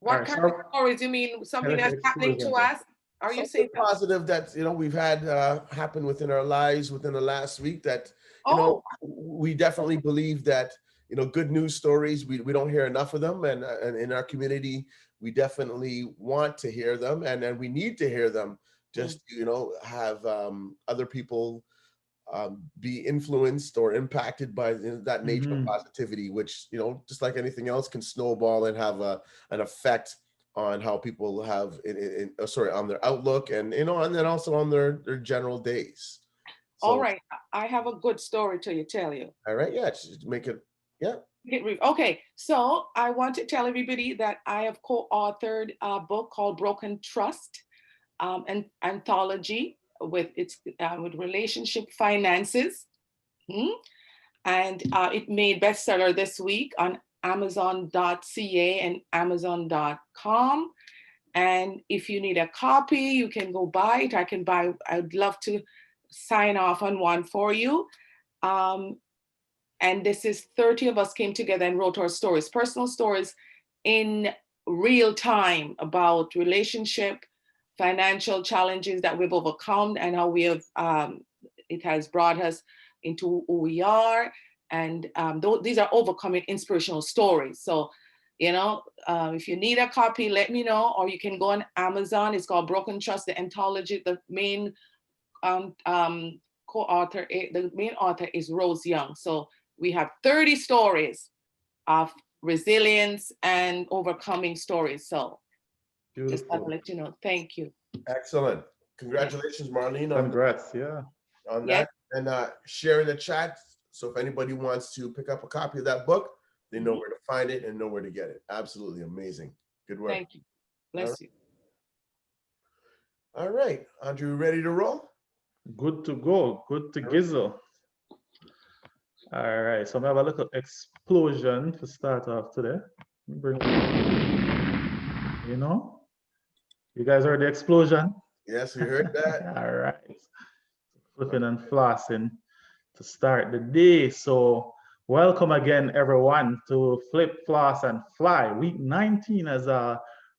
All What right, kind of so stories? You mean something health that's happening to explosion then. us? Are you Something saying something? positive that we've had happen within our lives within the last week that Oh, we definitely believe that good news stories, we don't hear enough of them, and in our community we definitely want to hear them, and we need to hear them mm, just to have other people be influenced or impacted by that nature of Mhm. positivity, which just like anything else can snowball and have an effect on how people have sorry, on their outlook, and and then also on their general days. all So, right. I have a good story to tell you. all right, yeah, just make it, yeah. Okay, so I want to tell everybody that I have co-authored a book called Broken Trust, an anthology with relationship finances. Hmm? And it made bestseller this week on Amazon.ca and Amazon.com. And if you need a copy, you can go buy it. I'd love to sign off on one for you. Um, and this is 30 of us came together and wrote our stories, personal stories in real time about relationship, financial challenges that we've overcome, and how it has brought us into who we are. And these are overcoming inspirational stories. So, if you need a copy, let me know, or you can go on Amazon. It's called Broken Trust, the anthology. The main co-author, the main author is Rose Young. So we have 30 stories of resilience and overcoming stories. So just want to Beautiful. let you know. Thank you. Excellent. Yeah. Congratulations, Marlene, Congrats. Yeah. on Yes. that, and share in the chat. So if anybody wants to pick up a copy of that book, they know where to find it and know where to get it. Absolutely amazing. Good work. Thank you. All right. Bless you. All right, Andrew, ready to roll? Good to go. Good to All right. gizzle. All right. So I'm gonna have a little explosion to start off today. Bring, you know, you guys heard the explosion? Yes, we heard that. All right. Flipping and flossing to start the day. So welcome again, everyone, to Flip, Floss, and Fly, week 19, as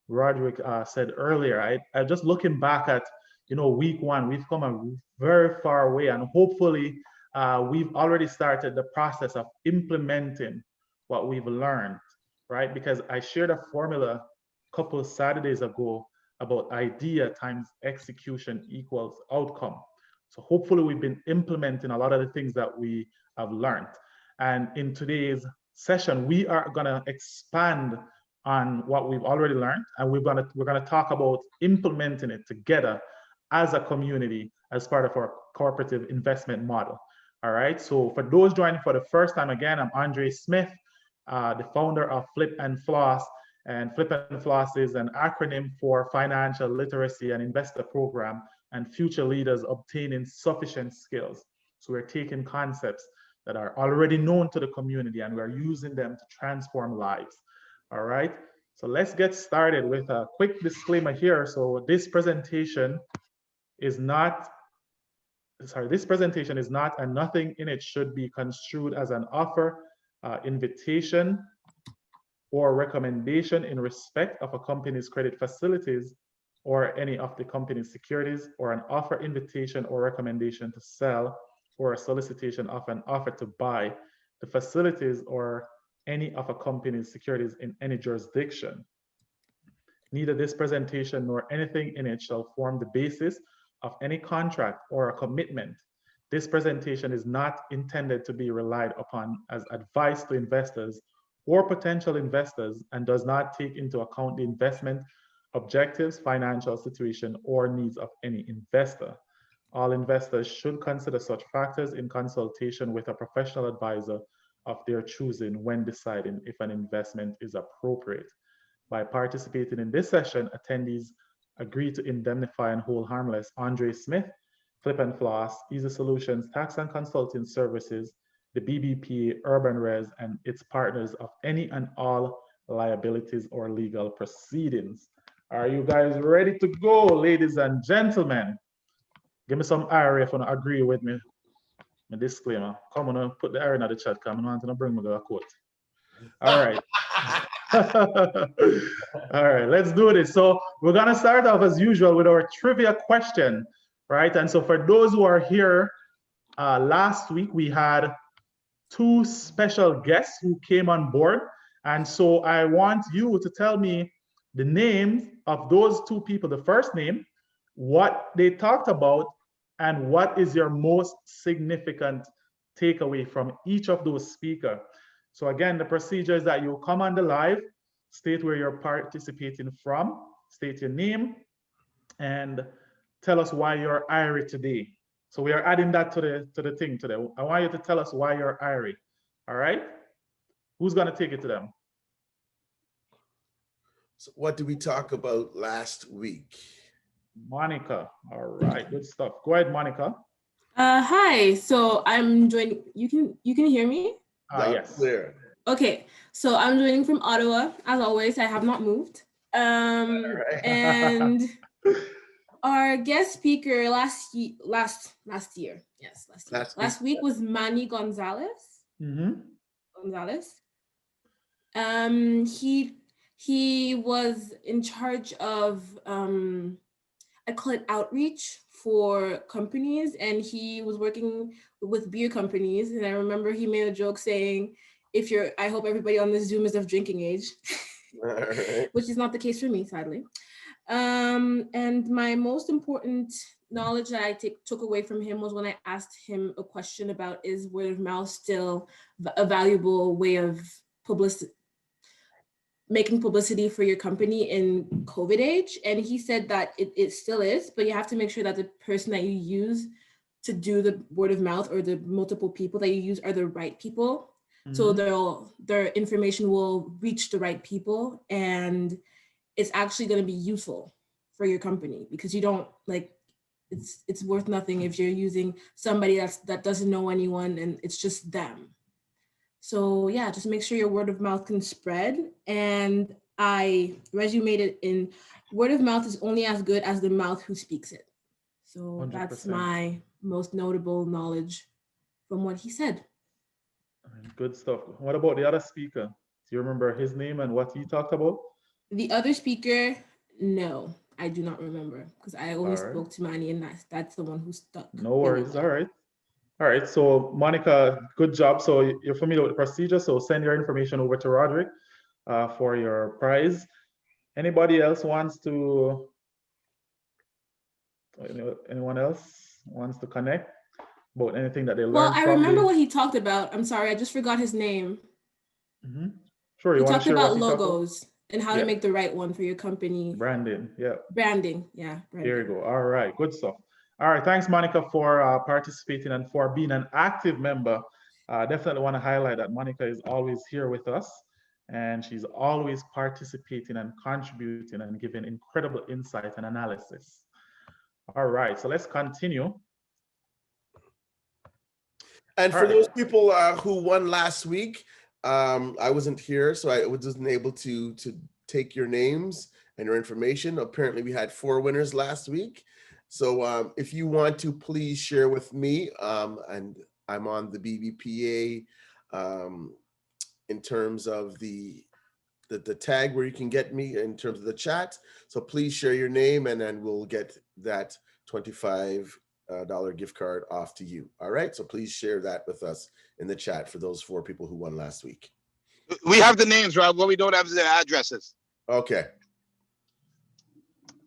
Roderick said earlier. I just looking back at, week one, we've come a very far way, and hopefully we've already started the process of implementing what we've learned, right? Because I shared a formula a couple of Saturdays ago about idea times execution equals outcome. So hopefully we've been implementing a lot of the things that we have learned. And in today's session, we are going to expand on what we've already learned, and we're going to talk about implementing it together as a community as part of our cooperative investment model. All right. So for those joining for the first time, again, I'm Andre Smith, the founder of Flip and Floss. And Flip and Floss is an acronym for Financial Literacy and Investor Program and future leaders obtaining sufficient skills. So we're taking concepts that are already known to the community and we're using them to transform lives. All right. So let's get started with a quick disclaimer here. So this presentation is not, and nothing in it should be construed as an offer, invitation, or recommendation in respect of a company's credit facilities or any of the company's securities, or an offer, invitation, or recommendation to sell, or a solicitation of an offer to buy the facilities or any of a company's securities in any jurisdiction. Neither this presentation nor anything in it shall form the basis of any contract or a commitment. This presentation is not intended to be relied upon as advice to investors or potential investors and does not take into account the investment objectives, financial situation, or needs of any investor. All investors should consider such factors in consultation with a professional advisor of their choosing when deciding if an investment is appropriate. By participating in this session, attendees agree to indemnify and hold harmless Andre Smith, Flip and Floss, Easy Solutions, Tax and Consulting Services, the BBPA, Urban Res, and its partners of any and all liabilities or legal proceedings. Are you guys ready to go, ladies and gentlemen? Give me some IRA if you agree with me. My disclaimer. Come on, put the IRA in the chat. Come on, to bring me a quote. All right. All right, let's do this. So we're gonna start off as usual with our trivia question, right? And so for those who are here, last week we had two special guests who came on board. And so I want you to tell me the names of those two people, the first name, what they talked about, and what is your most significant takeaway from each of those speakers. So again, the procedure is that you come on the live, state where you're participating from, state your name, and tell us why you're Irie today. So we are adding that to the thing today. I want you to tell us why you're Irie. All right? Who's gonna take it to them? So what did we talk about last week? Monica. All right, good stuff. Go ahead, Monica. Hi. So I'm joining. You can hear me? Yes. Clear. Okay. So I'm joining from Ottawa. As always, I have not moved. right. And our guest speaker last year, yes, last week was Manny Gonzalez. Mm-hmm. Gonzalez. He was in charge of I call it outreach for companies, and he was working with beer companies. And I remember he made a joke saying, I hope everybody on this Zoom is of drinking age, Right. which is not the case for me, sadly. And my most important knowledge that I took away from him was when I asked him a question about, is word of mouth still a valuable way of making publicity for your company in COVID age? And he said that it still is, but you have to make sure that the person that you use to do the word of mouth, or the multiple people that you use, are the right people. Mm-hmm. So their information will reach the right people, and it's actually going to be useful for your company, because you don't it's worth nothing if you're using somebody that doesn't know anyone and it's just them. So yeah, just make sure your word of mouth can spread. And I resumed it in, word of mouth is only as good as the mouth who speaks it. So 100%. That's my most notable knowledge from what he said. Good stuff. What about the other speaker? Do you remember his name and what he talked about? The other speaker, no, I do not remember, because I only spoke to Manny, and that's the one who stuck. No worries. All right. All right. So Monica, good job. So you're familiar with the procedure. So send your information over to Roderick for your prize. Anybody else wants to? Anyone else wants to connect about anything that they learned? Well, I remember what he talked about. I'm sorry, I just forgot his name. Mm-hmm. Sure. He talked about logos and how to make the right one for your company. Branding. Yeah. Branding. Yeah. There you go. All right. Good stuff. All right. Thanks, Monica, for participating and for being an active member. Definitely want to highlight that Monica is always here with us, and she's always participating and contributing and giving incredible insight and analysis. All right. So let's continue. And for those people who won last week, I wasn't here, so I wasn't able to take your names and your information. Apparently, we had 4 winners last week. So if you want to, please share with me. And I'm on the BBPA in terms of the tag where you can get me in terms of the chat. So please share your name, and then we'll get that $25 gift card off to you. All right. So please share that with us in the chat for those 4 people who won last week. We have the names, Rob. What we don't have is the addresses. Okay.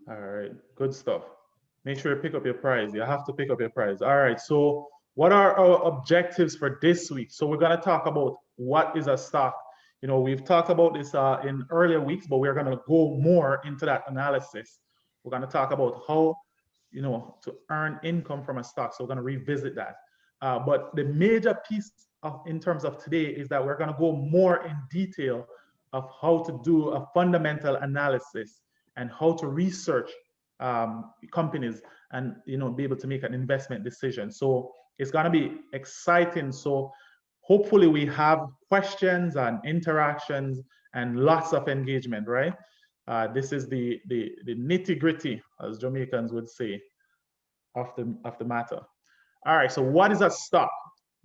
All right. Good stuff. Make sure you pick up your prize. You have to pick up your prize. All right. So what are our objectives for this week? So we're going to talk about what is a stock. You know, we've talked about this in earlier weeks, but we're going to go more into that analysis. We're going to talk about how, you know, to earn income from a stock. So we're going to revisit that. But the major piece in terms of today is that we're going to go more in detail of how to do a fundamental analysis and how to research companies and, you know, be able to make an investment decision. So it's going to be exciting. So hopefully we have questions and interactions and lots of engagement, right? This is the nitty-gritty, as Jamaicans would say, of the matter. All right, so what is a stock?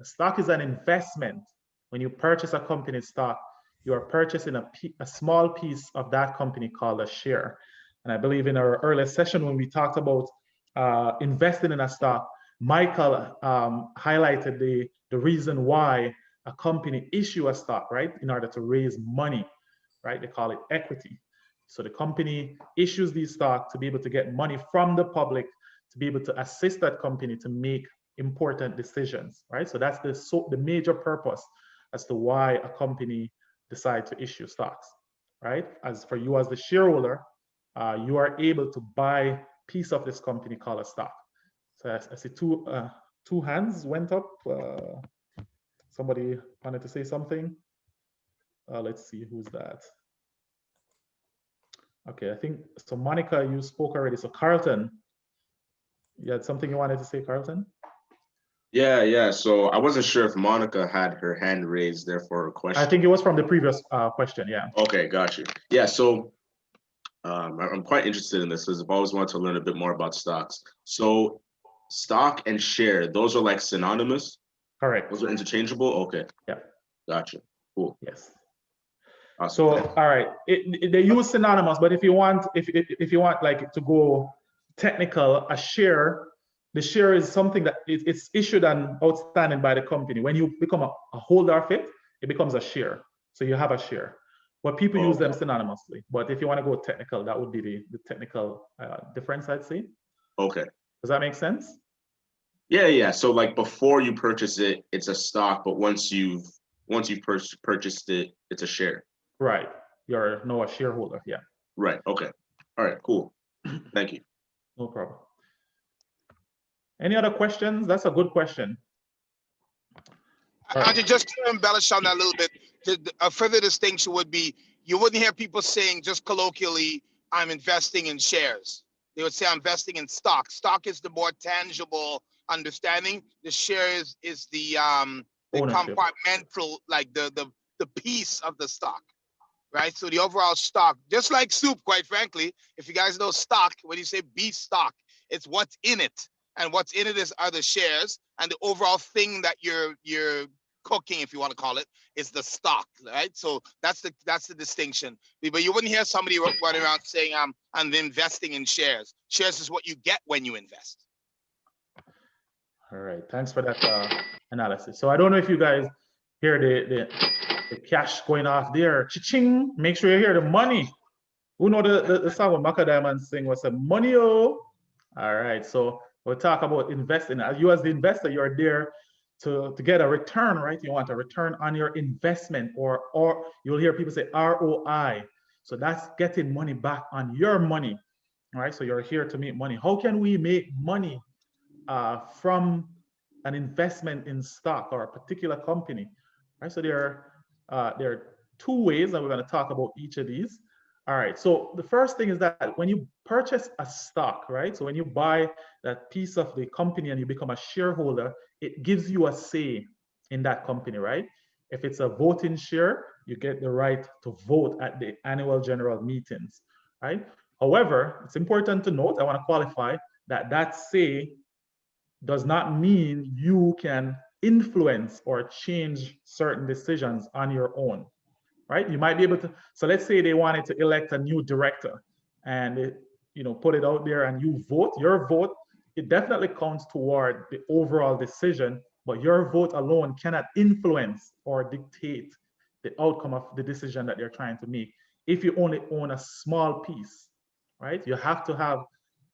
A stock is an investment. When you purchase a company's stock, you are purchasing a small piece of that company called a share. And I believe in our earlier session when we talked about investing in a stock, Michael highlighted the reason why a company issue a stock, right? In order to raise money, right? They call it equity. So the company issues these stocks to be able to get money from the public, to be able to assist that company to make important decisions, right? So that's the major purpose as to why a company decide to issue stocks, right? As for you as the shareholder, you are able to buy a piece of this company called a stock. So I see two hands went up. Somebody wanted to say something. Let's see, who's that? Okay, I think, so Monica, you spoke already. So Carlton, you had something you wanted to say, Carlton? Yeah. So I wasn't sure if Monica had her hand raised there for a question. I think it was from the previous question, yeah. Okay, got you. Yeah, so I'm quite interested in this because I've always wanted to learn a bit more about stocks. So stock and share, those are like synonymous? Correct. Those are interchangeable? Okay. Yeah. Gotcha. Cool. Yes. Awesome. So, all right, they use synonymous, but if you want like to go technical, a share, the share is something that it's issued and outstanding by the company. When you become a holder of it, it becomes a share. So you have a share. But people use them synonymously. But if you want to go technical, that would be the technical difference, I'd say. Okay. Does that make sense? Yeah. So like before you purchase it, it's a stock, but once you've purchased it, it's a share. Right. You're now a shareholder. Yeah. Right. Okay. All right. Cool. Thank you. No problem. Any other questions? That's a good question. I just to embellish on that a little bit, a further distinction would be you wouldn't hear people saying just colloquially, I'm investing in shares. They would say I'm investing in stock. Stock is the more tangible understanding. The shares is the compartmental, like the piece of the stock, right? So the overall stock, just like soup, quite frankly, if you guys know stock, when you say beef stock, it's what's in it. And what's in it are the shares, and the overall thing that you're cooking, if you want to call it, is the stock, right? So that's the distinction. But you wouldn't hear somebody running around saying, I'm investing in shares. Shares is what you get when you invest. All right, thanks for that analysis. So I don't know if you guys hear the cash going off there. Cha-ching! Make sure you hear the money. Who know the song with Maka Diamond sing was a money, oh? All right, so we'll talk about investing. As you as the investor, you're there to get a return, right? You want a return on your investment, or you'll hear people say ROI. So that's getting money back on your money, all right? So you're here to make money. How can we make money from an investment in stock or a particular company, right? So there are two ways that we're going to talk about each of these. All right, so the first thing is that when you purchase a stock, right? So when you buy that piece of the company and you become a shareholder, it gives you a say in that company, right? If it's a voting share, you get the right to vote at the annual general meetings, right? However, it's important to note, I want to qualify that say does not mean you can influence or change certain decisions on your own, right? You might be able to, so let's say they wanted to elect a new director and put it out there and you vote, your vote, it definitely counts toward the overall decision, but your vote alone cannot influence or dictate the outcome of the decision that they're trying to make. If you only own a small piece, right? You have to have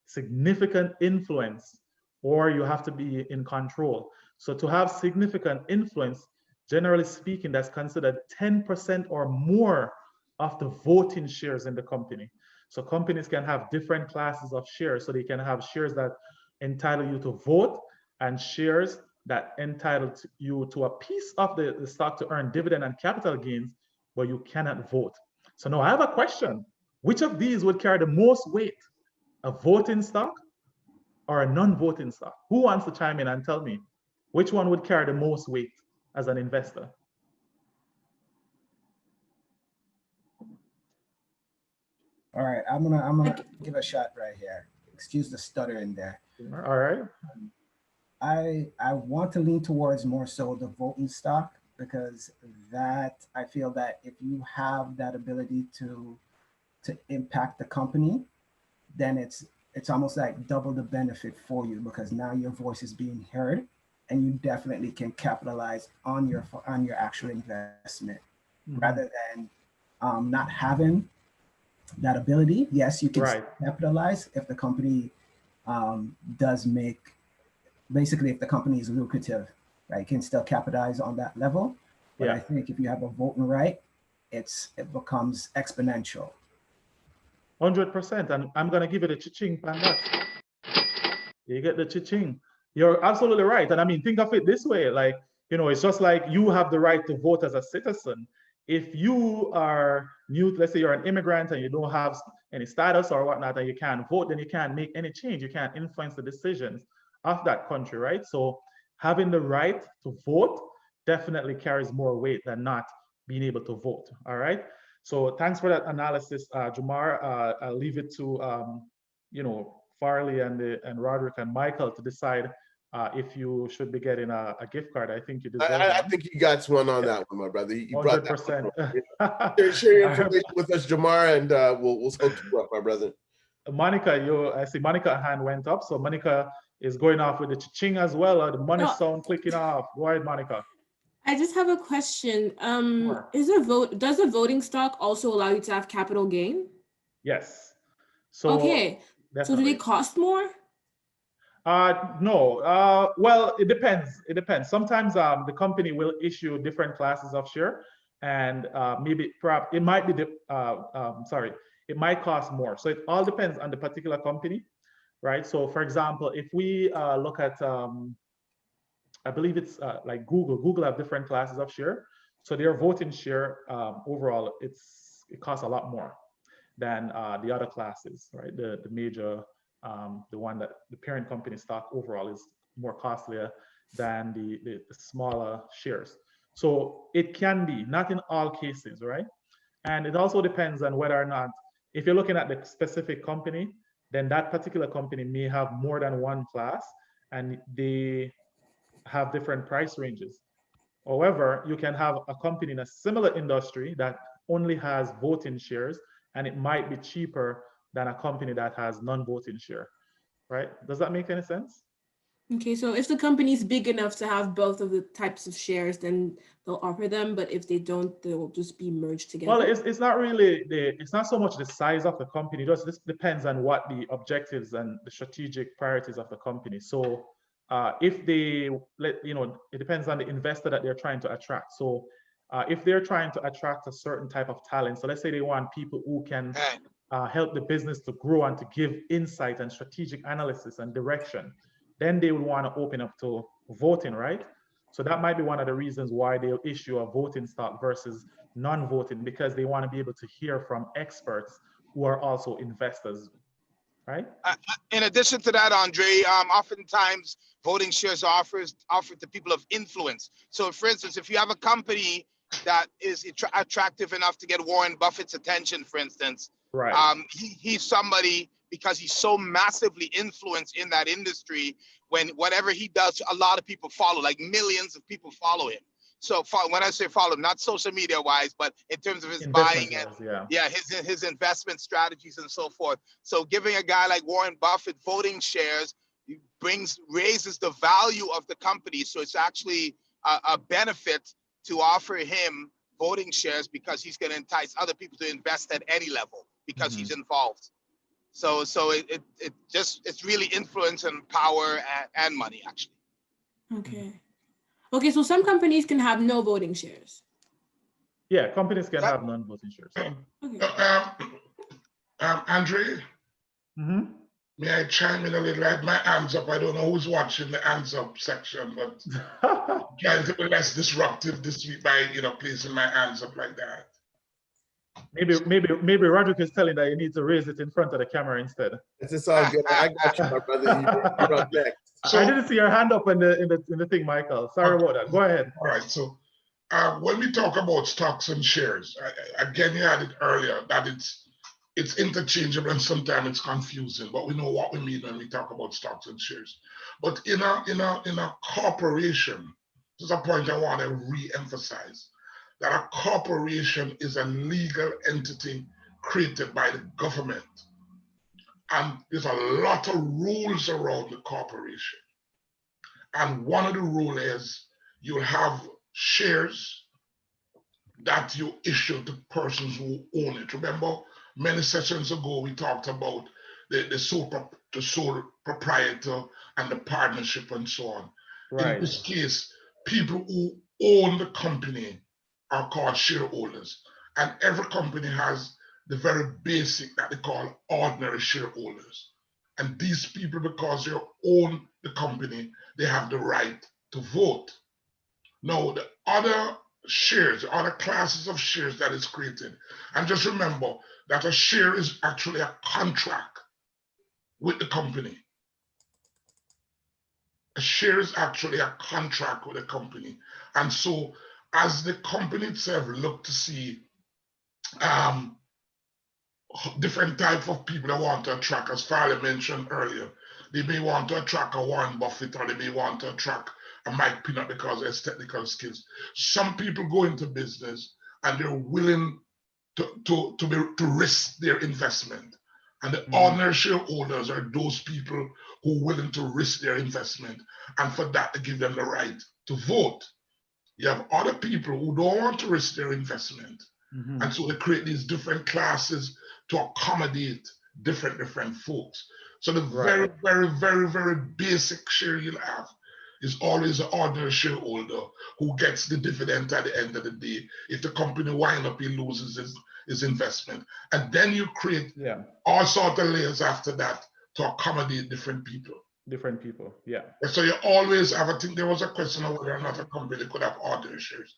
significant influence or you have to be in control. So to have significant influence, generally speaking, that's considered 10% or more of the voting shares in the company. So companies can have different classes of shares. So they can have shares that entitle you to vote and shares that entitle you to a piece of the stock to earn dividend and capital gains, but you cannot vote. So now I have a question. Which of these would carry the most weight? A voting stock or a non-voting stock? Who wants to chime in and tell me which one would carry the most weight as an investor? All right, I'm gonna give a shot right here. Excuse the stutter in there. All right. I want to lean towards more so the voting stock because that I feel that if you have that ability to impact the company, then it's almost like double the benefit for you, because now your voice is being heard, and you definitely can capitalize on your actual investment, rather than not having that ability. Yes, you can Right. capitalize if the company does make, basically if the company is lucrative, right? You can still capitalize on that level. But I think if you have a voting right, it becomes exponential. 100%. And I'm going to give it a cha-ching on that. You get the cha-ching. You're absolutely right. And I mean, think of it this way, like, you know, it's just like you have the right to vote as a citizen. If you are new, let's say you're an immigrant and you don't have any status or whatnot, and you can't vote, then you can't make any change. You can't influence the decisions of that country, right? So having the right to vote definitely carries more weight than not being able to vote, all right? So thanks for that analysis, Jamar. I'll leave it to, you know, Farley and Roderick and Michael to decide if you should be getting a gift card. I think you deserve I one. think you got one on that one, my brother. You brought that 100%. Share your information with us, Jamar, and we'll hook you up, my brother. Monica, I see Monica hand went up. So Monica is going off with the cha-ching as well, or the money sound clicking off. Go ahead, Monica. I just have a question. Sure. Does a voting stock also allow you to have capital gain? Yes. So okay. Definitely. So do they cost more? No. Well, it depends. It depends. Sometimes the company will issue different classes of share, and maybe perhaps it might be it might cost more. So it all depends on the particular company, right? So for example, if we look at I believe it's like Google. Google have different classes of share. So their voting share overall, it costs a lot more than the other classes, right? The major, the one that the parent company stock overall is more costlier than the smaller shares. So it can be, not in all cases, right? And it also depends on whether or not, if you're looking at the specific company, then that particular company may have more than one class, and they have different price ranges. However, you can have a company in a similar industry that only has voting shares, and it might be cheaper than a company that has non-voting share, right? Does that make any sense? Okay, so if the company's big enough to have both of the types of shares, then they'll offer them, but if they don't, they'll just be merged together. Well, it's not really it's not so much the size of the company. This depends on what the objectives and the strategic priorities of the company. So if they it depends on the investor that they're trying to attract. So if they're trying to attract a certain type of talent, so let's say they want people who can help the business to grow and to give insight and strategic analysis and direction, then they would want to open up to voting, right? So that might be one of the reasons why they'll issue a voting stock versus non-voting, because they want to be able to hear from experts who are also investors, right? In addition to that, Andre, oftentimes voting shares are offered to people of influence. So for instance, if you have a company that is attractive enough to get Warren Buffett's attention, for instance, right. He's somebody, because he's so massively influenced in that industry, when whatever he does, a lot of people follow, like millions of people follow him. So when I say follow him, not social media wise, but in terms of his buying and his investment strategies and so forth. So giving a guy like Warren Buffett voting shares raises the value of the company. So it's actually a benefit to offer him voting shares, because he's going to entice other people to invest at any level because he's involved. So it's really influence and power and money, actually. Okay, so some companies can have no voting shares. Yeah, companies can have non-voting shares. Andre, may I chime in a little? I have my hands up. I don't know who's watching the hands up section, but can't be less disruptive this week by placing my hands up like that. Maybe Roderick is telling that you need to raise it in front of the camera instead. It's all good. I got you, my brother. You're up next. So, I didn't see your hand up in the thing, Michael. Sorry about that. Go ahead. All right. So when we talk about stocks and shares, again, you had it earlier that it's interchangeable and sometimes it's confusing, but we know what we mean when we talk about stocks and shares. But in a corporation, this is a point I want to re-emphasize. that a corporation is a legal entity created by the government. And there's a lot of rules around the corporation. And one of the rules is you have shares that you issue to persons who own it. Remember, many sessions ago, we talked about the sole proprietor and the partnership and so on. Right. In this case, people who own the company are called shareholders. And every company has the very basic that they call ordinary shareholders. And these people, because they own the company, they have the right to vote. Now, the other shares, the other classes of shares that is created, and just remember that a share is actually a contract with the company. A share is actually a contract with a company. And so as the company itself look to see different type of people they want to attract, as Farley mentioned earlier, they may want to attract a Warren Buffett, or they may want to attract a Mike Pinnock because of his technical skills. Some people go into business and they're willing to risk their investment. And the ordinary shareholders are those people who are willing to risk their investment, and for that to give them the right to vote. You have other people who don't want to risk their investment. And so they create these different classes to accommodate different folks. So the very, very, very, very basic share you'll have is always an ordinary shareholder who gets the dividend at the end of the day. If the company winds up, he loses his investment. And then you create all sorts of layers after that to accommodate different people. Different people, yeah. So you always have, I think there was a question of whether or not a company could have ordinary shares.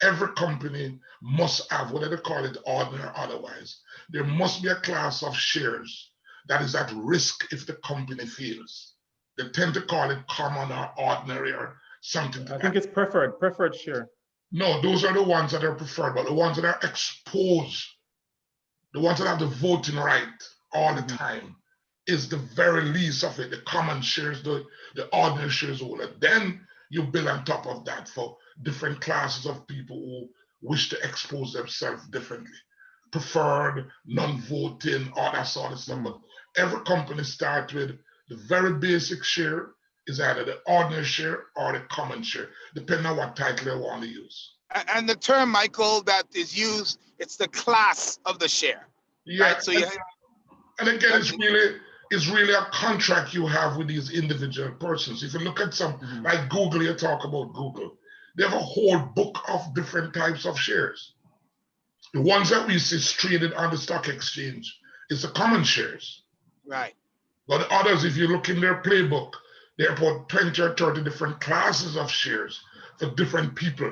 Every company must have, whether they call it ordinary or otherwise, there must be a class of shares that is at risk if the company fails. They tend to call it common or ordinary or something. I think it's preferred share. No, those are the ones that are preferred, but the ones that are exposed, the ones that have the voting right all the time, is the very least of it. The common shares, the ordinary shares holder. Then you build on top of that for different classes of people who wish to expose themselves differently. Preferred, non-voting, all that sort of stuff. But every company starts with the very basic share is either the ordinary share or the common share, depending on what title they want to use. And the term, Michael, that is used, it's the class of the share. Yeah. Right? So and again, it's really a contract you have with these individual persons. If you look at some, like Google, you talk about Google, they have a whole book of different types of shares. The ones that we see traded on the stock exchange is the common shares. Right. But the others, if you look in their playbook, they have about 20 or 30 different classes of shares for different people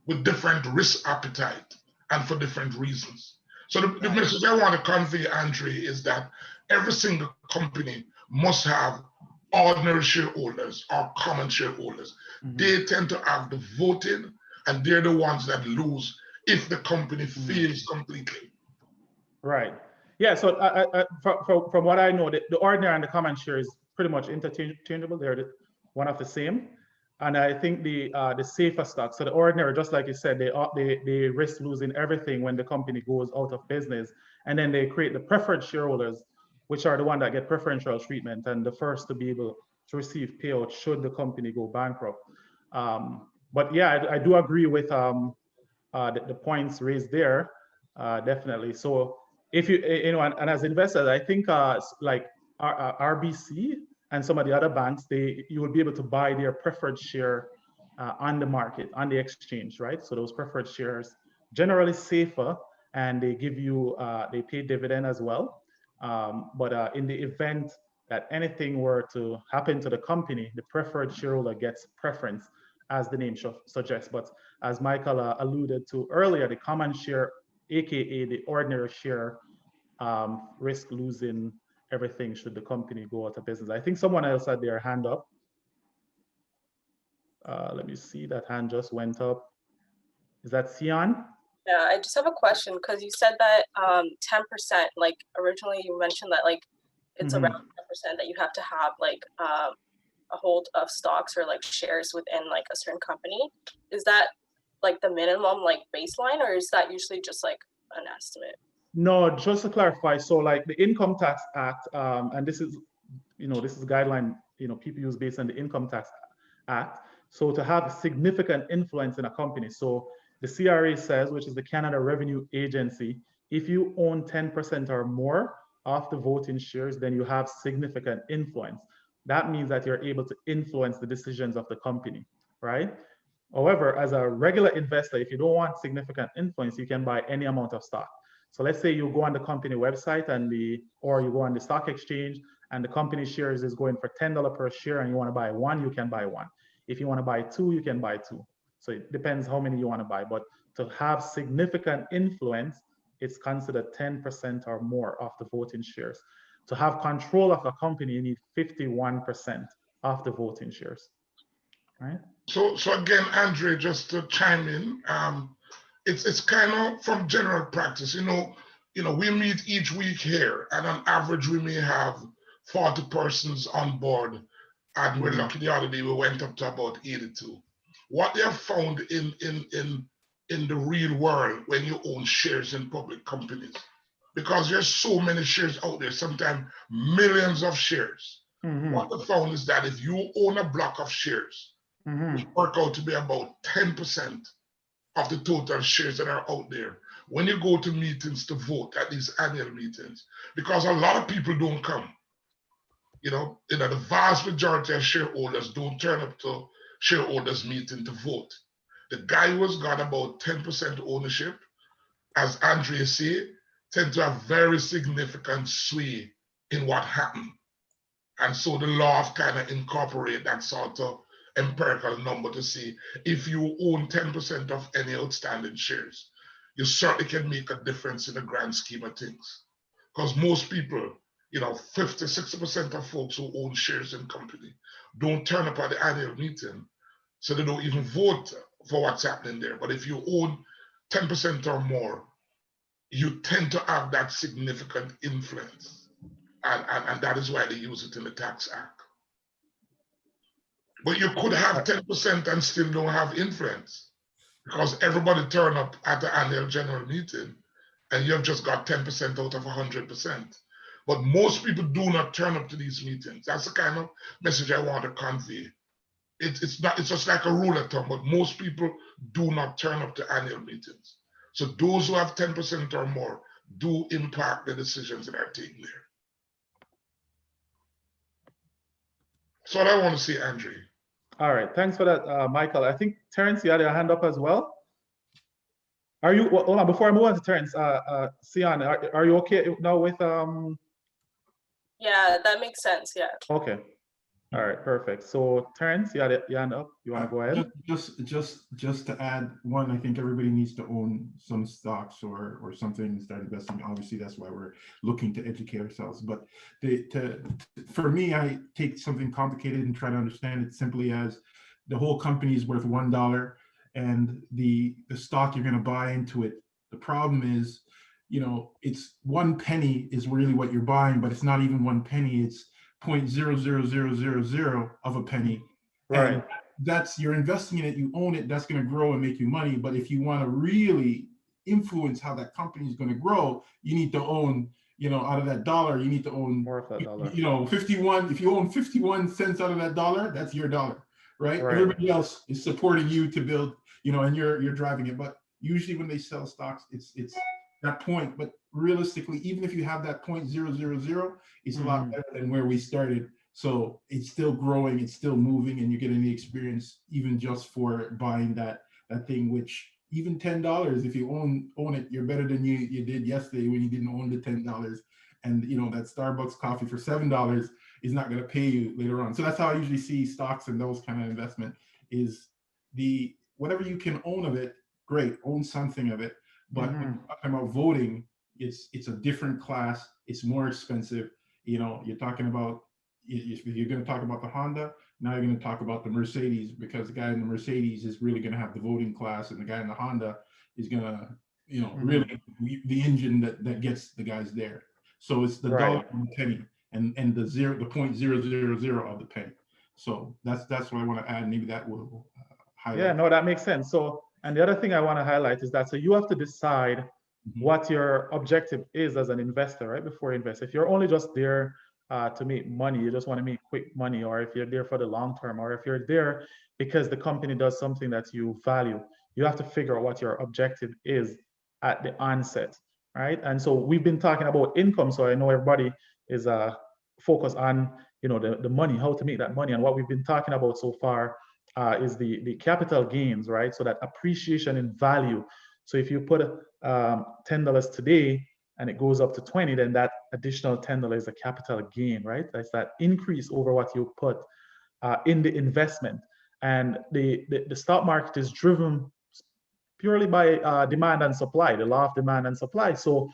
with different risk appetite and for different reasons. So the message I want to convey, Andre, is that every single company must have ordinary shareholders or common shareholders. They tend to have the voting, and they're the ones that lose if the company fails completely. Right. Yeah. So from what I know, the ordinary and the common share is pretty much interchangeable. They're one of the same. And I think the safer stocks, so the ordinary, just like you said, they risk losing everything when the company goes out of business. And then they create the preferred shareholders, which are the one that get preferential treatment and the first to be able to receive payout should the company go bankrupt. But yeah, I do agree with the points raised there, definitely. So if you know, and as investors, I think like RBC and some of the other banks, you will be able to buy their preferred share on the market, on the exchange, right? So those preferred shares generally safer, and they give you they pay dividend as well. But in the event that anything were to happen to the company, the preferred shareholder gets preference, as the name suggests. But as Michael alluded to earlier, the common share, aka the ordinary share, risk losing everything should the company go out of business. I think someone else had their hand up. Let me see, that hand just went up. Is that Sion? Yeah, I just have a question because you said that 10%, like originally you mentioned that like it's around 10% that you have to have like a hold of stocks or like shares within like a certain company. Is that like the minimum like baseline, or is that usually just like an estimate? No, just to clarify, so like the Income Tax Act, and this is, this is a guideline, people use based on the Income Tax Act. So to have significant influence in a company, so the CRA says, which is the Canada Revenue Agency, if you own 10% or more of the voting shares, then you have significant influence. That means that you're able to influence the decisions of the company, right? However, as a regular investor, if you don't want significant influence, you can buy any amount of stock. So let's say you go on the company website or you go on the stock exchange and the company shares is going for $10 per share and you want to buy one, you can buy one. If you want to buy two, you can buy two. So it depends how many you want to buy. But to have significant influence, it's considered 10% or more of the voting shares. To have control of a company, you need 51% of the voting shares, right? So again, Andre, just to chime in, it's kind of from general practice. We meet each week here, and on average, we may have 40 persons on board, and we're lucky the other day we went up to about 82. What they have found in the real world when you own shares in public companies, because there's so many shares out there, sometimes millions of shares. What they found is that if you own a block of shares, which work out to be about 10% of the total shares that are out there, when you go to meetings to vote at these annual meetings, because a lot of people don't come, the vast majority of shareholders don't turn up to shareholders meeting to vote. The guy who has got about 10% ownership, as Andrea said, tend to have very significant sway in what happened. And so the law kind of incorporate that sort of empirical number to see if you own 10% of any outstanding shares, you certainly can make a difference in the grand scheme of things. Because most people, 50, 60% of folks who own shares in company don't turn up at the annual meeting, so they don't even vote for what's happening there. But if you own 10% or more, you tend to have that significant influence. And that is why they use it in the Tax Act. But you could have 10% and still don't have influence, because everybody turn up at the annual general meeting and you have just got 10% out of 100%. But most people do not turn up to these meetings. That's the kind of message I want to convey. It's just like a rule of thumb, but most people do not turn up to annual meetings. So those who have 10% or more do impact the decisions that are taken there. So what I want to say, Andre. All right, thanks for that, Michael. I think Terrence, you had your hand up as well. Are you, hold on, before I move on to Terrence, Sian, are you okay now with? Yeah, that makes sense, yeah. Okay, all right, perfect. So Terrence, you had your hand up, you wanna go ahead? Just to add one, I think everybody needs to own some stocks or something and start investing. Obviously, that's why we're looking to educate ourselves. But for me, I take something complicated and try to understand it simply as the whole company is worth $1 and the stock you're going to buy into it. The problem is, it's 1 penny is really what you're buying, but it's not even 1 penny. It's 0.00000 of a penny. Right. And you're investing in it, you own it, that's going to grow and make you money. But if you want to really influence how that company is going to grow, you need to own, out of that dollar, you need to own more of that dollar. 51. If you own 51 cents out of that dollar, that's your dollar, right? Everybody else is supporting you to build, and you're driving it. But usually when they sell stocks, it's that point. But realistically, even if you have that 0.000, it's a lot better than where we started. So it's still growing, it's still moving, and you're getting the experience even just for buying that thing, which even $10, if you own it, you're better than you did yesterday when you didn't own the $10. And that Starbucks coffee for $7 is not going to pay you later on. So that's how I usually see stocks and those kind of investment is whatever you can own of it, great, own something of it. But when you're talking about voting, it's a different class. It's more expensive. You're talking about, if you're going to talk about the Honda, now you're going to talk about the Mercedes, because the guy in the Mercedes is really going to have the voting class, and the guy in the Honda is going to, really the engine that gets the guys there. So it's the dollar and the penny, and the 0.000 of the penny. So that's what I want to add. Maybe that will highlight. Yeah, no, that makes sense. So And the other thing I want to highlight is that so you have to decide what your objective is as an investor, right? Before you invest. If you're only just there to make money, you just want to make quick money, or if you're there for the long term, or if you're there because the company does something that you value, you have to figure out what your objective is at the onset, right? And so we've been talking about income, so I know everybody is focused on the money, how to make that money, and what we've been talking about so far is the capital gains, right? So that appreciation in value. So if you put $10 today and it goes up to 20, then that additional $10 is a capital gain, right? That's that increase over what you put in the investment. And the stock market is driven purely by demand and supply, the law of demand and supply. So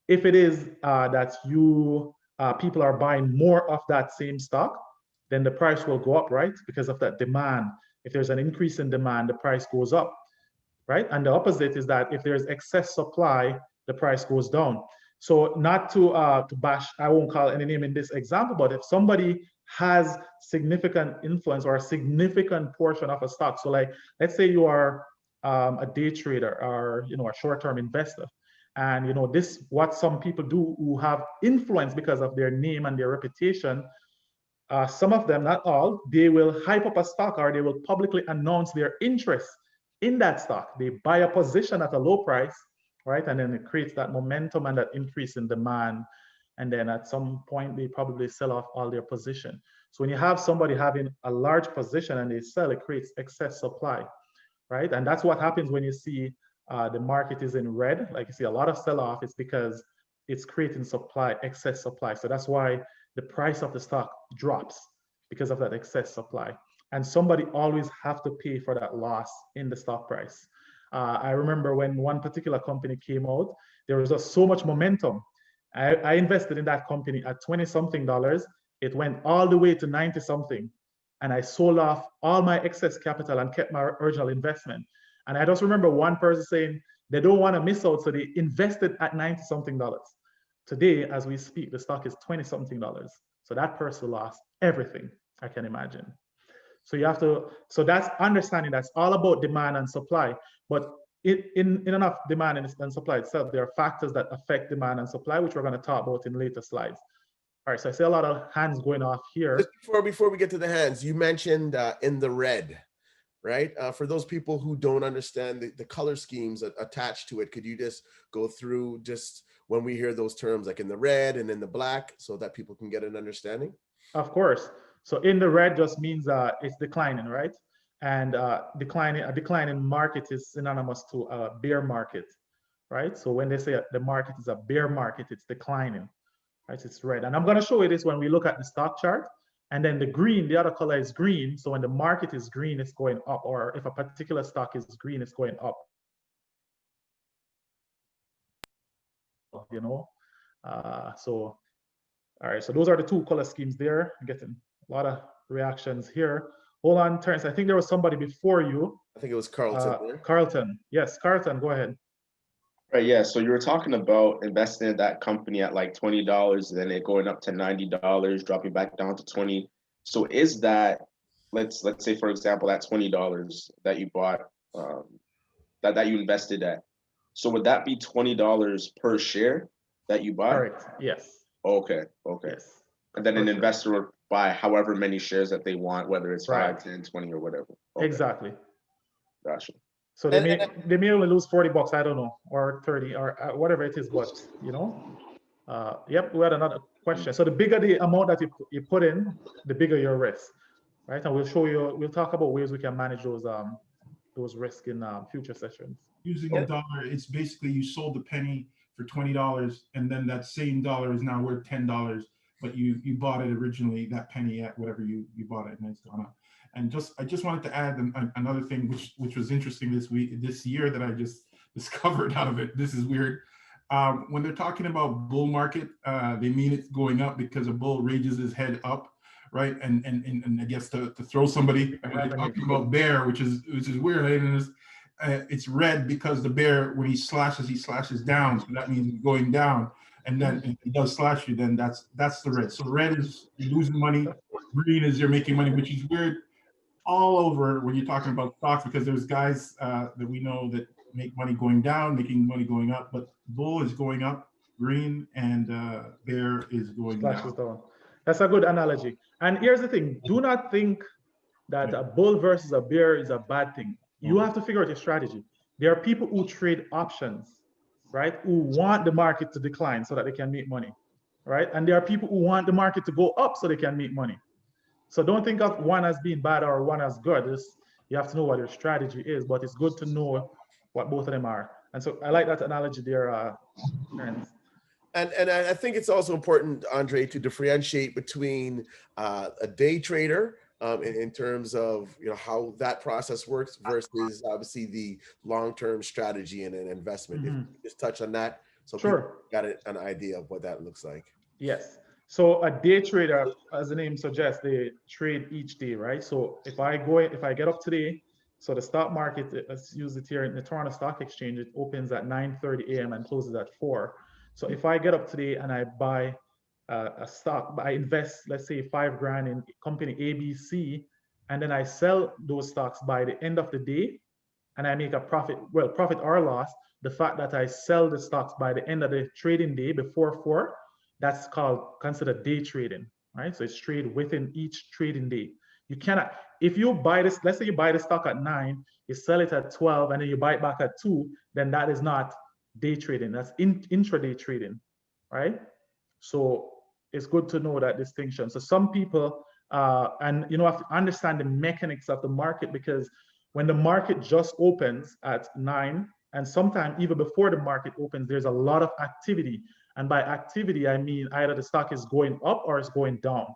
if it is that people are buying more of that same stock, then the price will go up, right? Because of that demand. If there's an increase in demand, the price goes up, right? And the opposite is that if there's excess supply, the price goes down. So not to bash, I won't call any name in this example, but if somebody has significant influence or a significant portion of a stock, so like, let's say you are a day trader or a short-term investor, and this what some people do who have influence because of their name and their reputation. Some of them, not all, they will hype up a stock or they will publicly announce their interest in that stock. They buy a position at a low price, right? And then it creates that momentum and that increase in demand. And then at some point, they probably sell off all their position. So when you have somebody having a large position and they sell, it creates excess supply, right? And that's what happens when you see the market is in red. Like you see a lot of sell-off, it's because it's creating supply, excess supply. So that's why the price of the stock drops, because of that excess supply. And somebody always have to pay for that loss in the stock price. I remember when one particular company came out, there was just so much momentum. I invested in that company at 20-something dollars. It went all the way to 90-something. And I sold off all my excess capital and kept my original investment. And I just remember one person saying they don't want to miss out, so they invested at 90-something dollars. Today, as we speak, the stock is 20-something dollars. So that person lost everything, I can imagine. So you have to, so that's understanding that's all about demand and supply. But in enough demand and supply itself, there are factors that affect demand and supply, which we're going to talk about in later slides. All right, so I see a lot of hands going off here. Just before we get to the hands, you mentioned in the red, right? For those people who don't understand the color schemes attached to it, could you just go through just when we hear those terms, like in the red and in the black, so that people can get an understanding? Of course. So in the red just means it's declining, right? And a declining market is synonymous to a bear market, right? So when they say the market is a bear market, it's declining, right? It's red. And I'm going to show you this when we look at the stock chart. And then the green, the other color is green. So when the market is green, it's going up. Or if a particular stock is green, it's going up. So, all right. So those are the two color schemes there. I'm getting a lot of reactions here. Hold on, Terrence. I think there was somebody before you. I think it was Carlton. Carlton. Yes, Carlton, go ahead. Right, yeah. So you were talking about investing in that company at like $20, then it going up to $90, dropping back down to 20. So is that, let's say for example, that $20 that you bought, that you invested at. So would that be $20 per share that you bought? Correct. Yes. Okay. Yes. And then an investor would buy however many shares that they want, whether it's right. 5, 10, 20, or whatever. Okay. Exactly. Gotcha. So they may only lose $40, I don't know, or 30, or whatever it is, but yep, we had another question. So the bigger the amount that you put in, the bigger your risk, right? And we'll talk about ways we can manage those risks in future sessions. Using a dollar, it's basically you sold the penny for $20, and then that same dollar is now worth $10, but you bought it originally, that penny, at whatever you bought it, and it's gone up. And I just wanted to add another thing which was interesting this year that I just discovered out of it. This is weird. When they're talking about bull market, they mean it's going up because a bull raises his head up, right? And I guess to throw somebody. And when they're talking about bear, which is weird, it's red because the bear, when he slashes down, so that means he's going down. And then if he does slash you, then that's the red. So red is you're losing money, green is you're making money, which is weird. all over when you're talking about stocks, because there's guys that we know that make money going down, making money going up, but bull is going up, green, and bear is going Flashes down. down. That's a good analogy. And here's the thing, do not think that a bull versus a bear is a bad thing. You have to figure out your strategy. There are people who trade options, right? Who want the market to decline so that they can make money, right? And there are people who want the market to go up so they can make money. So don't think of one as being bad or one as good. You have to know what your strategy is, but it's good to know what both of them are. And so I like that analogy there, Terrence. And I think it's also important, Andre, to differentiate between a day trader in terms of how that process works versus obviously the long-term strategy and an investment. If you just touch on that, so people got an idea of what that looks like. Yes. So a day trader, as the name suggests, they trade each day, right? So if I get up today, so the stock market, let's use it here in the Toronto Stock Exchange, it opens at 9:30 a.m. and closes at 4. So if I get up today and I buy a stock, I invest, let's say $5,000 in company ABC, and then I sell those stocks by the end of the day, and I make a profit, well, profit or loss, the fact that I sell the stocks by the end of the trading day before 4, that's considered day trading, right? So it's trade within each trading day. You cannot, if you buy this, let's say you buy the stock at 9, you sell it at 12, and then you buy it back at 2, then that is not day trading. That's intraday trading, right? So it's good to know that distinction. So some people, and have to understand the mechanics of the market, because when the market just opens at 9, and sometimes even before the market opens, there's a lot of activity. And by activity, I mean either the stock is going up or it's going down,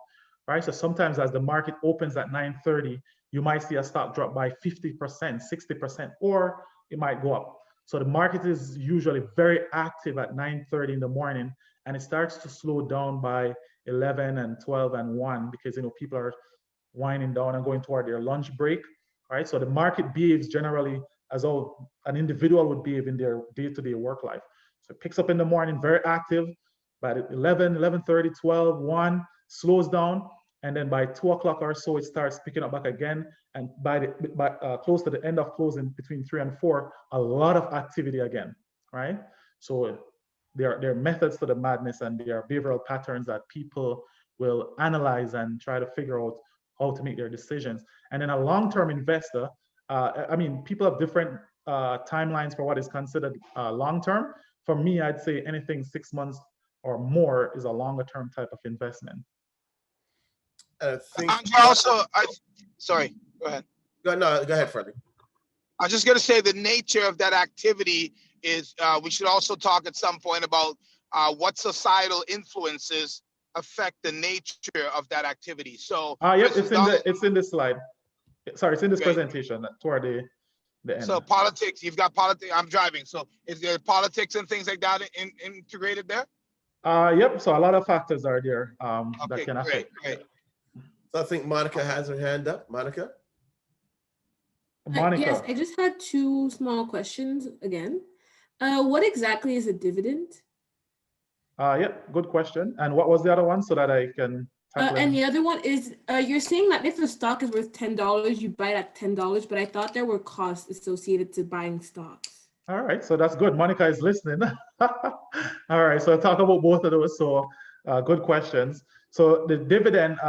right? So sometimes as the market opens at 9:30, you might see a stock drop by 50%, 60%, or it might go up. So the market is usually very active at 9:30 in the morning, and it starts to slow down by 11 and 12 and 1, because people are winding down and going toward their lunch break, right? So the market behaves generally as though an individual would behave in their day-to-day work life. So it picks up in the morning, very active, by 11, 11:30, 12, 1, slows down, and then by 2 o'clock or so, it starts picking up back again. And by close to the end of closing, between 3 and 4, a lot of activity again, right? So there are methods to the madness, and there are behavioral patterns that people will analyze and try to figure out how to make their decisions. And then a long-term investor, people have different timelines for what is considered long-term. For me, I'd say anything 6 months or more is a longer-term type of investment. Sorry, go ahead. Go ahead, Freddie. I was just going to say the nature of that activity is we should also talk at some point about what societal influences affect the nature of that activity. So it's in this slide. Sorry, it's in this presentation toward the end. So politics, you've got politics. I'm driving. So is there politics and things like that integrated there? Yep. So a lot of factors are there that can affect. Great. So I think Monica has her hand up. Monica? Yes, I just had 2 small questions again. What exactly is a dividend? Yep, good question. And what was the other one, so that I can tackle and the other one is, you're saying that if the stock is worth $10, you buy it at $10, but I thought there were costs associated to buying stocks. All right, so that's good. Monica is listening. All right, so I'll talk about both of those. So good questions. So the dividend,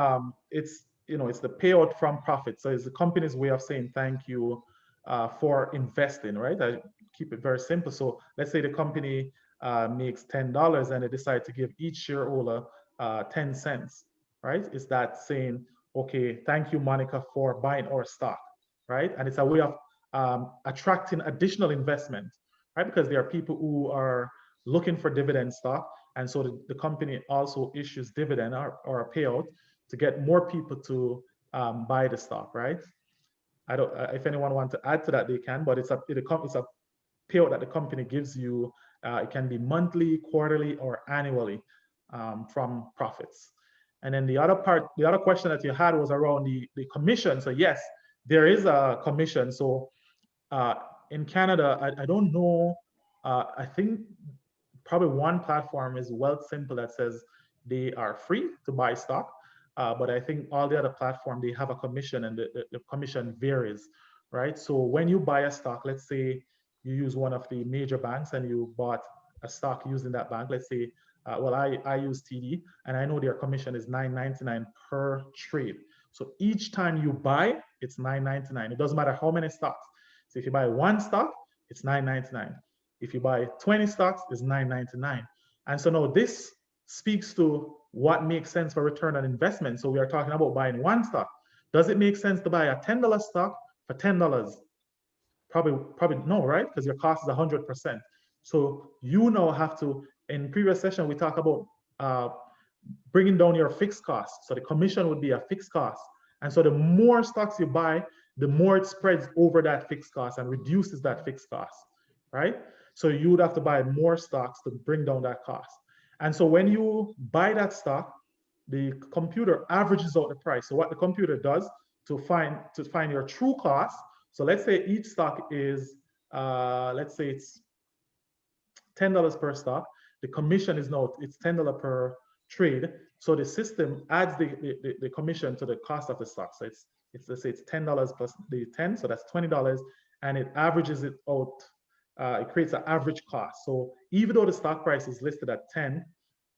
it's the payout from profit. So it's the company's way of saying thank you for investing, right? I keep it very simple. So let's say the company makes $10 and they decide to give each shareholder 10 cents, right? Is that saying, okay, thank you, Monica, for buying our stock, right? And it's a way of attracting additional investment, right? Because there are people who are looking for dividend stock. And so the company also issues dividend or a payout to get more people to buy the stock, right? I don't. If anyone wants to add to that, they can. But it's a payout that the company gives you. It can be monthly, quarterly, or annually from profits. And then the other question that you had was around the commission. So yes, there is a commission. So in Canada, I don't know. I think probably one platform is Wealth Simple that says they are free to buy stock. but I think all the other platforms, they have a commission, and the commission varies, right? So when you buy a stock, let's say you use one of the major banks and you bought a stock using that bank, let's say, well, I use TD, and I know their commission is $9.99 per trade. So each time you buy, it's $9.99. It doesn't matter how many stocks. So if you buy one stock, it's $9.99. If you buy 20 stocks, it's $9.99. And so now this speaks to what makes sense for return on investment. So we are talking about buying one stock. Does it make sense to buy a $10 stock for $10? Probably no, right? Because your cost is 100%. So you now have to, in previous session, we talked about bringing down your fixed costs. So the commission would be a fixed cost. And so the more stocks you buy, the more it spreads over that fixed cost and reduces that fixed cost, right? So you would have to buy more stocks to bring down that cost. And so when you buy that stock, the computer averages out the price. So what the computer does to find your true cost. So let's say each stock is, let's say it's $10 per stock. The commission is now, it's $10 per trade. So the system adds the commission to the cost of the stock. So it's let's say it's $10 plus the 10, so that's $20, and it averages it out. It creates an average cost. So even though the stock price is listed at 10,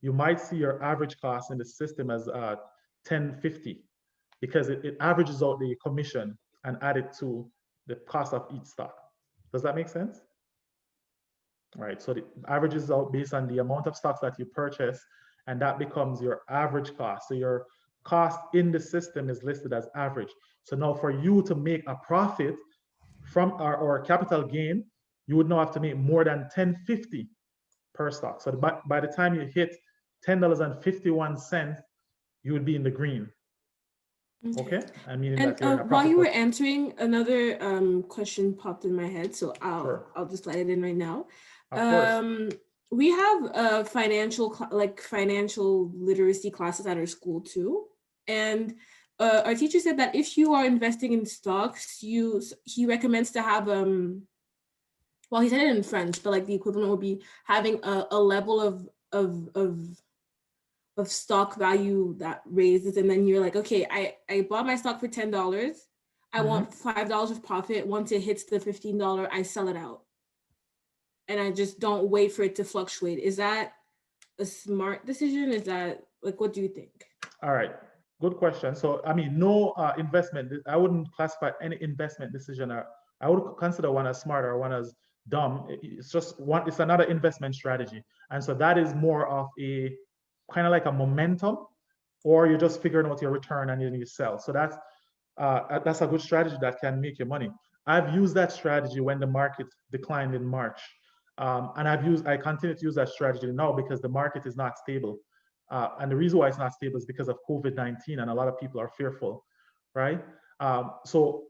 you might see your average cost in the system as $10.50, because it averages out the commission and add it to the cost of each stock. Does that make sense? All right, so the averages out based on the amount of stocks that you purchase, and that becomes your average cost. So your cost in the system is listed as average. So now for you to make a profit from our capital gain, you would now have to make more than $10.50 per stock. So by the time you hit $10.51, you would be in the green. Okay, I mean, and while you were answering, another question popped in my head, so I'll just let it in right now. We have financial literacy classes at our school too, and our teacher said that if you are investing in stocks, he recommends to have well, he said it in French, but like the equivalent would be having a level of stock value that raises, and then you're like, okay, I bought my stock for $10. I want $5 of profit. Once it hits the $15, I sell it out. And I just don't wait for it to fluctuate. Is that a smart decision? Is that, like, what do you think? All right, good question. So, I mean, no investment, I wouldn't classify any investment decision. I would consider one as smart or one as dumb. It's just one, it's another investment strategy. And so that is more of a kind of like a momentum, or you're just figuring out your return and then you sell. So that's a good strategy that can make you money. I've used that strategy when the market declined in March. And I continue to use that strategy now because the market is not stable. And the reason why it's not stable is because of COVID-19, and a lot of people are fearful, right? So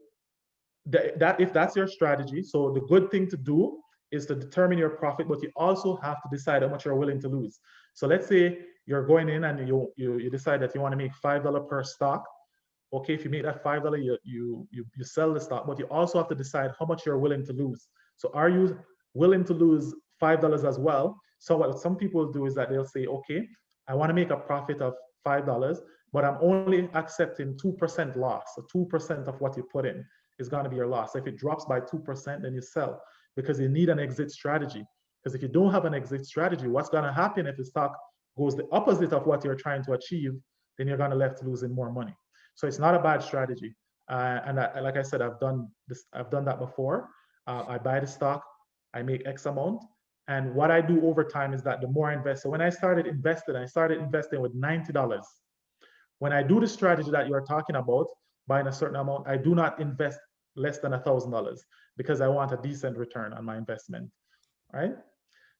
if that's your strategy, so the good thing to do is to determine your profit, but you also have to decide how much you're willing to lose. So let's say you're going in and you decide that you want to make $5 per stock. Okay, if you make that $5, you sell the stock, but you also have to decide how much you're willing to lose. So are you willing to lose $5 as well? So what some people do is that they'll say, okay, I want to make a profit of $5, but I'm only accepting 2% loss. So 2% of what you put in is going to be your loss. So if it drops by 2%, then you sell, because you need an exit strategy. Because if you don't have an exit strategy, what's going to happen if the stock goes the opposite of what you're trying to achieve, then you're going to left losing more money. So it's not a bad strategy. Like I said, I've done that before. I buy the stock, I make X amount. And what I do over time is that the more I invest, so when I started investing with $90. When I do the strategy that you're talking about, buying a certain amount, I do not invest less than $1,000 because I want a decent return on my investment, right?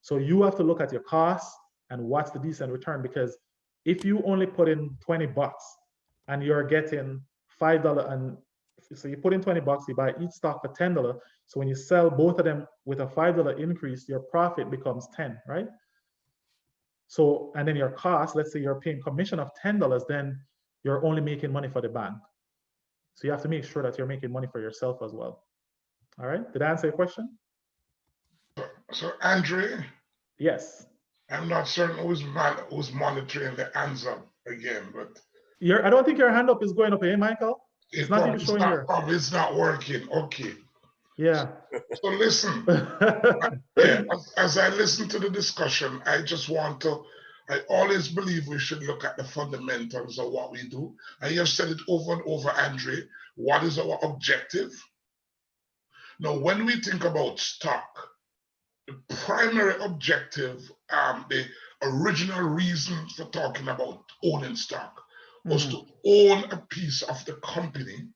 So you have to look at your costs and what's the decent return, because if you only put in $20 and you're getting $5, and so you put in $20, you buy each stock for $10. So when you sell both of them with a $5 increase, your profit becomes 10, right? So, and then your cost, let's say you're paying commission of $10, then you're only making money for the bank. So you have to make sure that you're making money for yourself as well. All right, did I answer your question? So Andre? Yes. I'm not certain who's monitoring the hands up again, but I don't think your hand up is going up, eh, Michael? It's not even showing here. Probably it's not working. Okay. Yeah. So listen, yeah, as I listen to the discussion, I always believe we should look at the fundamentals of what we do. I have said it over and over, Andre. What is our objective? Now, when we think about stock, the primary objective, the original reason for talking about owning stock was to own a piece of the company,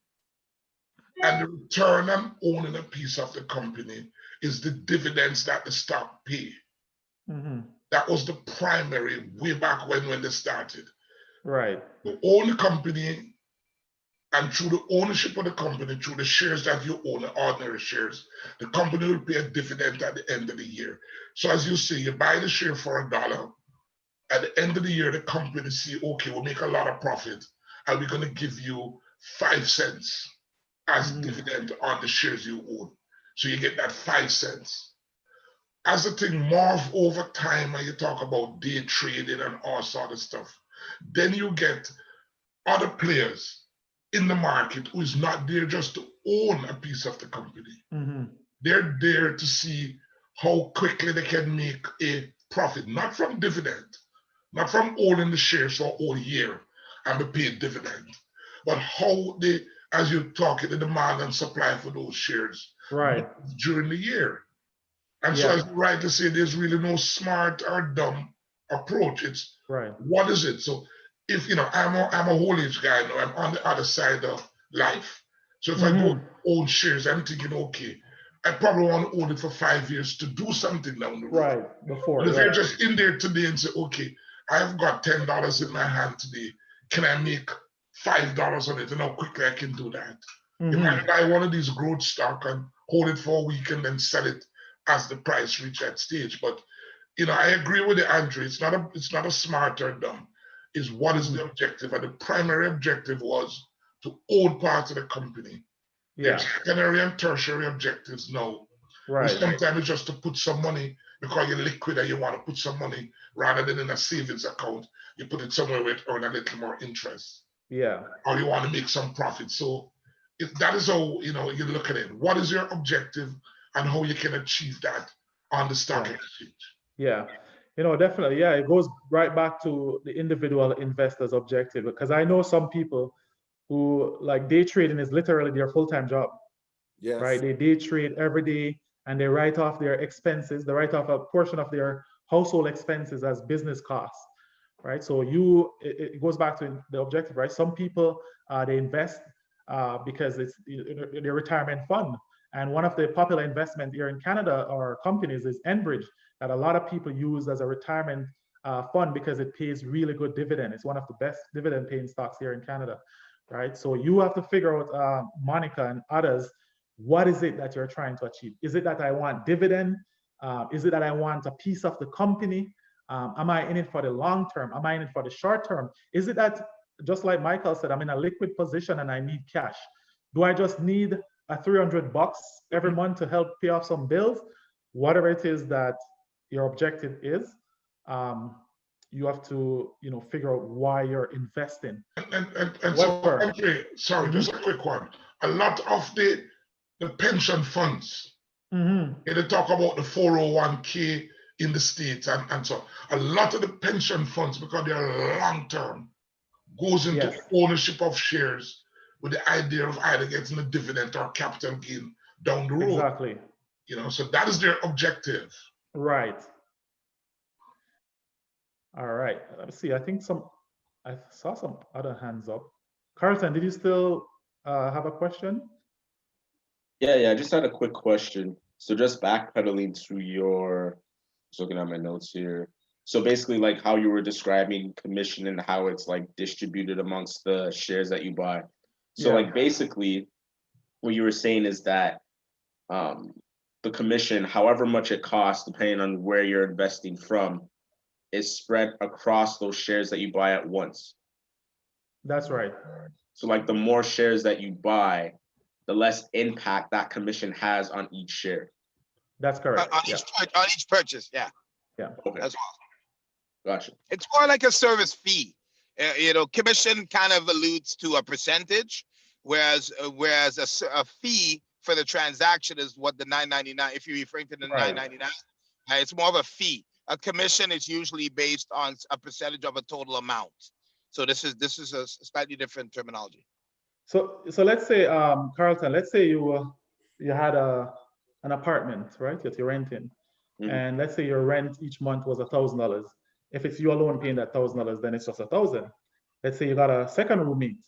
and the return on owning a piece of the company is the dividends that the stock pay. That was the primary way back when they started. Right. To own the company, and through the ownership of the company, through the shares that you own, the ordinary shares, the company will pay a dividend at the end of the year. So as you say, you buy the share for $1. At the end of the year, the company see, okay, we'll make a lot of profit, and we're going to give you 5 cents as dividend on the shares you own. So you get that 5 cents. As the thing morph over time, and you talk about day trading and all sort of stuff, then you get other players in the market who is not there just to own a piece of the company. They're there to see how quickly they can make a profit, not from dividend, not from owning the shares for a whole year and be paid dividend, but how they, as you talk, the demand and supply for those shares during the year. And so, as you rightly say, there's really no smart or dumb approach. It's what is it? So, if I'm a whole age guy now, I'm on the other side of life. So if I go own shares, I'm thinking, okay, I probably want to own it for 5 years to do something down the road. But if you're just in there today and say, okay, I've got $10 in my hand today, can I make $5 on it, and how quickly I can do that? You might buy one of these growth stock and hold it for a week and then sell it as the price reach that stage. But I agree with you, Andre. It's not a smart or dumb. Is what is the objective? And the primary objective was to own part of the company. There's secondary and tertiary objectives now. Sometimes it's just to put some money because you're liquid and you want to put some money rather than in a savings account. You put it somewhere where it earns a little more interest. Or you want to make some profit. So that is how you look at it. What is your objective and how you can achieve that on the stock exchange? Definitely. It goes right back to the individual investor's objective, because I know some people who, like, day trading is literally their full-time job. Right? They day trade every day and they write off their expenses. They write off a portion of their household expenses as business costs. Right? So it goes back to the objective, right? Some people, they invest because it's their retirement fund. And one of the popular investment here in Canada or companies is Enbridge, that a lot of people use as a retirement fund because it pays really good dividend. It's one of the best dividend paying stocks here in Canada, right? So you have to figure out, Monica and others, what is it that you're trying to achieve? Is it that I want dividend? Is it that I want a piece of the company? Am I in it for the long term? Am I in it for the short term? Is it that, just like Michael said, I'm in a liquid position and I need cash? Do I just need a $300 every month to help pay off some bills? Whatever it is that your objective is, you have to figure out why you're investing. And so, Andre, sorry, just a quick one. A lot of the pension funds, they talk about the 401k in the States, and so a lot of the pension funds, because they are long term, goes into ownership of shares with the idea of either getting a dividend or capital gain down the road. Exactly. So that is their objective. Right. All right. Let me see. I saw some other hands up. Carlton, did you still have a question? Yeah, I just had a quick question. So just backpedaling to just looking at my notes here. So basically, like how you were describing commission and how it's like distributed amongst the shares that you buy. So like basically what you were saying is that the commission, however much it costs, depending on where you're investing from, is spread across those shares that you buy at once. That's right. So like the more shares that you buy, the less impact that commission has on each share. That's correct. On each purchase, yeah. Yeah. Okay. That's awesome. Gotcha. It's more like a service fee. Commission kind of alludes to a percentage, whereas a fee for the transaction is what the $9.99. If you're referring to the $9.99, it's more of a fee. A commission is usually based on a percentage of a total amount. So this is a slightly different terminology. So let's say, Carlton, let's say you had an apartment, right, that you're renting, and let's say your rent each month was $1,000. If it's you alone paying that $1,000, then it's just $1,000. Let's say you got a second roommate,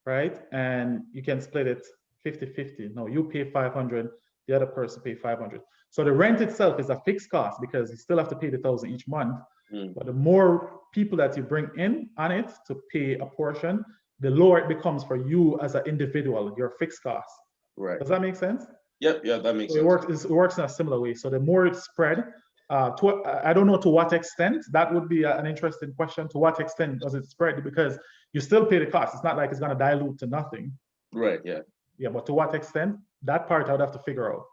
right, and you can split it 50-50. No, you pay 500, the other person pay 500. So the rent itself is a fixed cost because you still have to pay the $1,000 each month. But the more people that you bring in on it to pay a portion, the lower it becomes for you as an individual, your fixed cost. Right. Does that make sense? Yep. Yeah, that makes sense. It works in a similar way. So the more it's spread, I don't know to what extent. That would be an interesting question. To what extent does it spread? Because you still pay the cost. It's not like it's going to dilute to nothing. Right. Yeah. Yeah, but to what extent? That part I would have to figure out.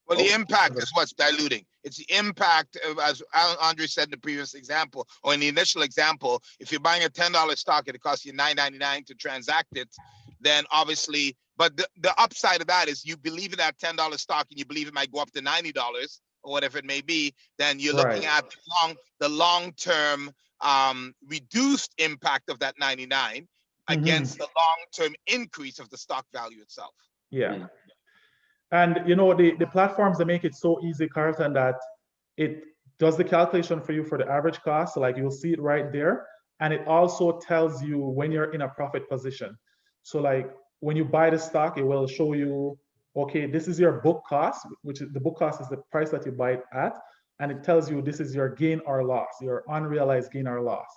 Well, the impact is what's diluting. It's the impact of, as Andre said in the previous example, or in the initial example, if you're buying a $10 stock and it costs you $9.99 to transact it, then obviously, but the upside of that is you believe in that $10 stock and you believe it might go up to $90 or whatever it may be, then you're looking at the long-term reduced impact of that 99 against the long-term increase of the stock value itself. Yeah. And you know, the platforms, they make it so easy, Carlton, that it does the calculation for you for the average cost. So like you'll see it right there. And it also tells you when you're in a profit position. So like when you buy the stock, it will show you, okay, this is your book cost, which is the book cost is the price that you buy it at. And it tells you this is your gain or loss, your unrealized gain or loss,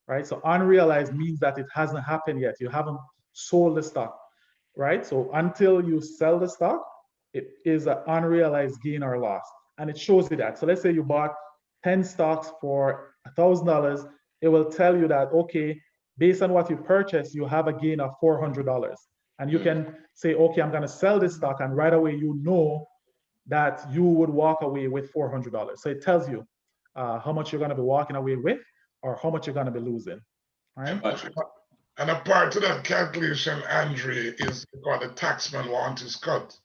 right? So unrealized means that it hasn't happened yet. You haven't sold the stock, right? So until you sell the stock, it is an unrealized gain or loss. And it shows you that. So let's say you bought 10 stocks for $1,000. It will tell you that, okay, based on what you purchased, you have a gain of $400. And you can say, okay, I'm going to sell this stock. And right away, you know that you would walk away with $400. So it tells you how much you're going to be walking away with or how much you're going to be losing. All right? And a part of that calculation, Andre, is what the taxman wants his cut.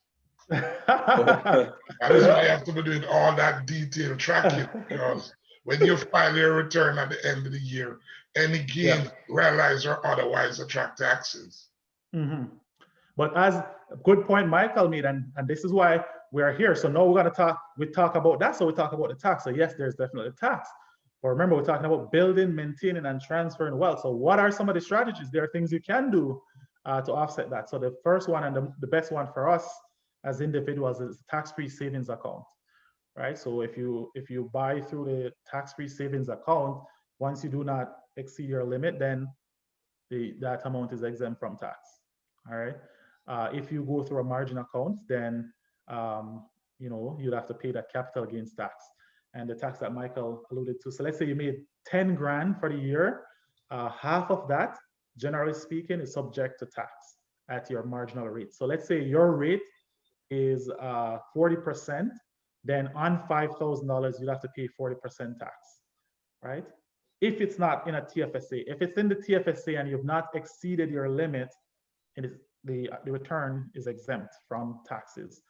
That is why you have to be doing all that detailed tracking, because when you file your return at the end of the year, any gain, realized or otherwise, attract taxes. But as a good point Michael made, and this is why we are here. So now we're going to talk about that. So we talk about the tax. So yes, there's definitely tax. But remember, we're talking about building, maintaining, and transferring wealth. So what are some of the strategies? There are things you can do to offset that. So the first one and the best one for us as individuals is tax-free savings account, right? So if you buy through the tax-free savings account, once you do not exceed your limit, then that amount is exempt from tax. All right. If you go through a margin account, then you'd have to pay that capital gains tax and the tax that Michael alluded to. So let's say you made 10 grand for the year, half of that, generally speaking, is subject to tax at your marginal rate. So let's say your rate is 40%, then on $5,000, you'd have to pay 40% tax, right? If it's not in a TFSA. If it's in the TFSA and you've not exceeded your limit, the return is exempt from taxes.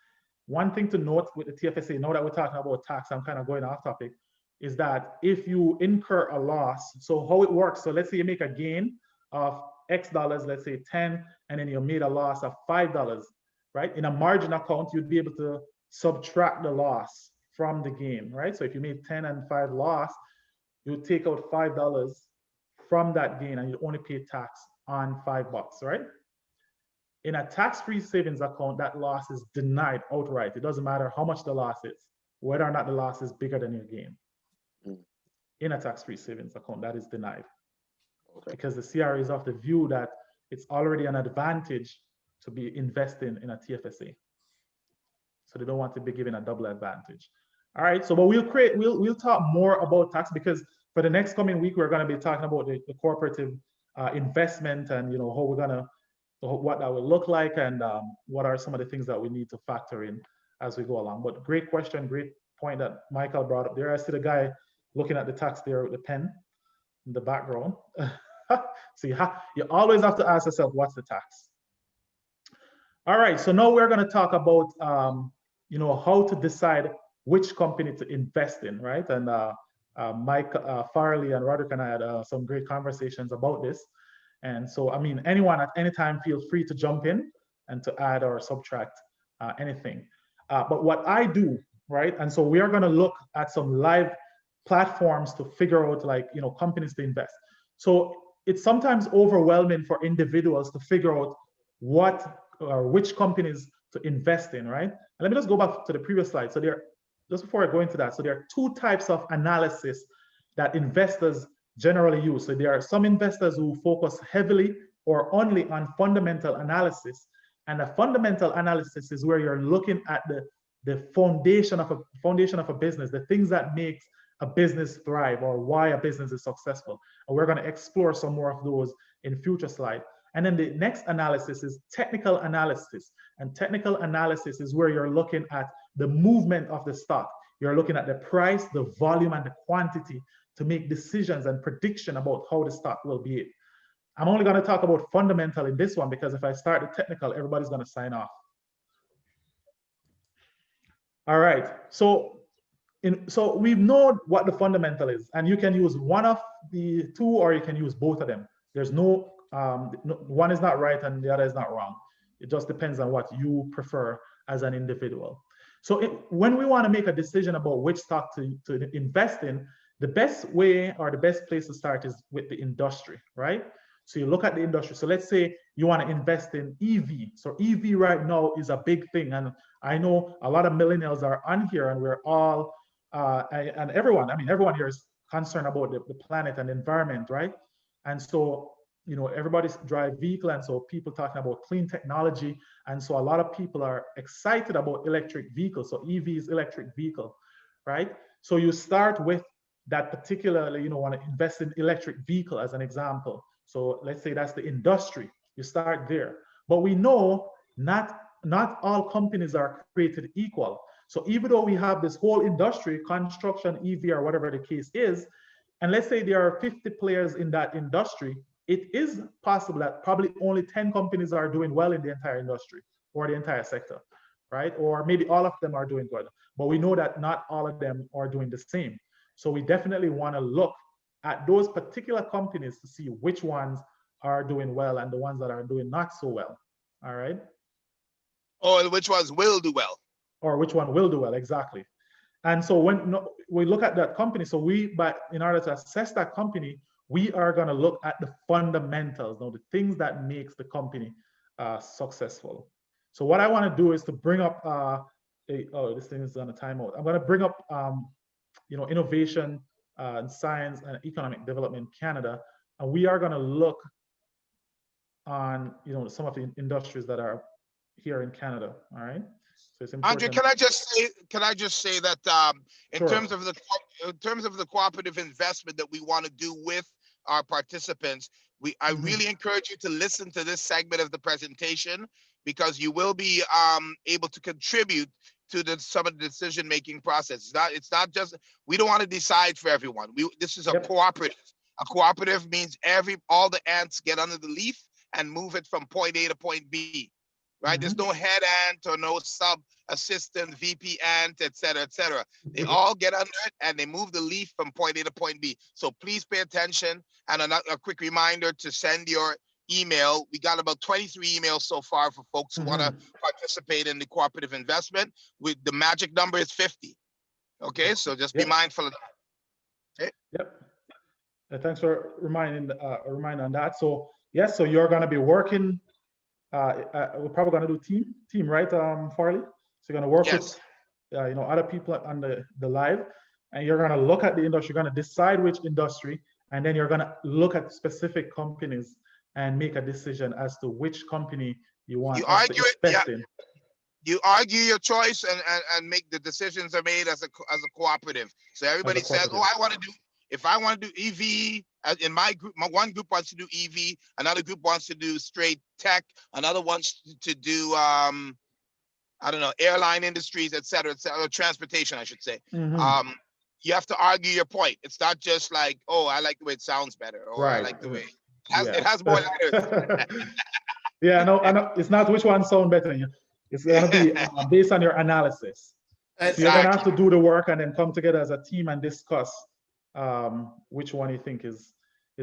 One thing to note with the TFSA, now that we're talking about tax, I'm kind of going off topic, is that if you incur a loss, so how it works, so let's say you make a gain of X dollars, let's say 10, and then you made a loss of $5, right? In a margin account, you'd be able to subtract the loss from the gain, right? So if you made 10 and 5 loss, you take out $5 from that gain and you only pay tax on $5, right? In a tax-free savings account, that loss is denied outright. It doesn't matter how much the loss is, whether or not the loss is bigger than your gain. In a tax-free savings account, that is denied. Because the CRA is of the view that it's already an advantage to be investing in a TFSA. So they don't want to be given a double advantage. All right, so but we'll talk more about tax, because for the next coming week, we're going to be talking about the cooperative investment and how we're going to, what that will look like, and what are some of the things that we need to factor in as we go along. But great question, great point that Michael brought up there. I see the guy looking at the tax there with the pen in the background. So you always have to ask yourself, what's the tax? All right, so now we're going to talk about, how to decide which company to invest in, right? And Mike Farley and Roderick and I had some great conversations about this. And so, I mean, anyone at any time, feel free to jump in and to add or subtract anything. But what I do, right? And so we are going to look at some live platforms to figure out, like, companies to invest. So it's sometimes overwhelming for individuals to figure out what or which companies to invest in, right? And let me just go back to the previous slide. So just before I go into that, so there are two types of analysis that investors generally use. So there are some investors who focus heavily or only on fundamental analysis. And a fundamental analysis is where you're looking at the foundation of a business, the things that makes a business thrive or why a business is successful. And we're going to explore some more of those in future slides. And then the next analysis is technical analysis. And technical analysis is where you're looking at the movement of the stock. You're looking at the price, the volume, and the quantity to make decisions and prediction about how the stock will behave. I'm only going to talk about fundamental in this one because if I start the technical, everybody's going to sign off. All right, so we know what the fundamental is, and you can use one of the two or you can use both of them. There's no, one is not right and the other is not wrong. It just depends on what you prefer as an individual. So when we want to make a decision about which stock to invest in, the best way or the best place to start is with the industry, right? So you look at the industry. So let's say you want to invest in EV. So EV right now is a big thing. And I know a lot of millennials are on here and we're all, and everyone here is concerned about the planet and environment, right? And so, everybody's drive vehicle. And so people talking about clean technology. And so a lot of people are excited about electric vehicles. So EV is electric vehicle, right? So you start with that particularly, want to invest in electric vehicle as an example. So let's say that's the industry. You start there. But we know not all companies are created equal. So even though we have this whole industry, construction, EV, or whatever the case is, and let's say there are 50 players in that industry, it is possible that probably only 10 companies are doing well in the entire industry or the entire sector, right? Or maybe all of them are doing good. But we know that not all of them are doing the same. So we definitely want to look at those particular companies to see which ones are doing well and the ones that are doing not so well. All right. Or which ones will do well. Or which one will do well, exactly. And so when we look at that company, so but in order to assess that company, we are going to look at the fundamentals, the things that makes the company successful. So what I want to do is to bring up, this thing is on a timeout. I'm going to bring up, innovation and science and economic development in Canada, and we are going to look on, some of the industries that are here in Canada. All right. So it's important. Andre, can I just say that in terms of the cooperative investment that we want to do with our participants, I really encourage you to listen to this segment of the presentation because you will be able to contribute to some of the decision-making process. It's not just, we don't want to decide for everyone. This is a cooperative. A cooperative means all the ants get under the leaf and move it from point A to point B, right? There's no head ant or no sub-assistant, VP ant, et cetera, et cetera. They all get under it and they move the leaf from point A to point B. So please pay attention. And a quick reminder to send your email. We got about 23 emails so far for folks who want to participate in the cooperative investment. The magic number is 50. Okay, so just be mindful of that. Okay? Yep. Thanks for reminding on that. So yes, so you're going to be working. We're probably going to do team, right, Farley? So you're going to work with other people on the live, and you're going to look at the industry. You're going to decide which industry, and then you're going to look at specific companies and make a decision as to which company you want to invest in. You argue your choice and make the decisions are made as a cooperative. So everybody says, oh, if I want to do EV, in my group, one group wants to do EV, another group wants to do straight tech, another wants to do, airline industries, et cetera, transportation, I should say. You have to argue your point. It's not just like, oh, I like the way it sounds better, or I like the way, It has more letters. Yeah, no, I know. It's not which one sound better. It's gonna be based on your analysis. So you're gonna have to do the work and then come together as a team and discuss which one you think is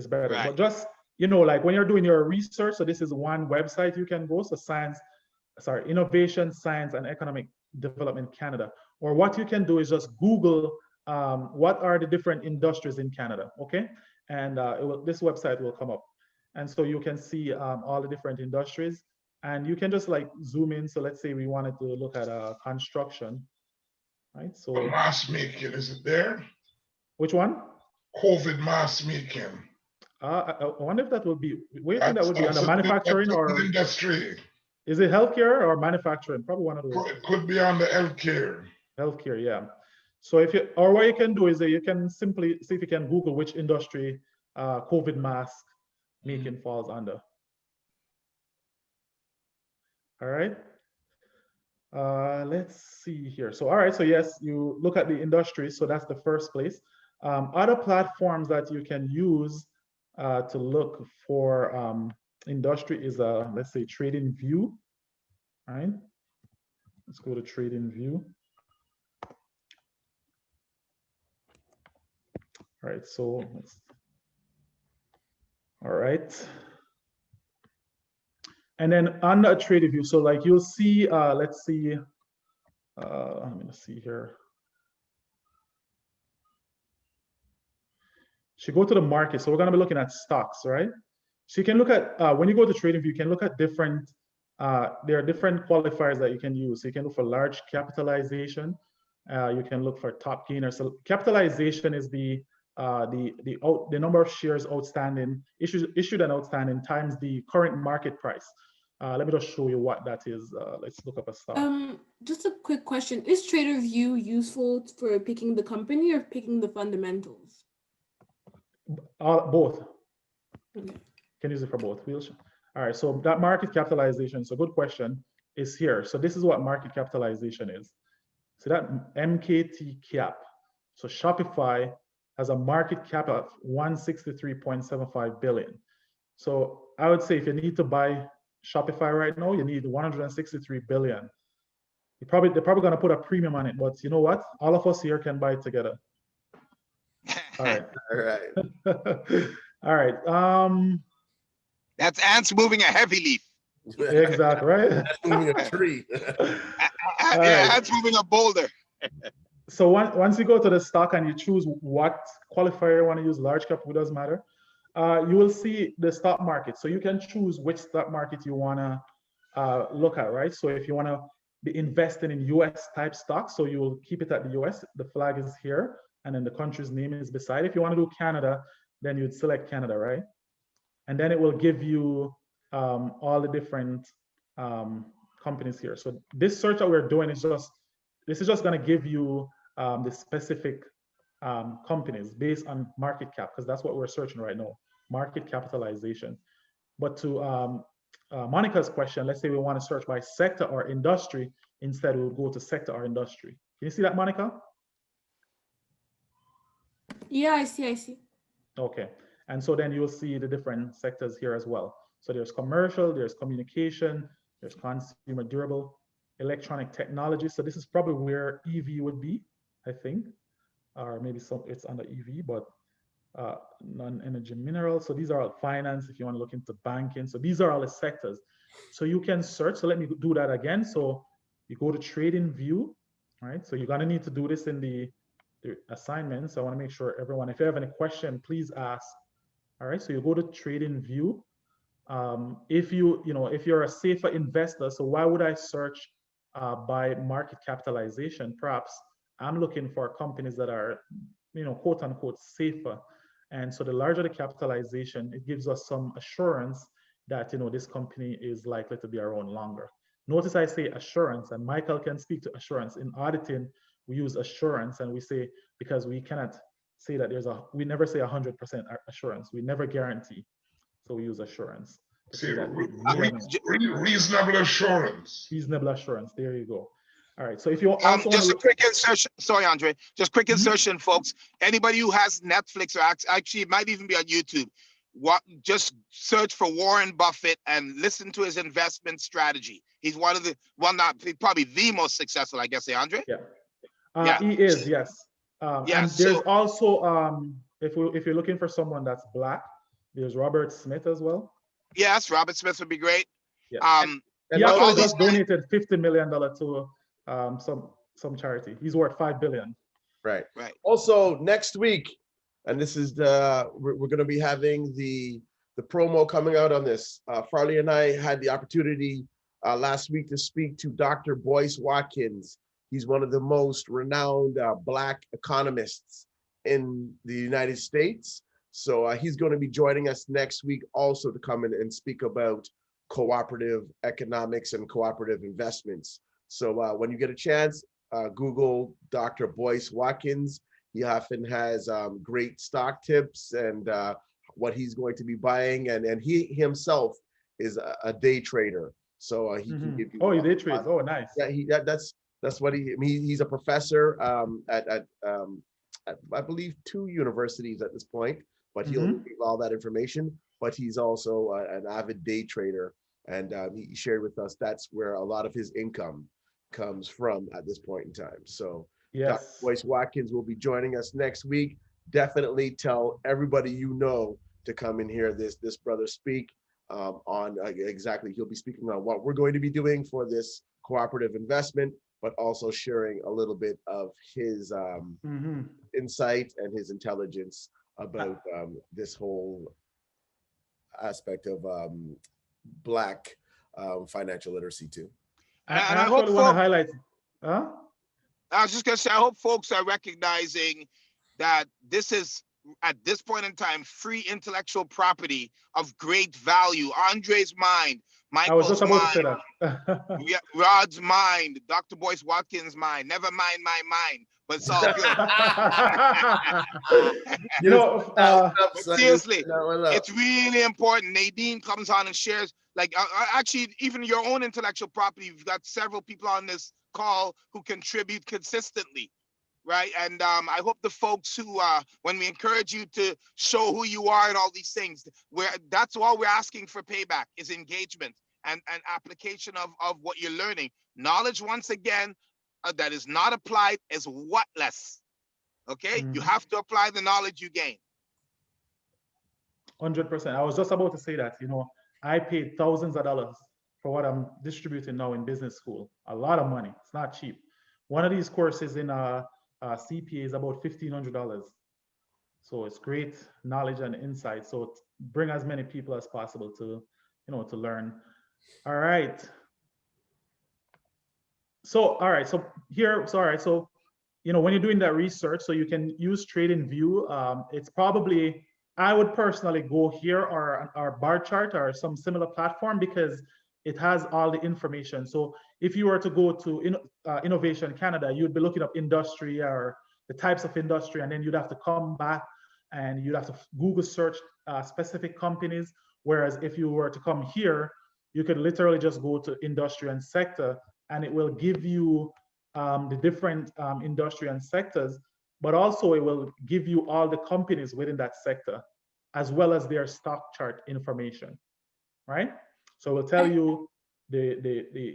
better. Right. But just, like when you're doing your research, so this is one website you can go. So Innovation, Science and Economic Development Canada. Or what you can do is just Google what are the different industries in Canada, okay? And this website will come up. And so you can see all the different industries, and you can just like zoom in. So let's say we wanted to look at construction, right? So mask making, is it there? Which one? COVID mask making. I wonder if that would be, where do you think that would be under manufacturing or industry? Is it healthcare or manufacturing? Probably one of those. It could be on the healthcare. Healthcare, yeah. So or what you can do is that you can simply see if you can Google which industry COVID mask making falls under. All right. Let's see here. So, all right. So yes, you look at the industry. So that's the first place. Other platforms that you can use to look for industry is let's say Trading View. All right. Let's go to Trading View. All right. So all right. And then under Trading View, so like you'll see, let's see, I'm gonna see here. So you go to the market. So we're gonna be looking at stocks, right? So you can look at, when you go to Trading View, you can look at different, there are different qualifiers that you can use. So you can look for large capitalization. You can look for top gainer. So capitalization is the number of shares outstanding, issued and outstanding times the current market price. Let me just show you what that is. Let's look up a stock. Just a quick question. Is Trader View useful for picking the company or picking the fundamentals? Both. Okay. Can use it for both. All right, so that market capitalization, so good question, is here. So this is what market capitalization is. So that MKT cap. So Shopify has a market cap of 163.75 billion. So I would say if you need to buy Shopify right now, you need 163 billion. They're probably going to put a premium on it, but you know what? All of us here can buy it together. All right. All right. All right. That's ants moving a heavy leaf. Exactly, right? That's moving a tree. Yeah, ants moving a boulder. So once you go to the stock and you choose what qualifier you want to use, large cap, it doesn't matter. You will see the stock market. So you can choose which stock market you want to look at, right? So if you want to be investing in US type stocks, so you will keep it at the US, the flag is here, and then the country's name is beside. If you want to do Canada, then you'd select Canada, right? And then it will give you all the different companies here. So this search that we're doing is this is just going to give you the specific companies based on market cap, because that's what we're searching right now, market capitalization. But to Monica's question, let's say we want to search by sector or industry, instead we'll go to sector or industry. Can you see that, Monica? Yeah, I see. Okay. And so then you'll see the different sectors here as well. So there's commercial, there's communication, there's consumer durable, electronic technology. So this is probably where EV would be, I think, or maybe it's under EV, but non-energy minerals. So these are all finance, if you want to look into banking. So these are all the sectors. So you can search. So let me do that again. So you go to Trading View, right? So you're going to need to do this in the assignments. So I want to make sure everyone, if you have any question, please ask. All right, so you go to Trading View. If you're a safer investor, so why would I search by market capitalization? Perhaps I'm looking for companies that are, quote unquote, safer. And so the larger the capitalization, it gives us some assurance that, this company is likely to be around longer. Notice I say assurance, and Michael can speak to assurance. In auditing, we use assurance, and we say, because we cannot say that we never say 100% assurance. We never guarantee. So we use assurance. Reasonable assurance. Reasonable assurance. There you go. All right. So if you just a quick insertion. Sorry, Andre. Just quick insertion, folks. Anybody who has Netflix, or actually it might even be on YouTube, just search for Warren Buffett and listen to his investment strategy. He's probably the most successful, I guess, Andre? Yeah. Yeah. He is, yes. Yeah, and there's also, if you're looking for someone that's Black, there's Robert Smith as well. Yes, Robert Smith would be great. Yeah. And He all actually these just donated $50 million to some charity. He's worth $5 billion. Right. Right. Also, next week, and this is we're going to be having the promo coming out on this. Farley and I had the opportunity last week to speak to Dr. Boyce Watkins. He's one of the most renowned Black economists in the United States. So he's going to be joining us next week also to come in and speak about cooperative economics and cooperative investments. So when you get a chance, Google Dr. Boyce Watkins. He often has great stock tips and what he's going to be buying. And he himself is a day trader. So he can give you. Oh, he day trades. Oh, nice. Yeah, that's what he's a professor at I believe 2 universities at this point, but he'll give all that information. But he's also an avid day trader. And he shared with us that's where a lot of his income comes from at this point in time. So yes. Dr. Boyce Watkins will be joining us next week. Definitely tell everybody you know to come and hear this brother speak on exactly. He'll be speaking on what we're going to be doing for this cooperative investment, but also sharing a little bit of his insight and his intelligence about this whole aspect of Black financial literacy too. And I actually want to highlight. Huh? I was just going to say, I hope folks are recognizing that this is, at this point in time, free intellectual property of great value. Andre's mind, Michael's mind, Rod's mind, Dr. Boyce Watkins' mind, never mind my mind, but it's all good. But seriously, it's really important. Nadine comes on and shares, like, actually, even your own intellectual property. You've got several people on this call who contribute consistently, right? And I hope the folks who, when we encourage you to show who you are and all these things, that's all we're asking for payback is engagement and application of what you're learning. Knowledge, once again, that is not applied is whatless, okay? You have to apply the knowledge you gain. 100%. I was just about to say that, I paid thousands of dollars for what I'm distributing now in business school. A lot of money. It's not cheap. One of these courses in CPA is about $1,500. So it's great knowledge and insight. So bring as many people as possible to, to learn. All right. So when you're doing that research, so you can use TradingView. It's probably, I would personally go here or bar chart or some similar platform because it has all the information. So if you were to go to Innovation Canada, you'd be looking up industry or the types of industry, and then you'd have to come back and you'd have to Google search specific companies. Whereas if you were to come here, you could literally just go to industry and sector, and it will give you the different industry and sectors, but also it will give you all the companies within that sector, as well as their stock chart information, right? So it will tell you the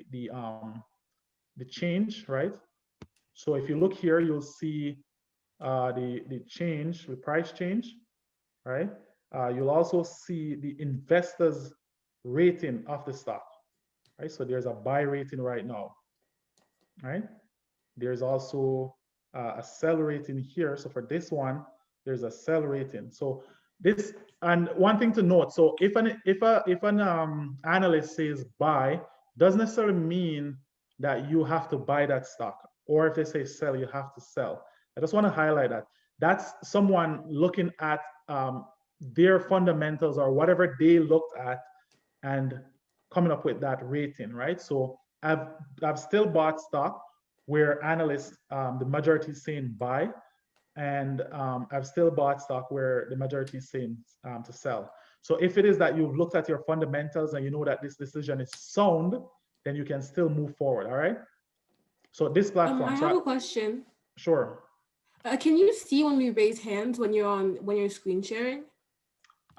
change, right? So if you look here, you'll see the change, the price change, right? You'll also see the investors' rating of the stock, right? So there's a buy rating right now, right? There's also a sell rating here. So for this one, there's a sell rating. So this, and one thing to note, so if an analyst says buy, doesn't necessarily mean that you have to buy that stock, or if they say sell, you have to sell. I just want to highlight that. That's someone looking at their fundamentals or whatever they looked at and coming up with that rating, right? So I've still bought stock where analysts, the majority is saying buy, and I've still bought stock where the majority is saying to sell. So if it is that you've looked at your fundamentals and you know that this decision is sound, then you can still move forward, all right? So this platform. I have a question. Sure. Can you see when we raise hands when you're screen sharing?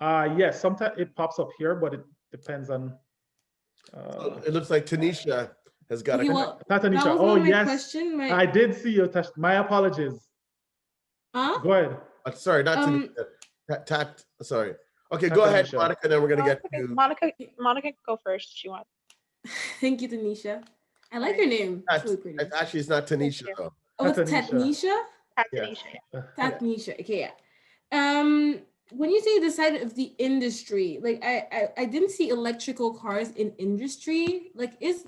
Yes, sometimes it pops up here, but it depends on. It looks like Tanisha has got Okay, a. well, Not that Anisha. was Oh, not my yes. question. I did see you touch. My apologies. Huh? Go ahead. Sorry, not Um, Tanisha. Sorry. Okay, Not go ahead, Tanisha. Monica. Then we're gonna get Okay, to Monica can go first. She wants. Thank you, Tanisha. I like Alright. your name. It's really pretty. Actually, it's not Tanisha you. though. Oh, it's Tanisha. Tatnisha? Yes. Tanisha. Tatnisha. Okay, yeah. When you say the side of the industry, like I didn't see electrical cars in industry. Like, is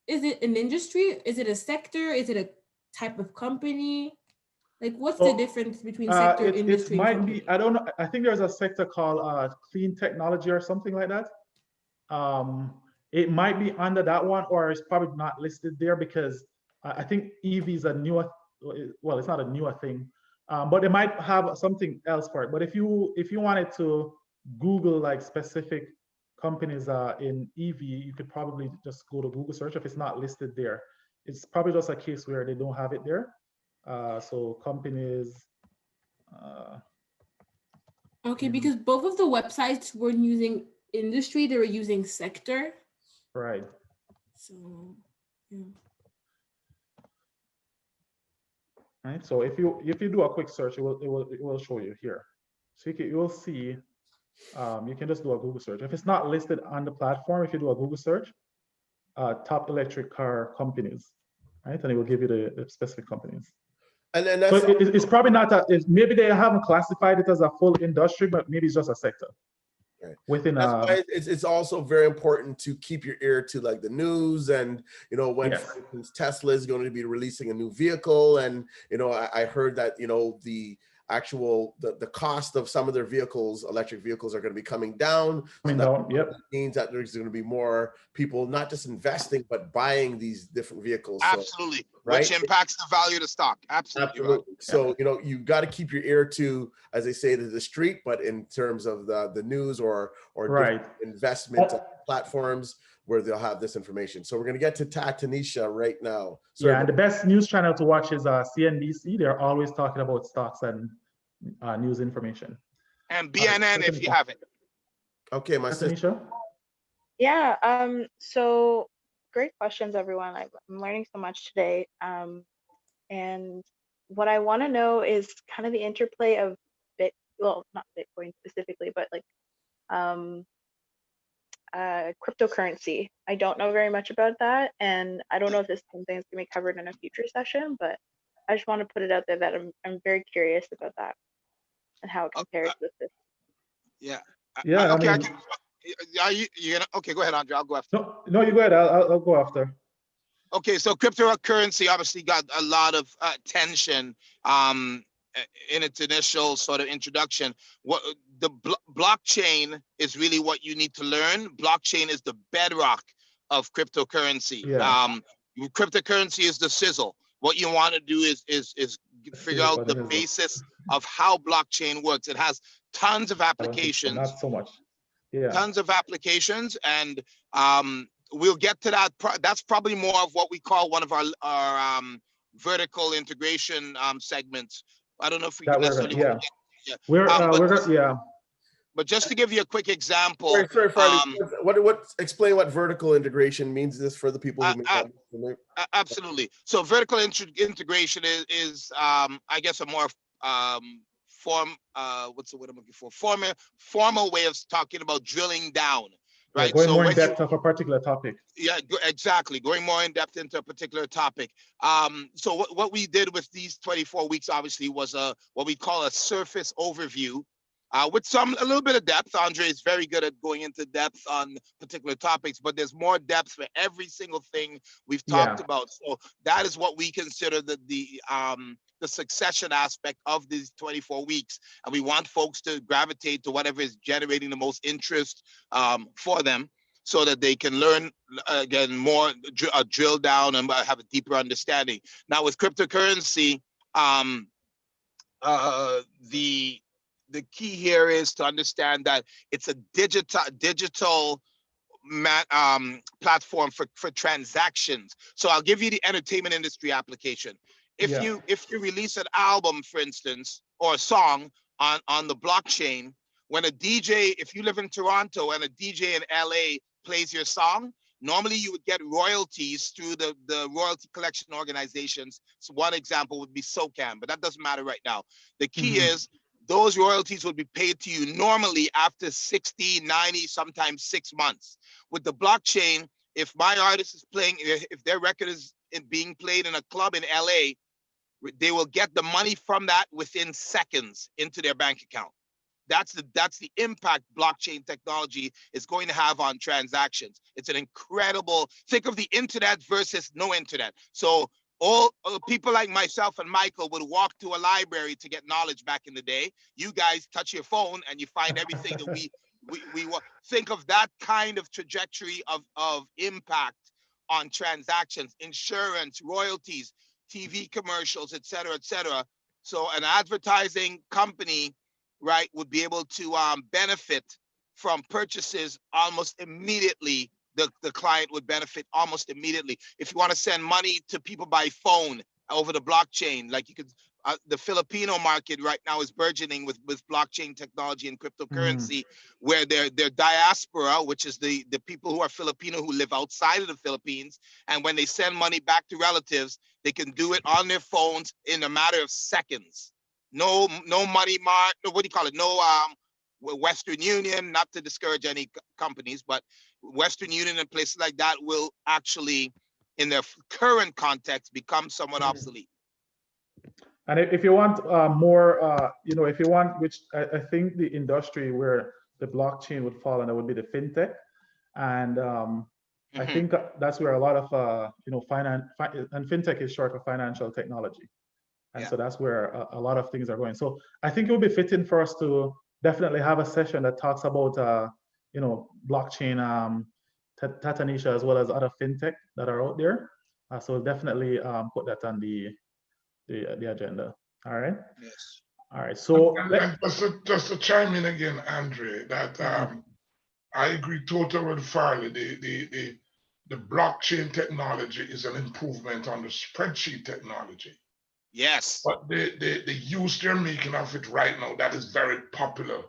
it an industry? Is it a sector? Is it a type of company? Like, what's the difference between sector, It industry, and might company? be, I don't know. I think there's a sector called clean technology or something like that. It might be under that one, or it's probably not listed there because I think EV is a newer, well, it's not a newer thing, but they might have something else for it. But if you wanted to Google like specific companies in EV, you could probably just go to Google search if it's not listed there. It's probably just a case where they don't have it there. So companies. Okay, because both of the websites weren't using industry; they were using sector. Right. So, yeah. Right. So if you do a quick search, it will show you here. So you will see. You can just do a Google search. If it's not listed on the platform, if you do a Google search, top electric car companies, right, and it will give you the specific companies. And then that's so it's probably not that. Maybe they haven't classified it as a full industry, but maybe it's just a sector. Right. Within that's why it's also very important to keep your ear to like the news, and when Yes. for instance, Tesla is going to be releasing a new vehicle, and I heard that the actual the cost of some of their vehicles, electric vehicles, are going to be coming down. Yep. Means that there's going to be more people not just investing but buying these different vehicles. Absolutely. So, right? Which impacts the value of the stock. Absolutely. Absolutely. So you got to keep your ear to, as they say, to the street, but in terms of the news or right. investment platforms where they'll have this information. So we're going to get to Tanisha right now. Sorry, and the best news channel to watch is CNBC. They're always talking about stocks and news information. And BNN if you have it. Okay, my sister. Yeah. So great questions, everyone. I'm learning so much today. And what I want to know is kind of the interplay of well, not Bitcoin specifically, but like cryptocurrency. I don't know very much about that, and I don't know if this is something that's going to be covered in a future session, but I just want to put it out there that I'm very curious about that and how it compares with this. Yeah. Yeah. Okay. Okay, go ahead, Andre. I'll go after. No, you go ahead. I'll go after. Okay, so cryptocurrency obviously got a lot of attention in its initial sort of introduction. What the blockchain is really what you need to learn. Blockchain is the bedrock of cryptocurrency. Yeah. Cryptocurrency is the sizzle. What you want to do is figure out the basis of how blockchain works. It has tons of applications. Not so much. Yeah. Tons of applications, and we'll get to that. That's probably more of what we call one of our vertical integration segments. I don't know if we can necessarily. But just to give you a quick example. Sorry, explain what vertical integration means this for the people who may not be familiar. Absolutely. So vertical integration is I guess a more what's the word I'm looking for? Formal way of talking about drilling down. Right. Going more in depth of a particular topic. Yeah, exactly. Going more in depth into a particular topic. So what we did with these 24 weeks, obviously, was what we call a surface overview, with a little bit of depth. Andre is very good at going into depth on particular topics, but there's more depth for every single thing we've talked about. So that is what we consider the succession aspect of these 24 weeks. And we want folks to gravitate to whatever is generating the most interest for them, so that they can learn, again, more, drill down and have a deeper understanding. Now with cryptocurrency, the key here is to understand that it's a digital platform for transactions. So I'll give you the entertainment industry application. If you release an album, for instance, or a song on the blockchain, when a DJ, if you live in Toronto and a DJ in LA plays your song, normally you would get royalties through the royalty collection organizations. So one example would be SOCAN, but that doesn't matter right now. The key is those royalties would be paid to you normally after 60, 90, sometimes 6 months. With the blockchain, if my artist is playing, if their record is being played in a club in LA, they will get the money from that within seconds into their bank account. That's the impact blockchain technology is going to have on transactions. It's an incredible, think of the internet versus no internet. So all people like myself and Michael would walk to a library to get knowledge back in the day. You guys touch your phone and you find everything that we think of that kind of trajectory of impact on transactions, insurance, royalties, TV commercials, et cetera, et cetera. So an advertising company, right, would be able to benefit from purchases almost immediately. The client would benefit almost immediately. If you want to send money to people by phone over the blockchain, like you could, the Filipino market right now is burgeoning with blockchain technology and cryptocurrency, where their diaspora, which is the people who are Filipino who live outside of the Philippines, and when they send money back to relatives, they can do it on their phones in a matter of seconds. No money mark, no, what do you call it? No Western Union, not to discourage any companies, but Western Union and places like that will actually, in their current context, become somewhat obsolete. And if you want more, if you want, which I think the industry where the blockchain would fall under would be the fintech, and I think that's where a lot of finance and fintech is short of financial technology, and so that's where a lot of things are going. So I think it would be fitting for us to definitely have a session that talks about blockchain, Tatanisha, as well as other fintech that are out there. So definitely put that on the agenda. All right. Yes. All right. So and just to chime in again, Andre, that I agree totally with Farley. The blockchain technology is an improvement on the spreadsheet technology. Yes. But the use they're making of it right now that is very popular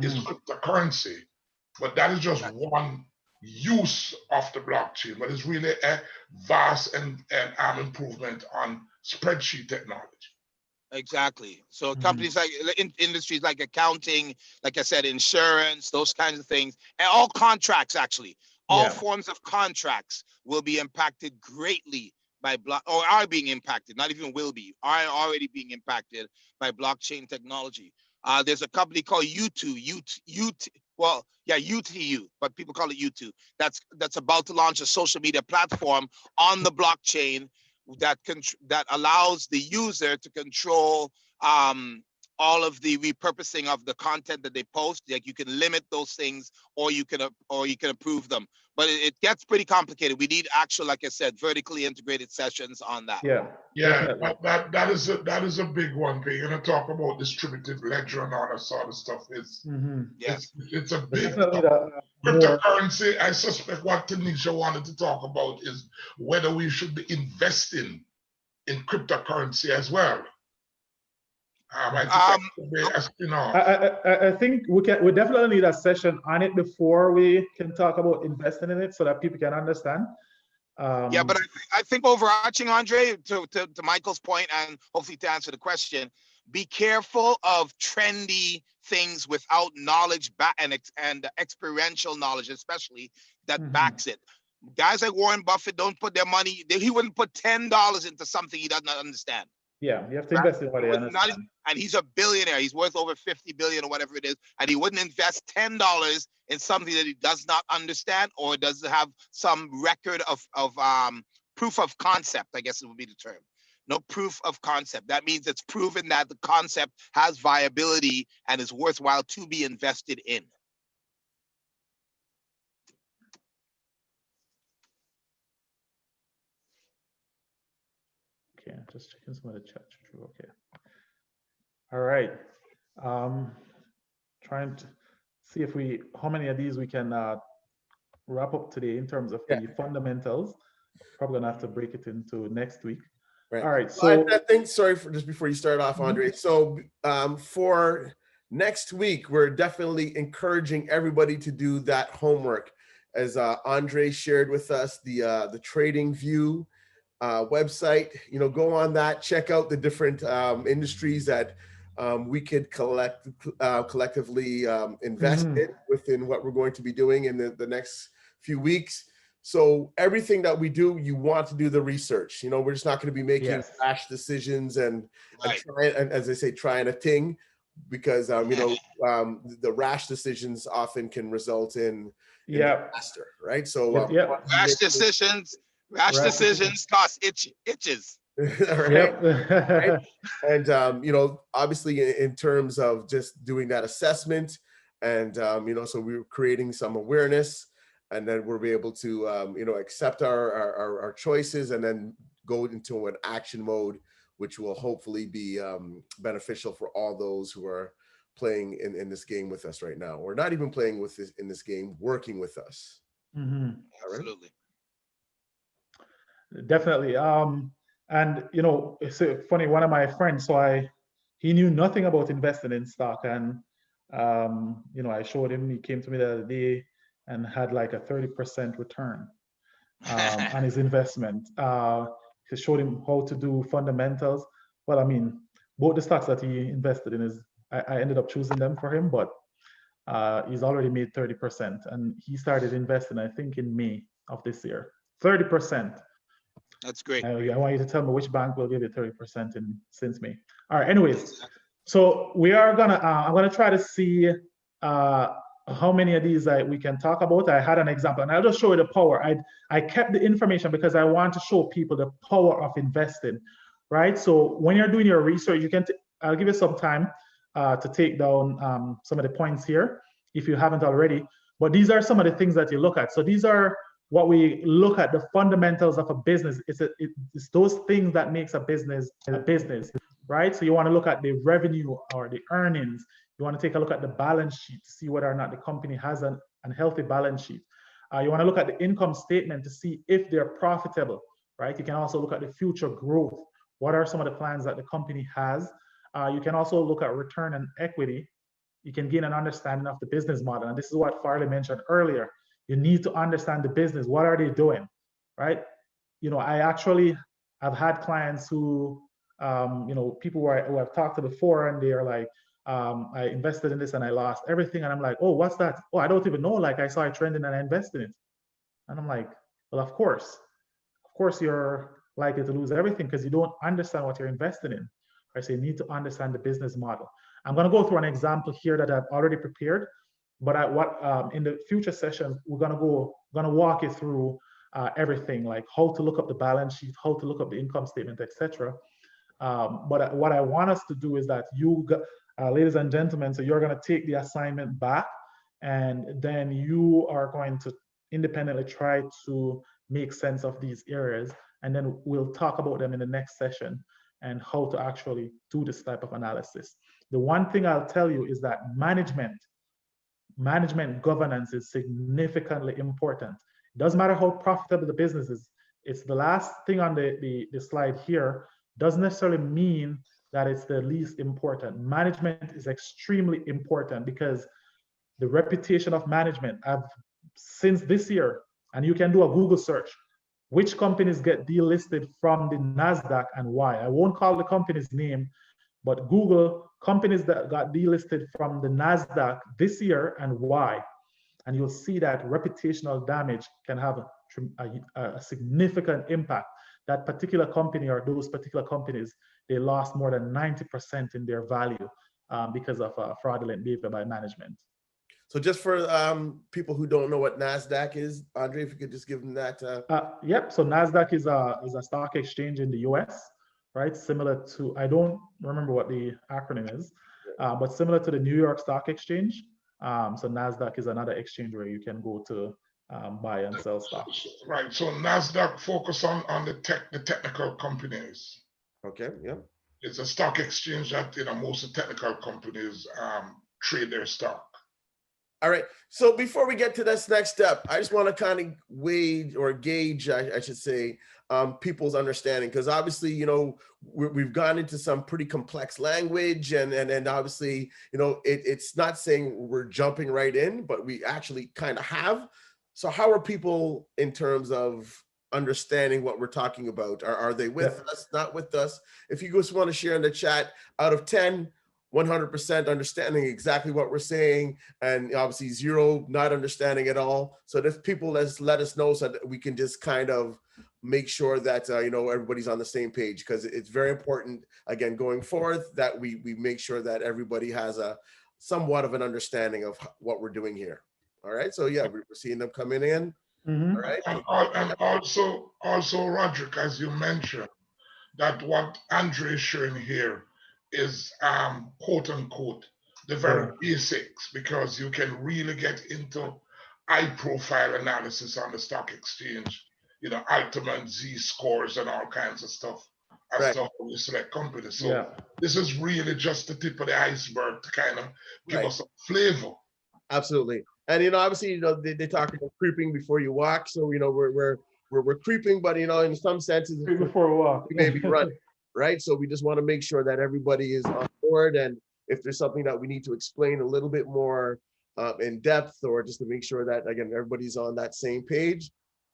is cryptocurrency. But that is just one use of the blockchain, but it's really a vast and improvement on spreadsheet technology. Exactly. So companies like industries like accounting, like I said, insurance, those kinds of things, and all contracts, actually, all forms of contracts will be impacted greatly by or are being impacted, not even will be, are already being impacted by blockchain technology. There's a company called UTU, but people call it U2. That's about to launch a social media platform on the blockchain that allows the user to control all of the repurposing of the content that they post. Like you can limit those things, or you can approve them. But it gets pretty complicated. We need actual, like I said, vertically integrated sessions on that. Yeah, that is a big one. You're gonna talk about distributed ledger and all that sort of stuff. It's a big cryptocurrency. I suspect what Tanisha wanted to talk about is whether we should be investing in cryptocurrency as well. I think we definitely need a session on it before we can talk about investing in it, so that people can understand. Yeah, but I think overarching, Andre, to Michael's point, and hopefully to answer the question, be careful of trendy things without knowledge and experiential knowledge, especially that backs it. Guys like Warren Buffett don't put their money. He wouldn't put $10 into something he does not understand. Yeah, you have to invest in what he understands. And he's a billionaire. He's worth over 50 billion or whatever it is, and he wouldn't invest $10 in something that he does not understand or doesn't have some record of proof of concept, I guess it would be the term. No proof of concept. That means it's proven that the concept has viability and is worthwhile to be invested in. Okay, just checking some of the chat. Okay. All right. Trying to see how many of these we can wrap up today in terms of the fundamentals. Probably gonna have to break it into next week. Right. All right. So I think, sorry for just before you start off, Andre. So for Next week, we're definitely encouraging everybody to do that homework. As Andre shared with us, the Trading View website, go on that, check out the different industries that we could collectively invest in within what we're going to be doing in the next few weeks. So everything that we do, you want to do the research. We're just not going to be making rash decisions and as I say, trying a thing, because the rash decisions often can result in disaster, right? So rash decisions cost itches. Right? And obviously in terms of just doing that assessment, and so we're creating some awareness, and then we'll be able to accept our choices and then go into an action mode, which will hopefully be beneficial for all those who are playing in this game with us right now, or not even playing in this game, working with us. Absolutely. Definitely. And it's funny, one of my friends, he knew nothing about investing in stock, and I showed him. He came to me the other day and had like a 30% return on his investment. He showed him how to do fundamentals. Well, I mean, both the stocks that he invested in I ended up choosing them for him, but he's already made 30%, and he started investing, I think, in May of this year. 30%. That's great. I want you to tell me which bank will give you 30% since May. All right. Anyways, so we are gonna. I'm gonna try to see how many of these we can talk about. I had an example, and I'll just show you the power. I kept the information because I want to show people the power of investing, right? So when you're doing your research, I'll give you some time to take down some of the points here if you haven't already. But these are some of the things that you look at. So these are what we look at, the fundamentals of a business. It's those things that makes a business, right? So you want to look at the revenue or the earnings. You want to take a look at the balance sheet to see whether or not the company has an healthy balance sheet. You want to look at the income statement to see if they're profitable, right? You can also look at the future growth. What are some of the plans that the company has? You can also look at return on equity. You can gain an understanding of the business model. And this is what Farley mentioned earlier. You need to understand the business. What are they doing, right? I've had clients who, people who I've talked to before, and they are like, I invested in this and I lost everything. And I'm like, oh, what's that? Oh, I don't even know. Like, I saw it trending and I invested in it. And I'm like, well, of course you're likely to lose everything because you don't understand what you're investing in. Right? So you need to understand the business model. I'm going to go through an example here that I've already prepared. But in the future sessions, we're gonna walk you through everything, like how to look up the balance sheet, how to look up the income statement, etc. But what I want us to do is that ladies and gentlemen, so you're gonna take the assignment back, and then you are going to independently try to make sense of these areas, and then we'll talk about them in the next session and how to actually do this type of analysis. The one thing I'll tell you is that management governance is significantly important. It doesn't matter how profitable the business is. It's the last thing on the slide here. Doesn't necessarily mean that it's the least important. Management is extremely important because the reputation of management, since this year, and you can do a Google search, which companies get delisted from the NASDAQ and why. I won't call the company's name, but Google companies that got delisted from the NASDAQ this year and why. And you'll see that reputational damage can have a significant impact. That particular company or those particular companies, they lost more than 90% in their value because of fraudulent behavior by management. So just for people who don't know what NASDAQ is, Andre, if you could just give them that. Yep, so NASDAQ is a stock exchange in the US. Right, similar to, I don't remember what the acronym is, but similar to the New York Stock Exchange. So NASDAQ is another exchange where you can go to buy and sell stocks. Right, so NASDAQ focus on the technical companies. Okay, yeah. It's a stock exchange that most of the technical companies trade their stock. All right. So before we get to this next step, I just want to kind of gauge, I should say, people's understanding, because obviously, you know, we've gone into some pretty complex language, and obviously, you know, it's not saying we're jumping right in, but we actually kind of have. So how are people in terms of understanding what we're talking about? Are they with us, not with us? If you just want to share in the chat, out of 10, 100% understanding exactly what we're saying, and obviously 0 not understanding at all. So if people let us know, so that we can just kind of make sure that you know, everybody's on the same page, because it's very important, again, going forth, that we make sure that everybody has a somewhat of an understanding of what we're doing here. All right, so yeah, we're seeing them coming in. Mm-hmm. All right, And also, Roderick, as you mentioned, that what Andre is showing here is quote unquote the very basics, because you can really get into high profile analysis on the stock exchange, you know, ultimate Z scores and all kinds of stuff as to how you select companies. So this is really just the tip of the iceberg to kind of give us a flavor. Absolutely. And, you know, obviously, you know, they talk about creeping before you walk. So, you know, we're creeping, but, you know, in some senses, before we walk, we may be running, right? So we just want to make sure that everybody is on board. And if there's something that we need to explain a little bit more in depth, or just to make sure that, again, everybody's on that same page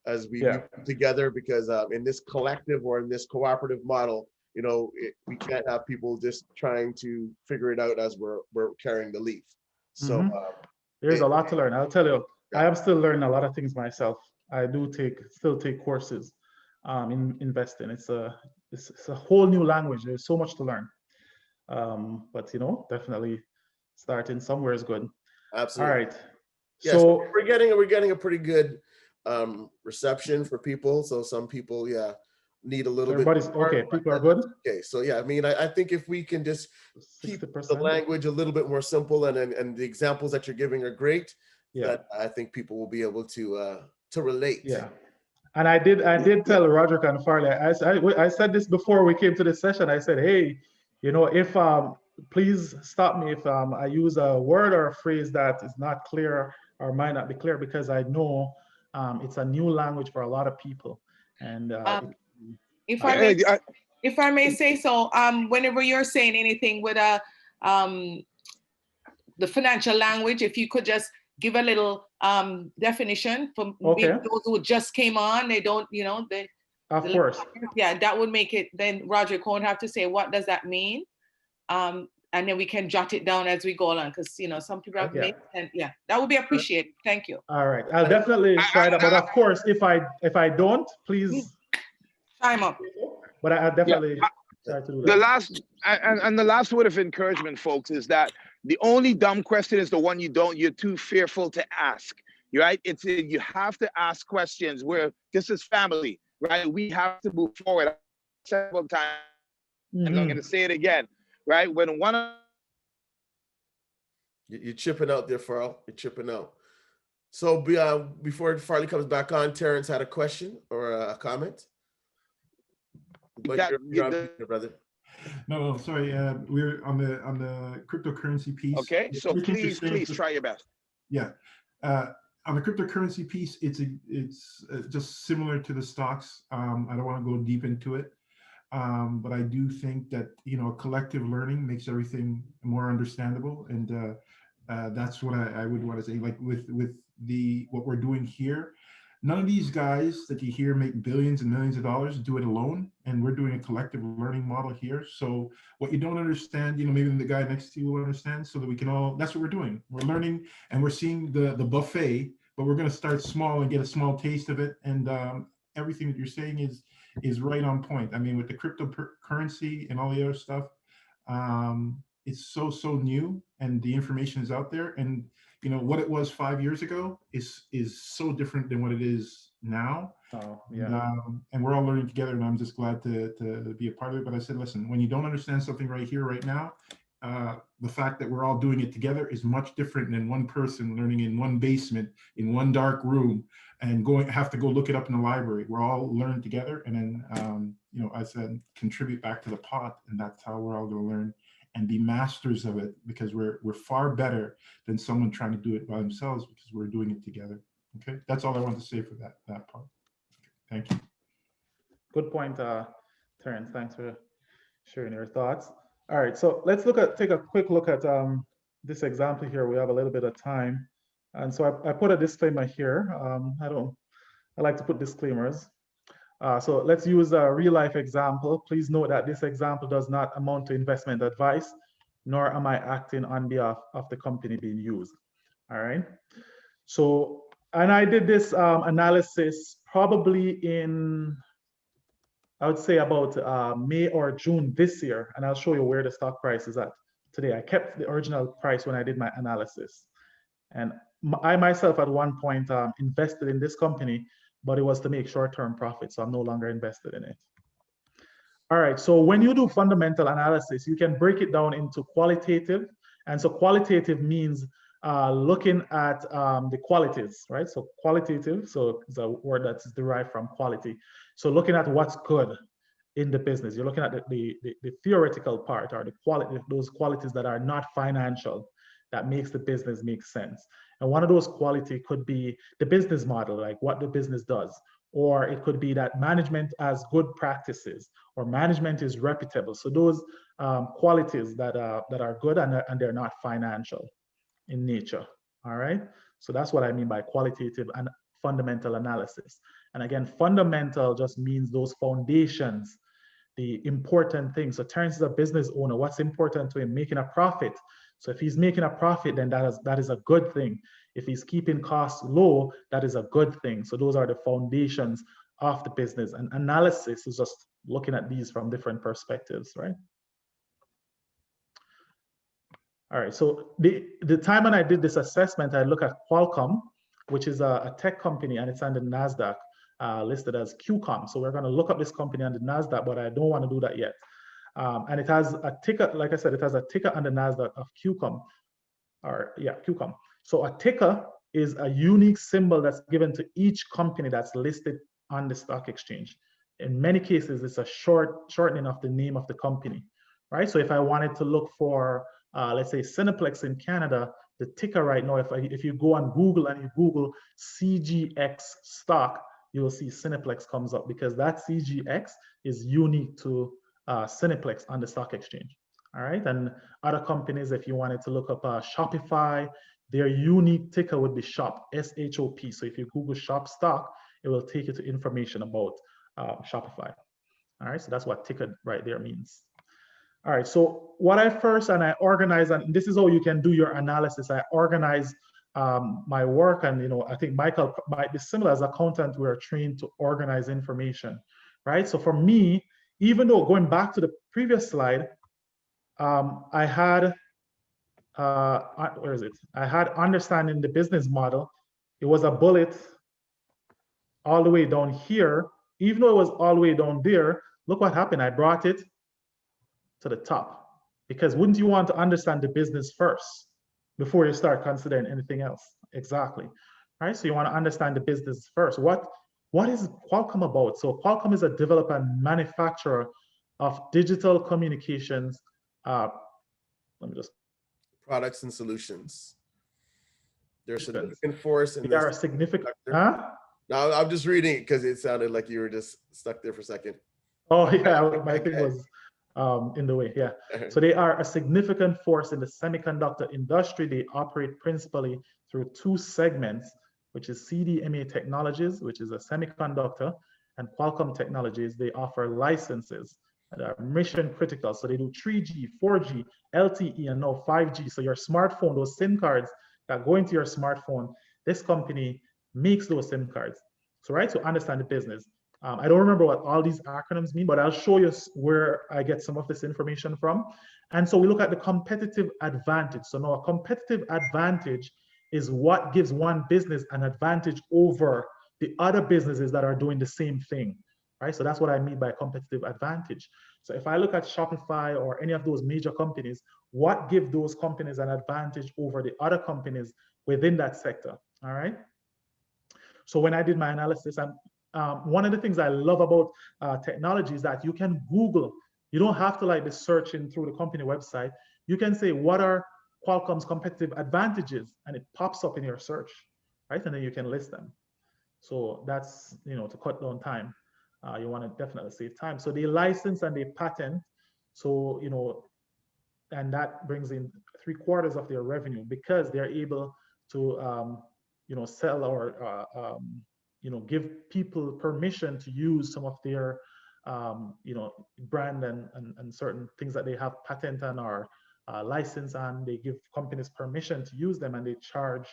as we move together, because in this collective or in this cooperative model, you know, we can't have people just trying to figure it out as we're carrying the leaf. So there's a lot to learn. I'll tell you, I am still learning a lot of things myself. I do still take courses in investing. It's a whole new language. There's so much to learn. But you know, definitely starting somewhere is good. Absolutely. All right. Yeah, so we're getting a pretty good reception for people. So some people, need a little bit more. Okay. People are good. Okay, so yeah, I mean, I think if we can just keep the language a little bit more simple, and the examples that you're giving are great, that I think people will be able to relate. Yeah. And I did tell Roderick and Farley, I said this before we came to this session. I said, hey, you know, if please stop me if I use a word or a phrase that is not clear or might not be clear, because I know it's a new language for a lot of people. And if I may say so, whenever you're saying anything with the financial language, if you could just give a little definition for those who just came on, they don't, you know, of course. Yeah, that would make it, then Roger won't have to say, what does that mean? And then we can jot it down as we go along, because, you know, some people have made, and that would be appreciated. Thank you. All right, I'll definitely try that. But of course, if I don't, please chime up. But I definitely try to do that. The last word of encouragement, folks, is that the only dumb question is the one you're too fearful to ask. Right? You have to ask questions. This is family, right? We have to move forward several times. And I'm going to say it again, right? When you're chipping out there, Farrell. You're chipping out. So before Farley comes back on, Terrence had a question or a comment. But you're brother. No, sorry. We're on the cryptocurrency piece. Okay, so please try your best. Yeah, on the cryptocurrency piece, it's just similar to the stocks. I don't want to go deep into it, but I do think that, you know, collective learning makes everything more understandable, and that's what I would want to say. Like with what we're doing here. None of these guys that you hear make billions and millions of dollars do it alone, and we're doing a collective learning model here. So what you don't understand, you know, maybe the guy next to you will understand, so that we can all, that's what we're doing. We're learning, and we're seeing the buffet, but we're going to start small and get a small taste of it. And everything that you're saying is right on point. I mean, with the cryptocurrency and all the other stuff, it's so new, and the information is out there, and you know what it was 5 years ago is so different than what it is now. Oh, yeah. And we're all learning together, and I'm just glad to be a part of it. But I said, listen, when you don't understand something right here, right now, the fact that we're all doing it together is much different than one person learning in one basement, in one dark room, and have to go look it up in the library. We're all learning together, and then, you know, I said, contribute back to the pot, and that's how we're all going to learn. and be masters of it, because we're far better than someone trying to do it by themselves, because we're doing it together. Okay, that's all I want to say for that part. Okay. Thank you. Good point, Terrence. Thanks for sharing your thoughts. All right, so let's take a quick look at this example here. We have a little bit of time, and so I put a disclaimer here. I like to put disclaimers. So let's use a real life example. Please note that this example does not amount to investment advice, nor am I acting on behalf of the company being used. All right. So, and I did this analysis probably in, I would say about May or June this year, and I'll show you where the stock price is at today. I kept the original price when I did my analysis. And I myself at one point invested in this company, but it was to make short-term profit, so I'm no longer invested in it. All right, so when you do fundamental analysis, you can break it down into qualitative. And so qualitative means looking at the qualities, right? So qualitative, so it's a word that's derived from quality. So looking at what's good in the business. You're looking at the theoretical part, or the quality, those qualities that are not financial, that makes the business make sense. And one of those qualities could be the business model, like what the business does, or it could be that management has good practices, or management is reputable. So those qualities that are good and they're not financial in nature. All right. So that's what I mean by qualitative and fundamental analysis. And again, fundamental just means those foundations, the important things. So Terrence is a business owner. What's important to him? Making a profit. So if he's making a profit, then that is a good thing. If he's keeping costs low, that is a good thing. So those are the foundations of the business. And analysis is just looking at these from different perspectives, right? All right, so the time when I did this assessment, I look at Qualcomm, which is a tech company, and it's on the NASDAQ, listed as QCOM. So we're gonna look up this company on the NASDAQ, but I don't wanna do that yet. And it has a ticker, like I said, it has a ticker on the NASDAQ of QCOM, or yeah, QCOM. So a ticker is a unique symbol that's given to each company that's listed on the stock exchange. In many cases, it's a shortening of the name of the company, right? So if I wanted to look for, let's say Cineplex in Canada, the ticker right now, if you go on Google and you Google CGX stock, you will see Cineplex comes up, because that CGX is unique to Cineplex on the stock exchange. All right, and other companies, if you wanted to look up Shopify, their unique ticker would be SHOP, S-H-O-P. So if you Google SHOP stock, it will take you to information about Shopify. All right, so that's what ticker right there means. All right, so what I organize, and this is how you can do your analysis. I organize my work, and I think Michael might be similar. As accountant, we are trained to organize information, right? So for me, even though going back to the previous slide, I had, where is it? I had understanding the business model. It was a bullet all the way down here. Even though it was all the way down there, look what happened. I brought it to the top, because wouldn't you want to understand the business first before you start considering anything else? Exactly, right? So you want to understand the business first. What is Qualcomm about? So Qualcomm is a developer and manufacturer of digital communications. Let me just. Products and solutions. There's a significant force in they are a significant. Huh? No, I'm just reading it because it sounded like you were just stuck there for a second. Oh yeah, my thing was in the way. Yeah. So they are a significant force in the semiconductor industry. They operate principally through two segments, which is CDMA Technologies, which is a semiconductor, and Qualcomm Technologies. They offer licenses that are mission critical. So they do 3G, 4G, LTE, and now 5G. So your smartphone, those SIM cards that go into your smartphone, this company makes those SIM cards. So right, so understand the business. I don't remember what all these acronyms mean, but I'll show you where I get some of this information from. And so we look at the competitive advantage. So now a competitive advantage is what gives one business an advantage over the other businesses that are doing the same thing, right? So that's what I mean by competitive advantage. So if I look at Shopify or any of those major companies, what gives those companies an advantage over the other companies within that sector, all right? So when I did my analysis, one of the things I love about technology is that you can Google You don't have to like be searching through the company website. You can say, what are Qualcomm's competitive advantages? And it pops up in your search, right? And then you can list them. So that's, to cut down time. You want to definitely save time. So they license and they patent. So, and that brings in 3/4 of their revenue because they're able to, sell or, give people permission to use some of their, brand and certain things that they have patent on or license on. They give companies permission to use them and they charge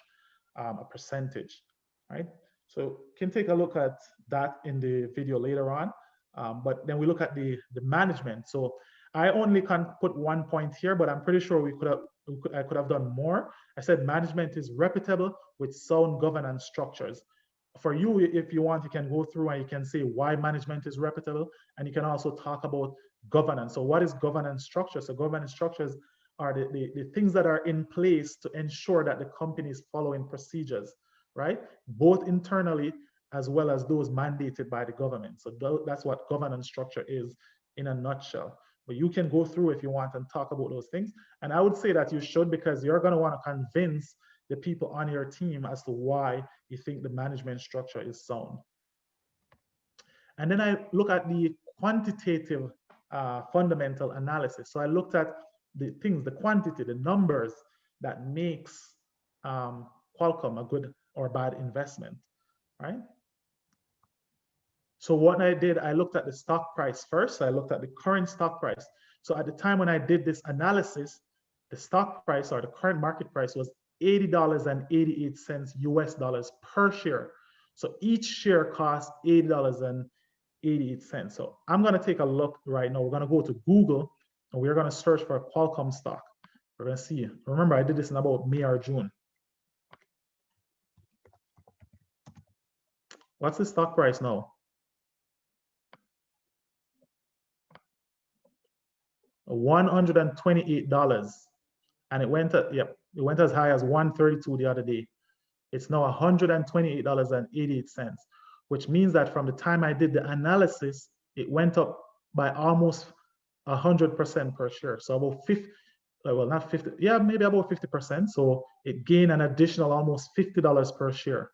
a percentage, right? So can take a look at that in the video later on. But then we look at the management. So I only can put one point here, but I'm pretty sure I could have done more. I said management is reputable with sound governance structures. For you, if you want, you can go through and you can say why management is reputable, and you can also talk about governance. So what is governance structure? So governance structures are the things that are in place to ensure that the company is following procedures, right? Both internally as well as those mandated by the government. So that's what governance structure is in a nutshell. But you can go through if you want and talk about those things. And I would say that you should, because you're going to want to convince the people on your team as to why you think the management structure is sound. And then I look at the quantitative fundamental analysis. So I looked at the things, the quantity, the numbers that makes Qualcomm a good or bad investment, right? So what I did, I looked at the stock price first. I looked at the current stock price. So at the time when I did this analysis, the stock price or the current market price was $80.88 US dollars per share. So each share cost $80.88. So I'm going to take a look right now. We're going to go to Google and we're going to search for a Qualcomm stock. We're going to see. Remember, I did this in about May or June. What's the stock price now? $128, and it went up, it went as high as $132 the other day. It's now $128.88, which means that from the time I did the analysis, it went up by almost 100% per share. So about 50, well, not 50, yeah, maybe about 50%. So it gained an additional almost $50 per share,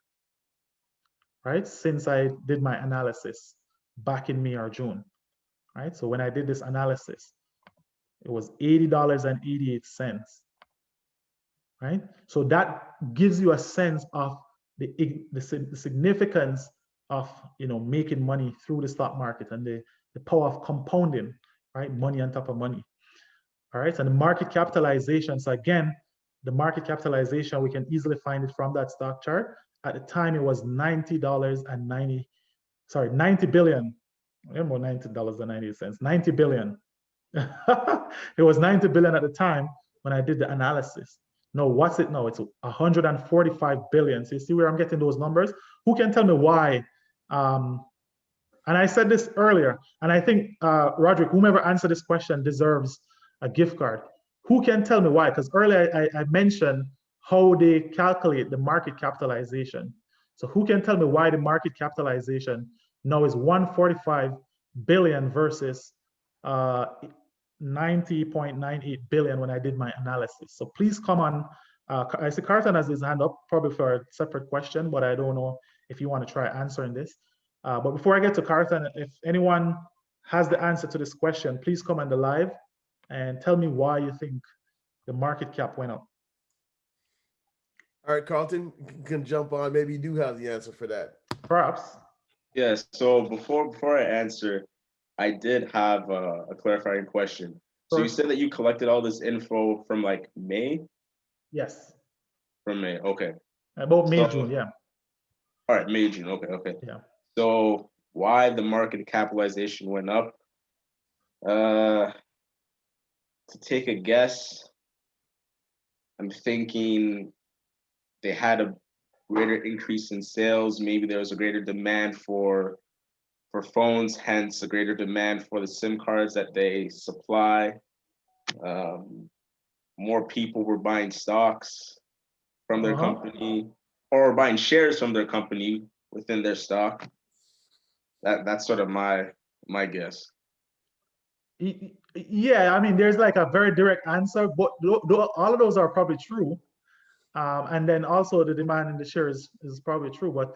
right? Since I did my analysis back in May or June, right? So when I did this analysis, it was $80.88, right? So that gives you a sense of the significance of making money through the stock market and the power of compounding, right? Money on top of money. All right, and the market capitalization. So again, the market capitalization, we can easily find it from that stock chart. At the time, it was $90 billion. More $90.90, 90 billion. It was 90 billion at the time when I did the analysis. No, what's it now? It's 145 billion. So you see where I'm getting those numbers? Who can tell me why? And I said this earlier, and I think Roderick, whomever answered this question deserves a gift card. Who can tell me why? Because earlier I mentioned how they calculate the market capitalization. So who can tell me why the market capitalization now is 145 billion versus 90.98 billion when I did my analysis? So please come on. I see Carlton has his hand up, probably for a separate question, but I don't know if you want to try answering this. But before I get to Carlton, if anyone has the answer to this question, please come on the live and tell me why you think the market cap went up. All right, Carlton, you can jump on. Maybe you do have the answer for that. Perhaps. Yes. So before I answer, I did have a clarifying question. So you said that you collected all this info from like May? Yes. From May, okay. About May, June, yeah. All right, May, June, okay. Yeah. So why the market capitalization went up? To take a guess, I'm thinking they had a greater increase in sales. Maybe there was a greater demand for phones, hence a greater demand for the SIM cards that they supply. More people were buying stocks from their company or buying shares from their company within their stock. That's sort of my guess. Yeah, I mean, there's like a very direct answer, but all of those are probably true. And then also the demand in the shares is probably true, but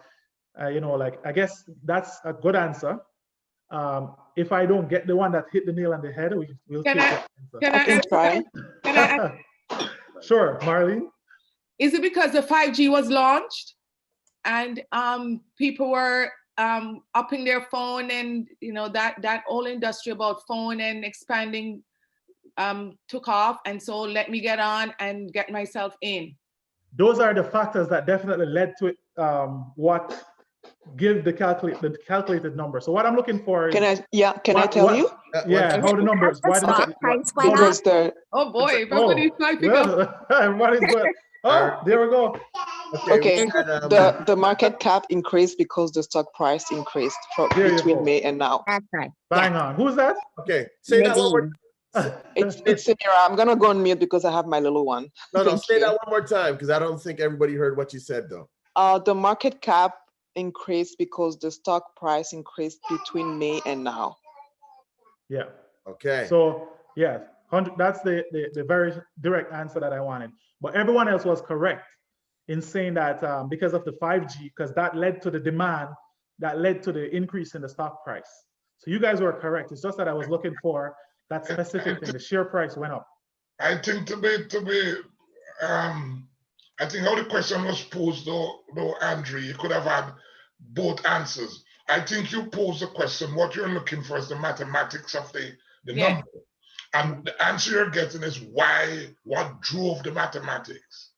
you know, like, I guess that's a good answer. If I don't get the one that hit the nail on the head, we'll take that answer. I can try. Sure, Marlene. Is it because the 5G was launched and people were upping their phone, and you know that whole industry about phone and expanding took off, and so let me get on and get myself in? Those are the factors that definitely led to it. What give the calculated number. So what I'm looking for is, can I tell you? Yeah, how the numbers, why the Because the oh boy, everybody's typing up. Everybody's good. Oh, there we go. Okay, the market cap increased because the stock price increased from between May and now. That's right. Bang on. Who's that? Okay, say that one more. It's Samira. I'm gonna go on mute because I have my little one. No, say that one more time because I don't think everybody heard what you said though. The market cap increased because the stock price increased between May and now. Yeah. Okay. So yeah, that's the very direct answer that I wanted. But everyone else was correct in saying that because of the 5G, because that led to the demand, that led to the increase in the stock price. So you guys were correct. It's just that I was looking for that specific thing. The share price went up. I think I think how the question was posed though, Andrew, you could have had both answers. I think you posed the question, what you're looking for is the mathematics of the number. And the answer you're getting is why, what drove the mathematics.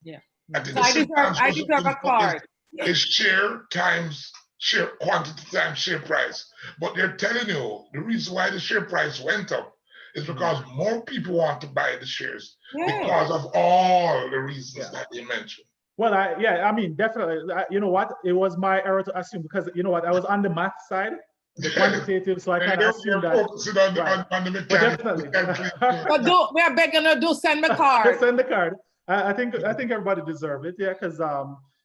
Yeah. I think I deserve a card. Is share times share quantity times share price. But they're telling you the reason why the share price went up is because more people want to buy the shares because of all the reasons that they mentioned. Well, I mean, definitely. You know what? It was my error to assume because you know what? I was on the math side, the quantitative, so I kind of assumed that. Focusing on the mechanics. But we are begging to send the card. Send the card. I think everybody deserves it, yeah, because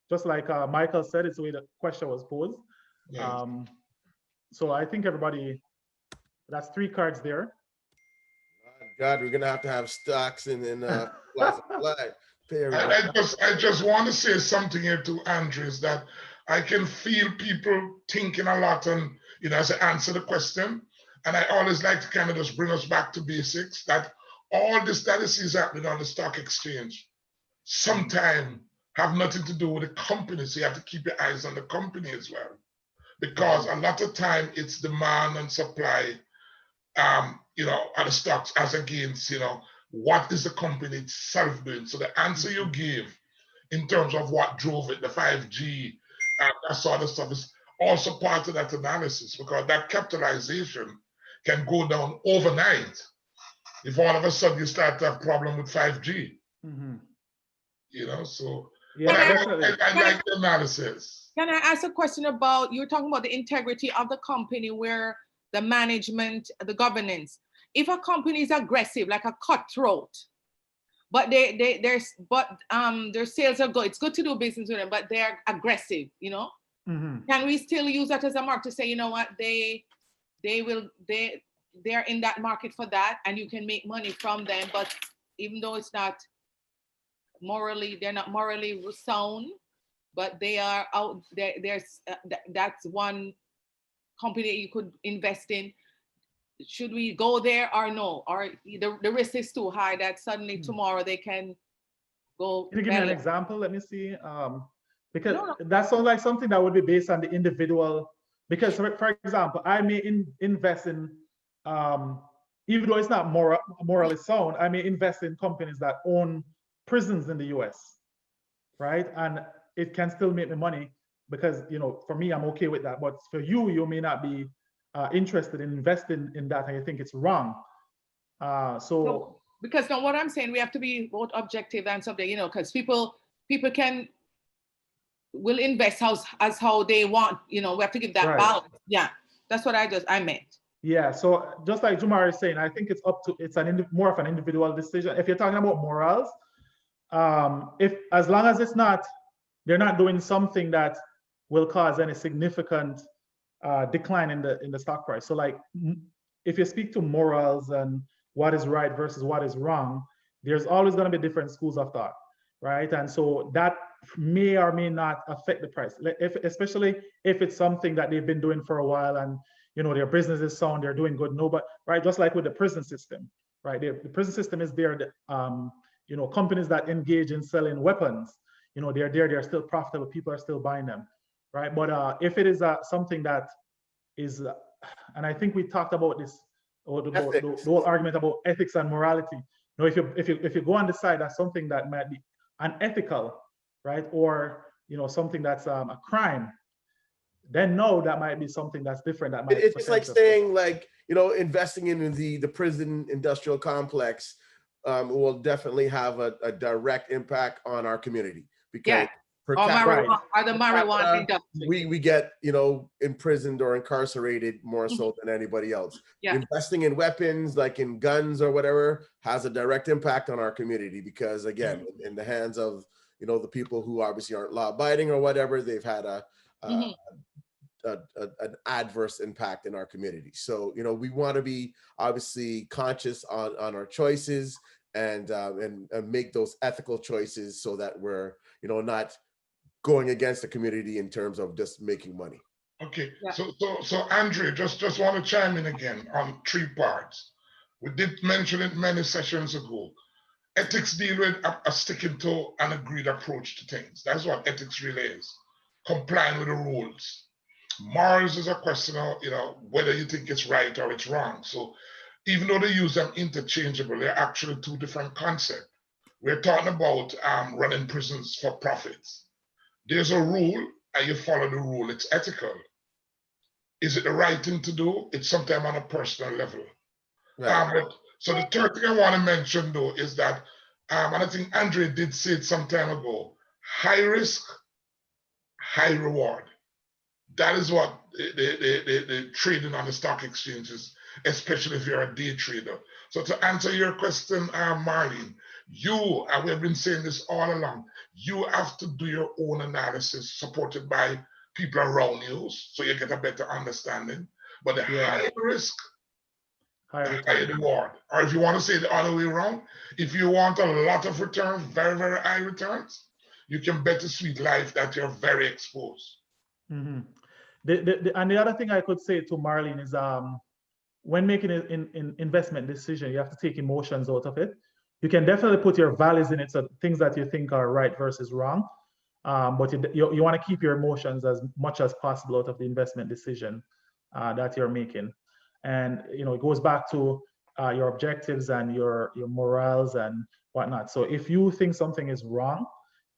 just like Michael said, it's the way the question was posed. Yes. So I think everybody, that's 3 cards there. God, we're gonna have stocks and FLOSS FLY. I just want to say something here to Andrew, is that I can feel people thinking a lot and, you know, as I answer the question, and I always like to kind of just bring us back to basics, that all this that is happening on the stock exchange sometimes have nothing to do with the company. So you have to keep your eyes on the company as well. Because a lot of time it's demand and supply, you know, of the stocks as against, you know, what is the company itself doing? So the answer you gave in terms of what drove it, the 5G, that sort of stuff is also part of that analysis, because that capitalization can go down overnight if all of a sudden you start to have problem with 5G. You know, so yeah, I like the analysis. Can I ask a question about, you were talking about the integrity of the company, where the management, the governance. If a company is aggressive, like a cutthroat, but their sales are good, it's good to do business with them, but they're aggressive, you know? Can we still use that as a mark to say, you know what, they're in that market for that, and you can make money from them, but even though it's not morally, they're not morally sound, but they are out there. That's one company that you could invest in. Should we go there or no? Or the risk is too high that suddenly tomorrow they can go. Can you give me an example? Let me see. Because that sounds like something that would be based on the individual. Because for example, I may invest in, even though it's not morally sound, I may invest in companies that own prisons in the US, right? And it can still make me money because, you know, for me, I'm okay with that. But for you, you may not be interested in investing in that and you think it's wrong. So because now what I'm saying, we have to be both objective and something, you know, because people will invest as how they want, you know, we have to give that balance. Yeah, that's what I meant. Yeah, so just like Jumar is saying, I think it's more of an individual decision. If you're talking about morals, if as long as they're not doing something that will cause any significant decline in the stock price. So like if you speak to morals and what is right versus what is wrong, there's always going to be different schools of thought, right? And so that may or may not affect the price, especially if it's something that they've been doing for a while and their business is sound, they're doing good. No, but right, just like with the prison system, right? The prison system is there. Companies that engage in selling weapons, they're there, they're still profitable, people are still buying them, right? But if it is something that is, and I think we talked about this, or the whole argument about ethics and morality. If you go on the side that's something that might be unethical, right, or something that's a crime, then no, that might be something that's different. That might. It's like saying, like, investing in the prison industrial complex will definitely have a direct impact on our community, because or the marijuana industry. We get imprisoned or incarcerated more so than anybody else. Investing in weapons, like in guns or whatever, has a direct impact on our community, because again, in the hands of the people who obviously aren't law abiding or whatever, they've had an adverse impact in our community. So we want to be obviously conscious on our choices and make those ethical choices, so that we're not going against the community in terms of just making money. Okay, so Andre, just want to chime in again on 3 parts. We did mention it many sessions ago. Ethics deal with a sticking to an agreed approach to things. That's what ethics really is, complying with the rules. Morals is a question of whether you think it's right or it's wrong. So even though they use them interchangeably, they're actually 2 different concepts. We're talking about running prisons for profits. There's a rule and you follow the rule. It's ethical. Is it the right thing to do? It's sometimes on a personal level. Right. So the third thing I want to mention though is that, and I think Andre did say it some time ago, high risk, high reward. That is what the trading on the stock exchanges, especially if you're a day trader. So to answer your question, Marlene, and we've been saying this all along, you have to do your own analysis supported by people around you, so you get a better understanding. But the higher risk, higher reward. Or if you want to say the other way around, if you want a lot of returns, very, very high returns, you can bet a sweet life that you're very exposed. Mm-hmm. And the other thing I could say to Marlene is, when making an investment decision, you have to take emotions out of it. You can definitely put your values in it, so things that you think are right versus wrong. But you want to keep your emotions as much as possible out of the investment decision that you're making. And it goes back to your objectives and your morals and whatnot. So if you think something is wrong,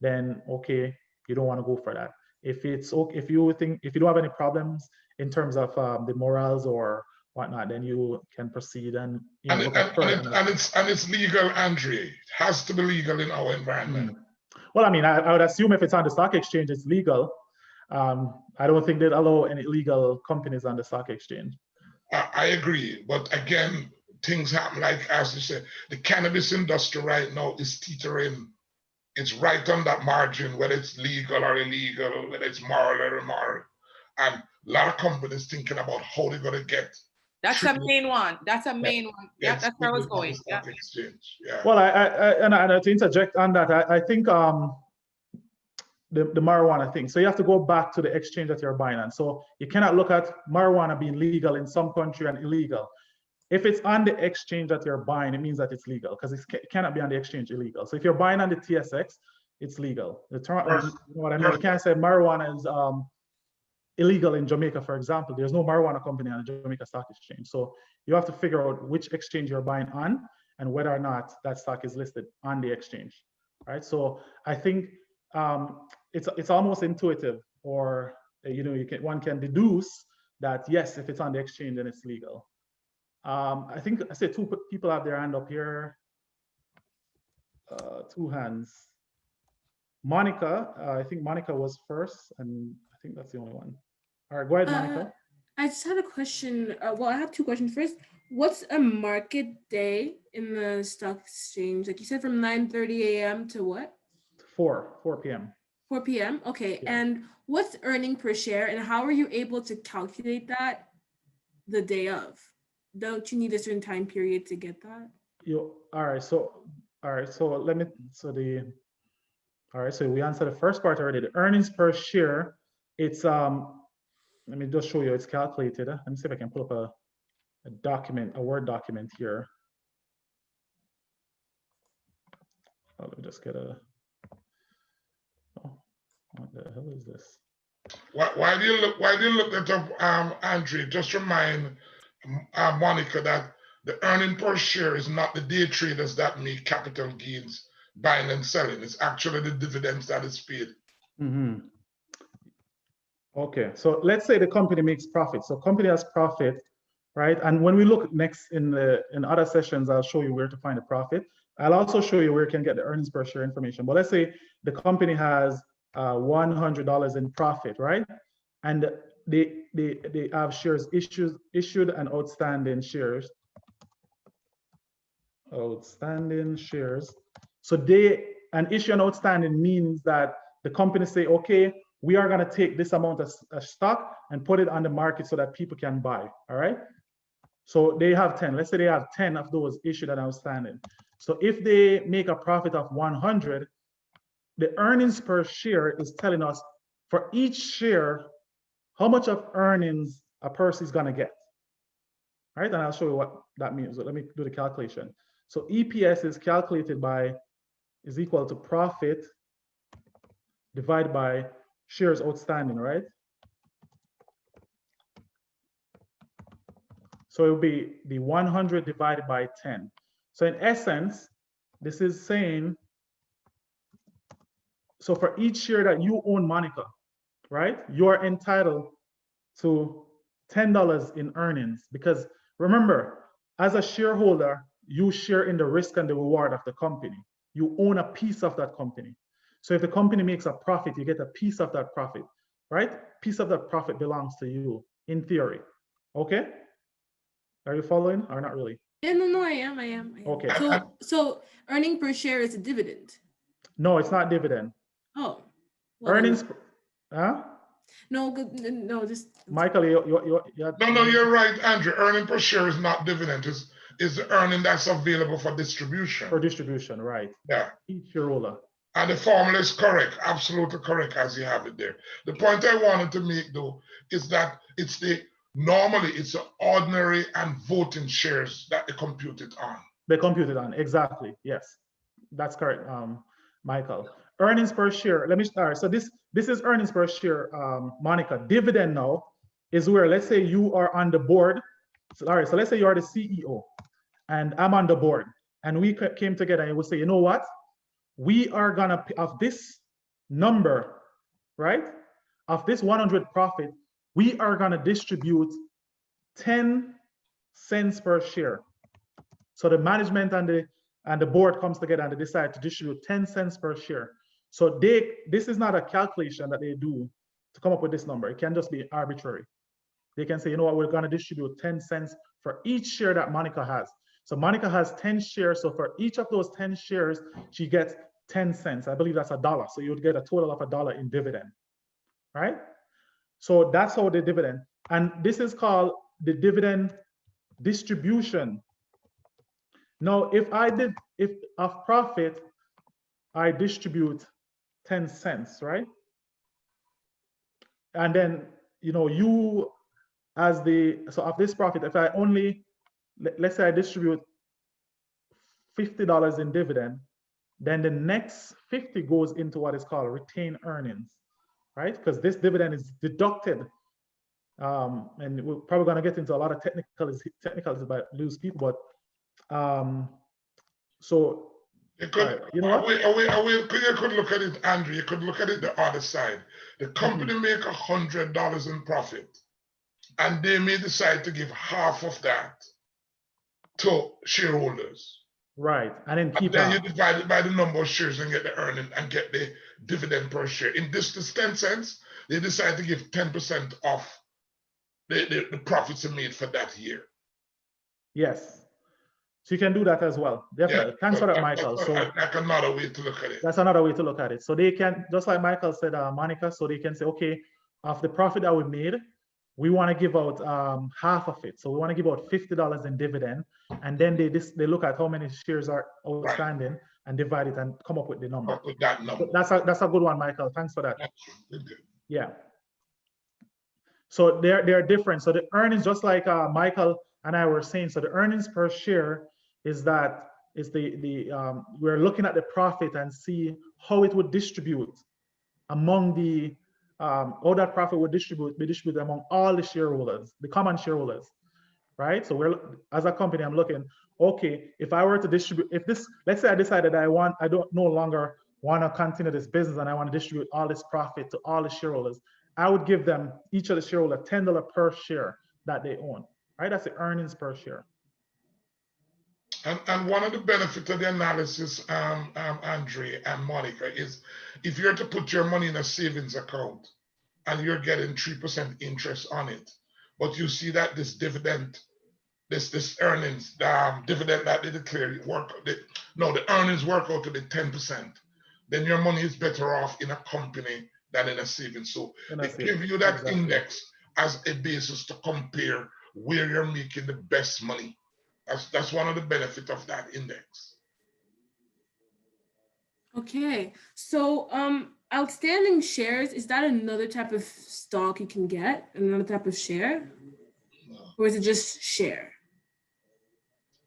then okay, you don't want to go for that. If it's okay, if you don't have any problems in terms of the morals or whatnot, then you can proceed and it's legal, Andre. It has to be legal in our environment. Well, I mean, I would assume if it's on the stock exchange, it's legal. I don't think they'd allow any illegal companies on the stock exchange. I agree, but again, things happen, like as you said, the cannabis industry right now is teetering. It's right on that margin, whether it's legal or illegal, whether it's moral or immoral. And a lot of companies thinking about how they're going to get. That's a main one. That's a main one. Yeah, that's where I was going. Yeah. Exchange. Yeah. Well, and to interject on that, I think the marijuana thing. So you have to go back to the exchange that you're buying on. So you cannot look at marijuana being legal in some country and illegal. If it's on the exchange that you're buying, it means that it's legal, because it cannot be on the exchange illegal. So if you're buying on the TSX, it's legal. The term, you know what I mean? You can't say marijuana is illegal in Jamaica, for example. There's no marijuana company on the Jamaica Stock Exchange. So you have to figure out which exchange you're buying on and whether or not that stock is listed on the exchange, right? So I think it's almost intuitive, or one can deduce that yes, if it's on the exchange, then it's legal. I think I said 2 people have their hand up here. 2 hands. Monica, I think Monica was first, and I think that's the only one. All right, go ahead, Monica. I just had a question. Well, I have 2 questions. First, what's a market day in the stock exchange? Like you said, from 9:30 a.m. to what? 4 p.m. 4 p.m. Okay, Yeah. and what's earning per share, and how are you able to calculate that the day of? don't you need a certain time period to get that? All right. So we answered the first part already. The earnings per share, it's let me just show you, it's calculated. Let me see if I can pull up a document, a Word document here. Oh, let me just get a, oh, what the hell is this? Why do you look that up, Andrew? Just remind Monica that the earning per share is not the day traders that make capital gains buying and selling. It's actually the dividends that is paid. Mm-hmm. Okay, so let's say the company makes profit. So company has profit, right? And when we look next in other sessions, I'll show you where to find the profit. I'll also show you where you can get the earnings per share information. But let's say the company has $100 in profit, right? And they have shares issued and outstanding shares. Outstanding shares. So an issue and outstanding means that the company say, okay, we are going to take this amount of stock and put it on the market so that people can buy. All right. So they have 10. Let's say they have 10 of those issued and outstanding. So if they make a profit of 100, the earnings per share is telling us for each share how much of earnings a person is going to get. All right. And I'll show you what that means. So let me do the calculation. So EPS is equal to profit divided by shares outstanding, right? So it will be the 100 divided by 10. So in essence, this is saying, so for each share that you own, Monica, right, you are entitled to $10 in earnings. Because remember, as a shareholder, you share in the risk and the reward of the company. You own a piece of that company. So if the company makes a profit, you get a piece of that profit, right? Piece of that profit belongs to you, in theory. Okay? Are you following or not really? Yeah, no, I am. Okay. So earning per share is a dividend. No, it's not dividend. Oh. Well, earnings, huh? No, just Michael, you No, you're right, Andrew. Earning per share is not dividend. Is the earning that's available for distribution. For distribution, right? Yeah. Each shareholder. And the formula is correct, absolutely correct as you have it there. The point I wanted to make though is that normally it's the ordinary and voting shares that they compute it on. They compute it on, exactly, yes. That's correct, Michael. Earnings per share, let me start. So this is earnings per share, Monica. Dividend now is where, let's say you are on the board. So, all right, so let's say you are the CEO and I'm on the board and we came together and we say, you know what? We are gonna, of this number, right? Of this 100 profit, we are gonna distribute 10 cents per share. So the management and the board comes together and they decide to distribute 10 cents per share. So this is not a calculation that they do to come up with this number. It can just be arbitrary. They can say, you know what, we're gonna distribute 10 cents for each share that Monica has. So Monica has 10 shares. So for each of those 10 shares, she gets 10 cents. I believe that's $1. So you would get a total of $1 in dividend, right? So that's how the dividend, and this is called the dividend distribution. Now, if of profit, I distribute 10 cents, right? And then, you know, you as so of this profit, if I only, let's say I distribute $50 in dividend, then the next 50 goes into what is called retained earnings, right? Because this dividend is deducted. And we're probably going to get into a lot of technicalities about loose people, but so you could, you know what? You could look at it, Andrew. You could look at it the other side. The company make $100 in profit, and they may decide to give half of that to shareholders. Right, and then keep then you divide it by the number of shares and get the earning and get the dividend per share. In this 10 cents, they decide to give 10% off the profits made for that year. Yes. So you can do that as well. Definitely. Yeah, thanks for that, Michael. So that's another way to look at it. That's another way to look at it. So they can, just like Michael said, Monica, so they can say, okay, of the profit that we made, we want to give out half of it. So we want to give out $50 in dividend, and then they look at how many shares are outstanding and divide it and come up with the number. With that number. So that's a good one, Michael. Thanks for that. Yeah. So they're different. So the earnings, just like Michael and I were saying, so the earnings per share is we're looking at the profit and see how it would distribute among the how that profit would be distributed among all the shareholders, the common shareholders, right? So as a company, I'm looking, okay, if I were to distribute, let's say I decided I don't no longer want to continue this business and I want to distribute all this profit to all the shareholders, I would give them, each of the shareholders, $10 per share that they own, right? That's the earnings per share. And one of the benefits of the analysis, Andre and Monica, is if you're to put your money in a savings account and you're getting 3% interest on it, but you see that this dividend, this earnings, dividend that they declare the earnings work out to the 10%, then your money is better off in a company than in a savings. So they give you that index as a basis to compare where you're making the best money. That's one of the benefits of that index. Okay, so outstanding shares, is that another type of stock you can get, another type of share? Or is it just share?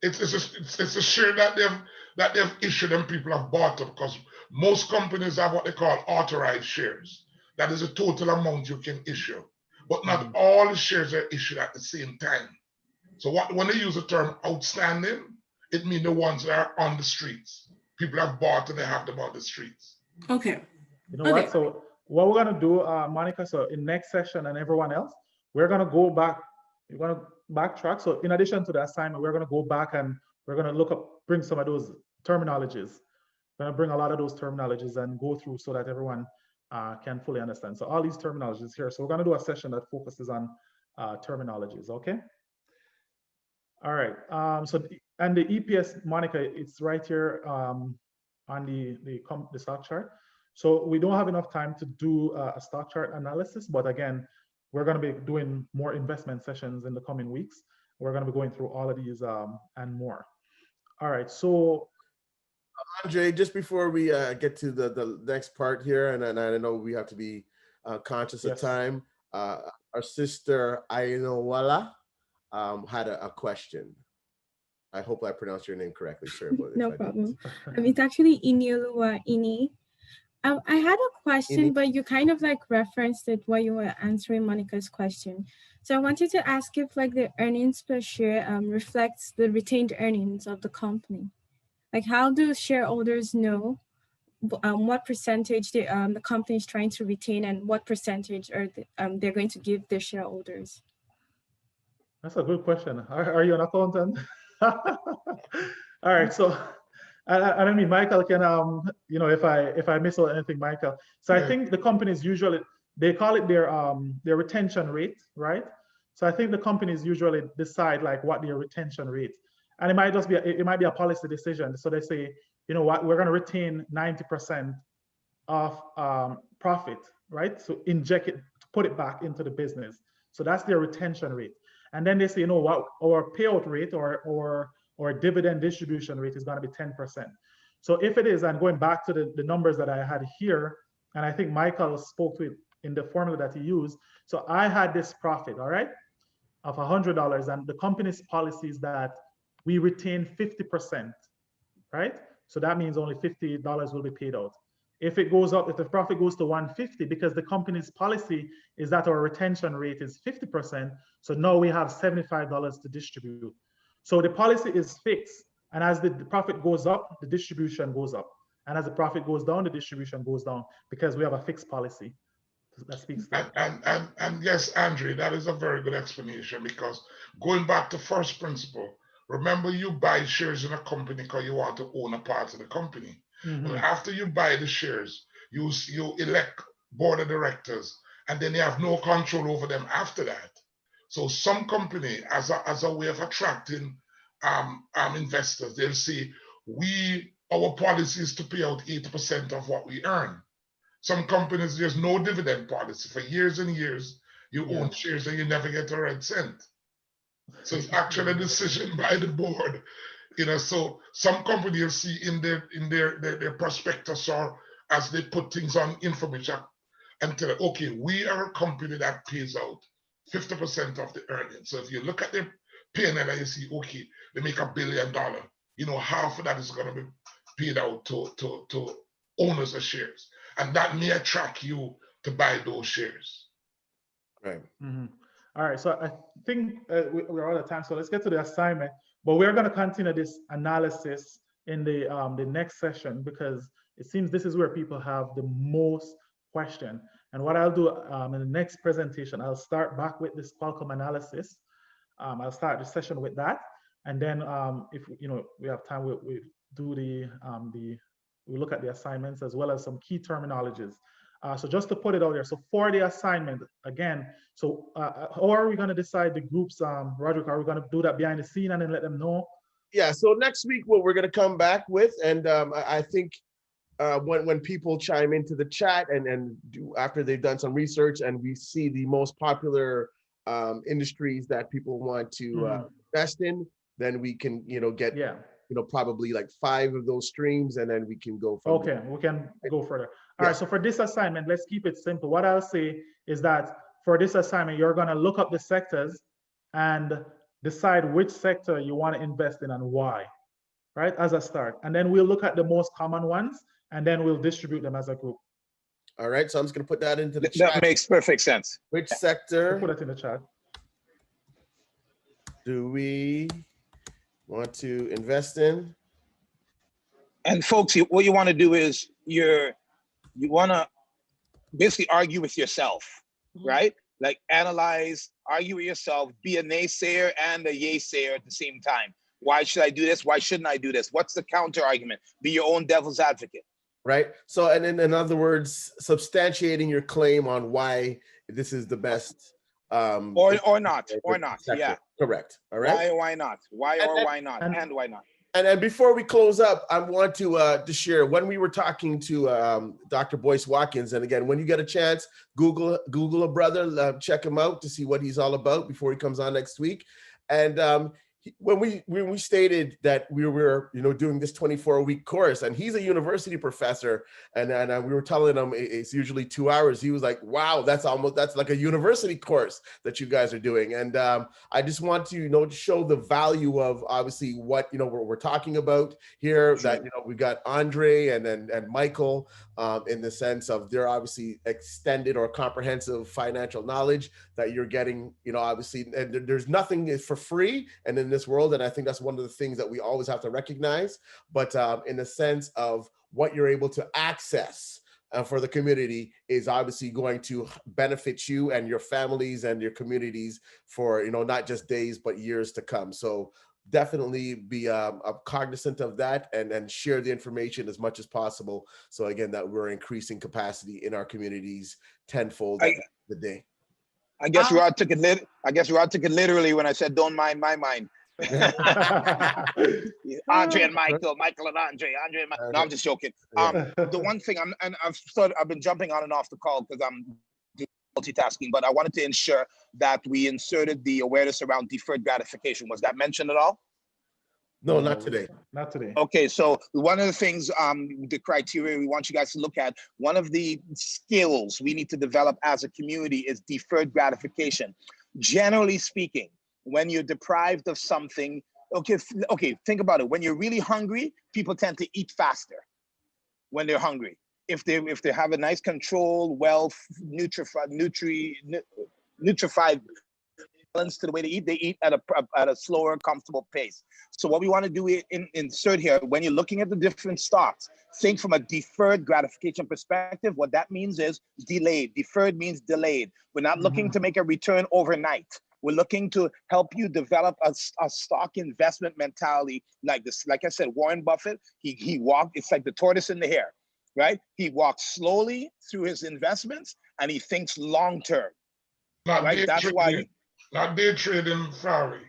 It's a share that they've issued and people have bought up, because most companies have what they call authorized shares. That is a total amount you can issue. But not all the shares are issued at the same time. So when they use the term outstanding, it means the ones that are on the streets. People have bought and they have them on the streets. Okay. You know what? So what we're gonna do, Monica, so in next session and everyone else, we're gonna go back, we're gonna backtrack. So in addition to the assignment, we're gonna go back and we're gonna bring some of those terminologies. We're gonna bring a lot of those terminologies and go through so that everyone can fully understand. So all these terminologies here. So we're gonna do a session that focuses on terminologies, okay? All right, and the EPS, Monica, it's right here on the stock chart. So we don't have enough time to do a stock chart analysis, but again, we're going to be doing more investment sessions in the coming weeks. We're going to be going through all of these and more. All right, so Andre, just before we get to the next part here, and I know we have to be conscious of time, our sister Ainowala had a question. I hope I pronounced your name correctly, sir. No problem. It's actually Iniolua Ini. I had a question, but you kind of like referenced it while you were answering Monica's question. So I wanted to ask if like the earnings per share reflects the retained earnings of the company. Like how do shareholders know what percentage the company is trying to retain and what percentage are they're going to give their shareholders? That's a good question. Are you an accountant? All right, so I mean, Michael can, you know, if I miss out anything, Michael. So I think the companies usually, they call it their retention rate, right? So I think the companies usually decide like what their retention rate, and it might just be, it might be a policy decision. So they say, you know what, we're going to retain 90% of profit, right? So inject it, put it back into the business. So that's their retention rate. And then they say, you know what, our payout rate or dividend distribution rate is going to be 10%. So if it is, and going back to the numbers that I had here, and I think Michael spoke to it in the formula that he used. So I had this profit, all right, of $100, and the company's policy is that we retain 50%, right? So that means only $50 will be paid out. If it goes up, if the profit goes to 150, because the company's policy is that our retention rate is 50%, so now we have $75 to distribute. So the policy is fixed, and as the profit goes up, the distribution goes up. And as the profit goes down, the distribution goes down, because we have a fixed policy that speaks to it. And yes, Andre, that is a very good explanation, because going back to first principle, remember you buy shares in a company because you want to own a part of the company. But after you buy the shares, you elect board of directors, and then you have no control over them after that. So some company, as a way of attracting investors, they'll say, our policy is to pay out 80% of what we earn. Some companies, there's no dividend policy. For years and years, you own shares and you never get a red cent. So it's actually a decision by the board. So some companies you'll see in their prospectus or as they put things on information and tell, okay, we are a company that pays out 50% of the earnings. So if you look at their P&L and you see, okay, they make $1 billion, half of that is going to be paid out to owners of shares. And that may attract you to buy those shares. Right. Mm-hmm. All right, so I think we're out of time, so let's get to the assignment. But we're going to continue this analysis in the next session because it seems this is where people have the most question. And what I'll do in the next presentation, I'll start back with this Qualcomm analysis. I'll start the session with that, and then if we have time, we do we look at the assignments as well as some key terminologies. So just to put it out there, so for the assignment, again, so how are we going to decide the groups, Roderick? Are we going to do that behind the scene and then let them know? Yeah, so next week, what we're going to come back with, and I think when people chime into the chat and do after they've done some research and we see the most popular industries that people want to invest in, then we can, get, probably like 5 of those streams, and then we can go from there. We can go further. All right, so for this assignment, let's keep it simple. What I'll say is that for this assignment, you're going to look up the sectors and decide which sector you want to invest in and why, right, as a start. And then we'll look at the most common ones, and then we'll distribute them as a group. All right, so I'm just going to put that into the chat. That makes perfect sense. Which sector? We'll put it in the chat. Do we want to invest in? And folks, what you want to do is you want to basically argue with yourself, right? Like analyze, argue with yourself, be a naysayer and a yaysayer at the same time. Why should I do this? Why shouldn't I do this? What's the counter argument? Be your own devil's advocate. Right. So, and in other words, substantiating your claim on why this is the best. Or not. Sector. Yeah. Correct. All right. Why not? Why why not? And why not? And then before we close up, I want to share when we were talking to Dr. Boyce Watkins, and again, when you get a chance, Google a brother, check him out to see what he's all about before he comes on next week. And when we stated that we were doing this 24-week course, and he's a university professor, and we were telling him it's usually 2 hours, he was like, wow, that's like a university course that you guys are doing. And I just want to show the value of obviously what we're talking about here. Sure. That we've got Andre and Michael in the sense of they're obviously extended or comprehensive financial knowledge that you're getting, obviously, and there's nothing is for free and in this world. And I think that's one of the things that we always have to recognize, but in the sense of what you're able to access for the community is obviously going to benefit you and your families and your communities for, not just days, but years to come. So definitely be cognizant of that and share the information as much as possible. So again, that we're increasing capacity in our communities tenfold the day. I guess Rod took it literally when I said, don't mind my mind. Andre and Michael and Andre and Michael. No, I'm just joking. The one thing I've been jumping on and off the call because I'm doing multitasking, but I wanted to ensure that we inserted the awareness around deferred gratification. Was that mentioned at all? No, not today. Not today. Okay, so one of the things, the criteria we want you guys to look at, one of the skills we need to develop as a community is deferred gratification. Generally speaking, when you're deprived of something, okay, think about it. When you're really hungry, people tend to eat faster when they're hungry. If they have a nice control, nutrified balance to the way they eat at a slower, comfortable pace. So what we want to do insert here, when you're looking at the different stocks, think from a deferred gratification perspective. What that means is delayed. Deferred means delayed. We're not looking to make a return overnight. We're looking to help you develop a stock investment mentality like this. Like I said, Warren Buffett, he walked, it's like the tortoise and the hare, right? He walks slowly through his investments and he thinks long-term, right? That's why. Not day trading, Ferrari.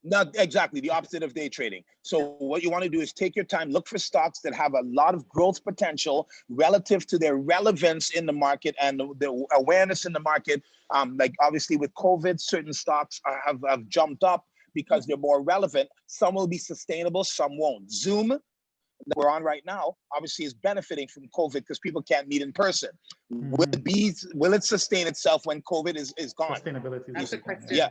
Not exactly, the opposite of day trading. So what you want to do is take your time, look for stocks that have a lot of growth potential relative to their relevance in the market and the awareness in the market. Like obviously with COVID, certain stocks have jumped up because they're more relevant. Some will be sustainable, some won't. Zoom, that we're on right now, obviously is benefiting from COVID because people can't meet in person. Will it sustain itself when COVID is gone? Sustainability. That's a question. Yeah.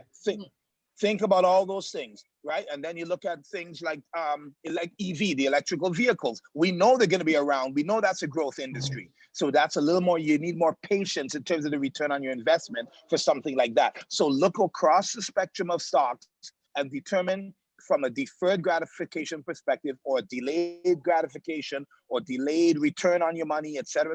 Think about all those things, right? And then you look at things like EV, the electrical vehicles. We know they're going to be around. We know that's a growth industry. So that's a little more, you need more patience in terms of the return on your investment for something like that. So look across the spectrum of stocks and determine from a deferred gratification perspective or delayed gratification or delayed return on your money, et cetera,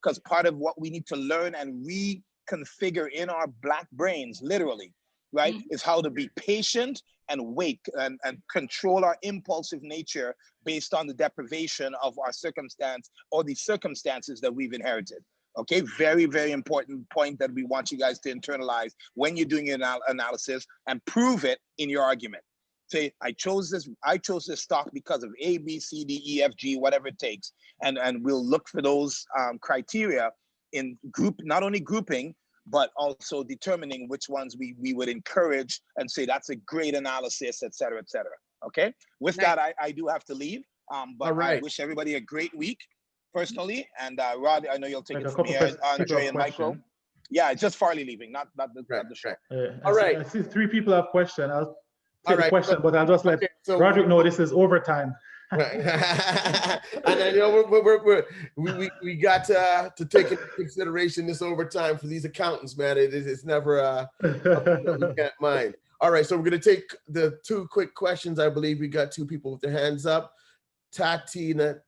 because part of what we need to learn and reconfigure in our black brains, literally, right, is how to be patient and wait and control our impulsive nature based on the deprivation of our circumstance or the circumstances that we've inherited. Okay, very, very important point that we want you guys to internalize when you're doing your analysis and prove it in your argument. Say, I chose this stock because of A, B, C, D, E, F, G, whatever it takes. And we'll look for those criteria in not only grouping, but also determining which ones we would encourage and say that's a great analysis, et cetera, et cetera. Okay. With that, I do have to leave. But I wish everybody a great week personally. And Rod, I know you'll take it from here. Andre and Michael. Yeah, just Farley leaving, not the show. All right. I see 3 people have questions. I'll take the question, but I'll just let Roderick know this is overtime. Right. And I know we got to take into consideration this overtime for these accountants, man. It's never you can't mind. All right, so we're going to take the 2 quick questions. I believe we got 2 people with their hands up. Tatanisha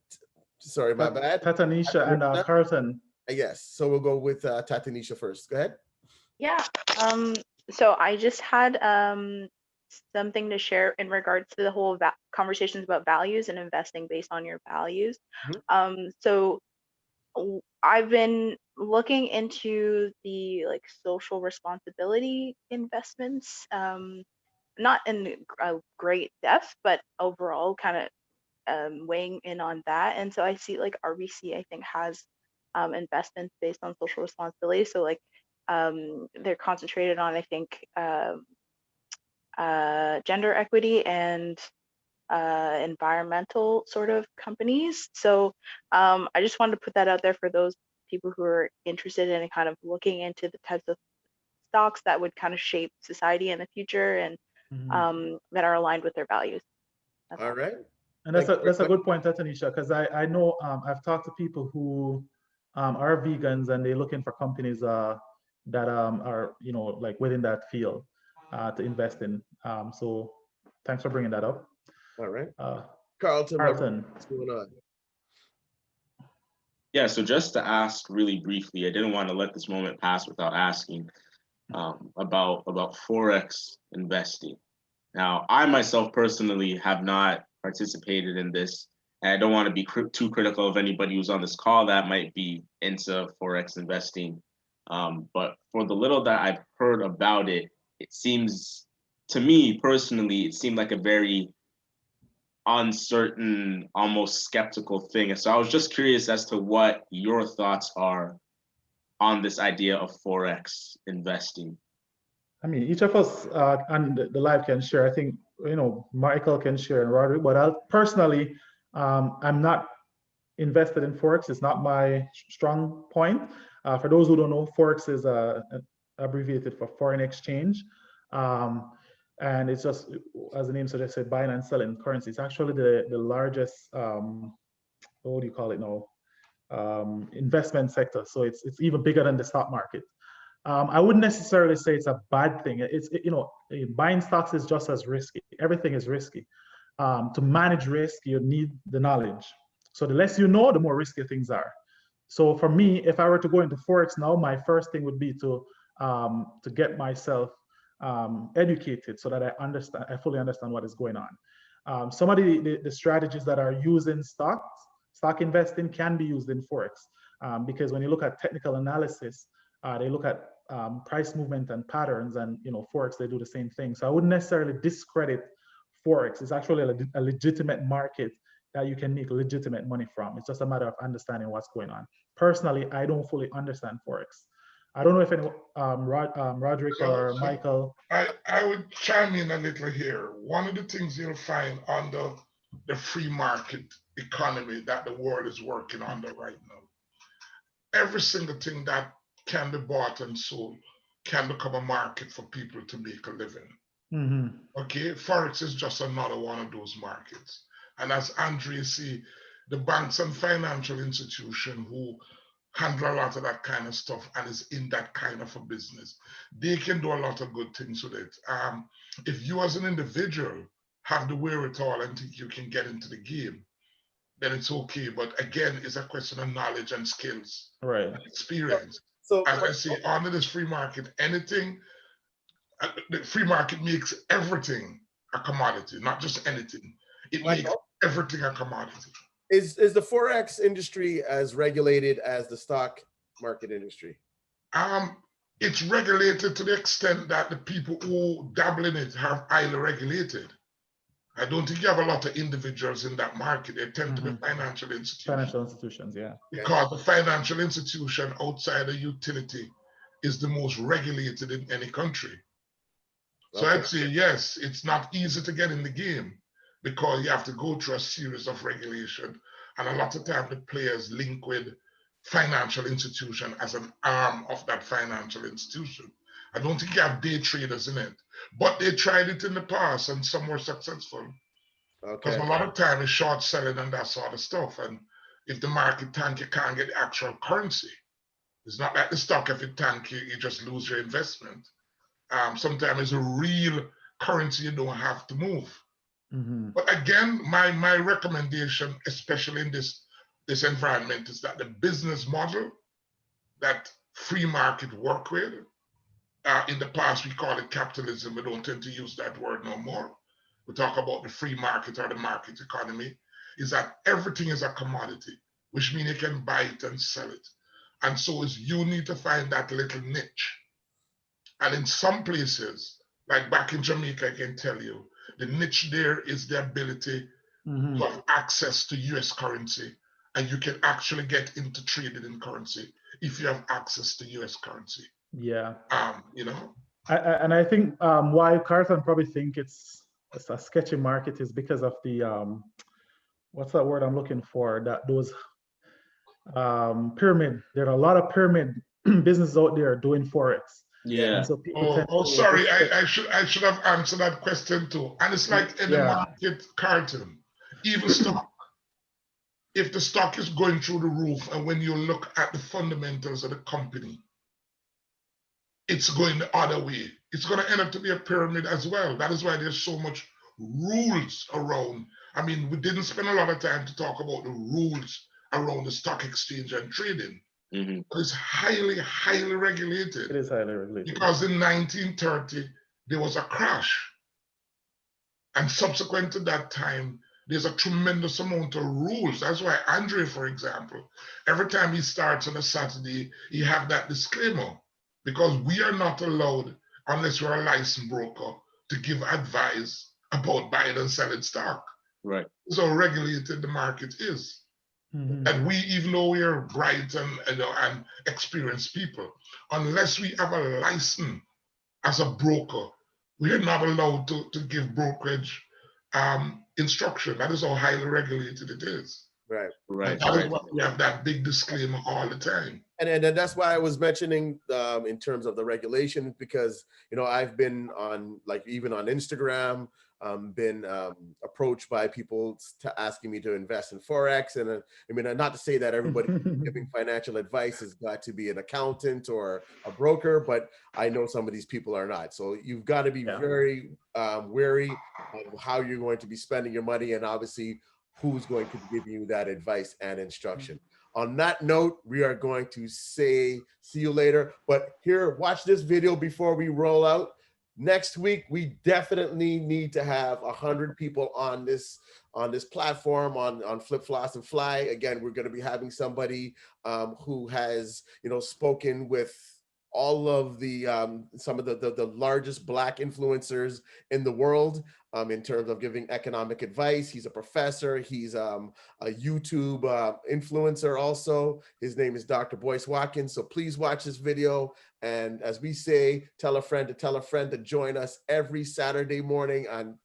and Carlton. Yes, so we'll go with Tatanisha first. Go ahead. Yeah. So I just had something to share in regards to the whole conversations about values and investing based on your values. So I've been looking into the social responsibility investments, not in a great depth, but overall kind of weighing in on that. And so I see RBC, I think, has investments based on social responsibility. So they're concentrated on, I think, gender equity and environmental sort of companies. So I just wanted to put that out there for those people who are interested in kind of looking into the types of stocks that would kind of shape society in the future and that are aligned with their values. All right. And that's a good point, Tanisha, because I know I've talked to people who are vegans and they're looking for companies that are within that field to invest in. So thanks for bringing that up. All right. Carlton, what's going on? Yeah, so just to ask really briefly, I didn't want to let this moment pass without asking about Forex investing. Now, I myself personally have not participated in this, and I don't want to be too critical of anybody who's on this call that might be into Forex investing. But for the little that I've heard about it, it seems, to me personally, it seemed like a very uncertain, almost skeptical thing. And so I was just curious as to what your thoughts are on this idea of Forex investing. I mean, each of us on the live can share. I think, Michael can share and Roderick, but I'll personally, I'm not invested in Forex. It's not my strong point. For those who don't know, Forex is abbreviated for foreign exchange. And it's just, as the name suggested, buying and selling currency. It's actually the largest, what do you call it now, investment sector. So it's even bigger than the stock market. I wouldn't necessarily say it's a bad thing. Buying stocks is just as risky. Everything is risky. To manage risk, you need the knowledge. So the less you know, the more risky things are. So for me, if I were to go into Forex now, my first thing would be to get myself educated so that I fully understand what is going on. Some of the strategies that are used in stock investing can be used in Forex, because when you look at technical analysis, they look at price movement and patterns, and Forex, they do the same thing. So I wouldn't necessarily discredit Forex. It's actually a legitimate market that you can make legitimate money from. It's just a matter of understanding what's going on. Personally, I don't fully understand Forex. I don't know if any Roderick or Michael. I would chime in a little here. One of the things you'll find under the free market economy that the world is working under right now, every single thing that can be bought and sold can become a market for people to make a living. Okay, Forex is just another one of those markets. And as Andre see, the banks and financial institutions who handle a lot of that kind of stuff and is in that kind of a business, they can do a lot of good things with it. If you as an individual have the wherewithal and think you can get into the game, then it's okay. But again, it's a question of knowledge and skills, right? And experience. So as I say, under this free market, anything, the free market makes everything a commodity, not just anything. It makes everything a commodity. Is the Forex industry as regulated as the stock market industry? It's regulated to the extent that the people who dabble in it have highly regulated. I don't think you have a lot of individuals in that market. They tend to be financial institutions. Financial institutions, yeah. Because the financial institution outside of utility is the most regulated in any country. So I'd say, yes, it's not easy to get in the game because you have to go through a series of regulation. And a lot of time the players link with financial institution as an arm of that financial institution. I don't think you have day traders in it, but they tried it in the past and some were successful. Because a lot of time is short selling and that sort of stuff. And if the market tank, you can't get the actual currency. It's not like the stock, if it tank, you just lose your investment. Sometimes it's a real currency you don't have to move. But again, my recommendation, especially in this environment, is that the business model that free market work with, in the past we call it capitalism. We don't tend to use that word no more. We talk about the free market or the market economy, is that everything is a commodity, which means you can buy it and sell it. And so is you need to find that little niche. And in some places, like back in Jamaica, I can tell you, the niche there is the ability to have access to US currency. And you can actually get into trading in currency if you have access to US currency. Yeah. You know? I think why Carlton probably think it's a sketchy market is because of the, what's that word I'm looking for? That those pyramid, there are a lot of pyramid businesses out there doing Forex. Yeah. And so people sorry, I should have answered that question too. And it's like in the market, Carlton, even stock. If the stock is going through the roof and when you look at the fundamentals of the company, it's going the other way. It's going to end up to be a pyramid as well. That is why there's so much rules around. I mean, we didn't spend a lot of time to talk about the rules around the stock exchange and trading. But it's highly, highly regulated. It is highly regulated. Because in 1930, there was a crash. And subsequent to that time, there's a tremendous amount of rules. That's why Andre, for example, every time he starts on a Saturday, he have that disclaimer. Because we are not allowed, unless we're a licensed broker, to give advice about buying and selling stock. Right. So regulated the market is. And we, even though we are bright and experienced people, unless we have a license as a broker, we are not allowed to give brokerage instruction. That is how highly regulated it is. Right. And that is why we have that big disclaimer all the time. And that's why I was mentioning in terms of the regulation, because, you know, I've been on, like, even on Instagram, been approached by people asking me to invest in Forex. And I mean, not to say that everybody giving financial advice has got to be an accountant or a broker, but I know some of these people are not. So you've got to be very wary of how you're going to be spending your money, and obviously who's going to give you that advice and instruction. On that note, we are going to say see you later. But here, watch this video before we roll out. Next week, we definitely need to have 100 people on this platform on Flip, Floss, and Fly. Again, we're going to be having somebody who has, you know, spoken with all of the some of the largest Black influencers in the world in terms of giving economic advice. He's a professor. He's a YouTube influencer also. His name is Dr. Boyce Watkins. So please watch this video. And as we say, tell a friend to join us every Saturday morning on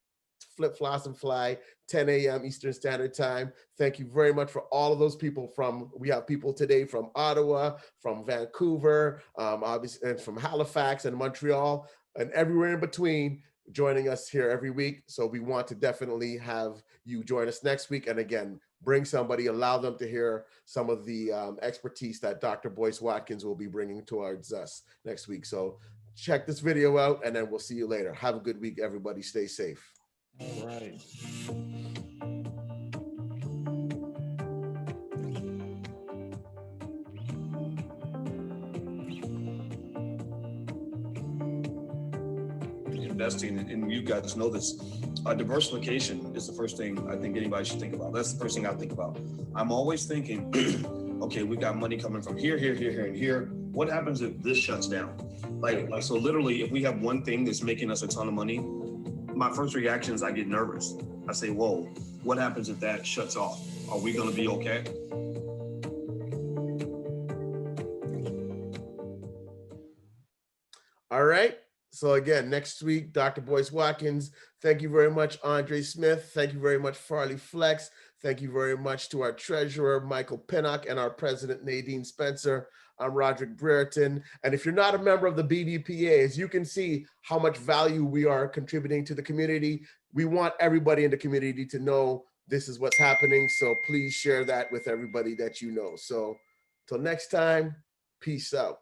Flip, Floss, and Fly, 10 a.m. Eastern Standard Time. Thank you very much for all of those people we have people today from Ottawa, from Vancouver, obviously, and from Halifax and Montreal, and everywhere in between, joining us here every week. So we want to definitely have you join us next week. And again, bring somebody, allow them to hear some of the expertise that Dr. Boyce Watkins will be bringing towards us next week. So check this video out, and then we'll see you later. Have a good week, everybody. Stay safe. All right. Investing, and you guys know this, diversification is the first thing I think anybody should think about. That's the first thing I think about. I'm always thinking, okay, we got money coming from here, here, here, here, and here. What happens if this shuts down? Like so literally, if we have one thing that's making us a ton of money, my first reaction is I get nervous. I say, whoa, what happens if that shuts off? Are we gonna be okay? All right. So again, next week, Dr. Boyce Watkins. Thank you very much, Andre Smith. Thank you very much, Farley Flex. Thank you very much to our treasurer, Michael Pinnock, and our president, Nadine Spencer. I'm Roderick Brereton. And if you're not a member of the BBPA, as you can see how much value we are contributing to the community, we want everybody in the community to know this is what's happening. So please share that with everybody that you know. So till next time, peace out.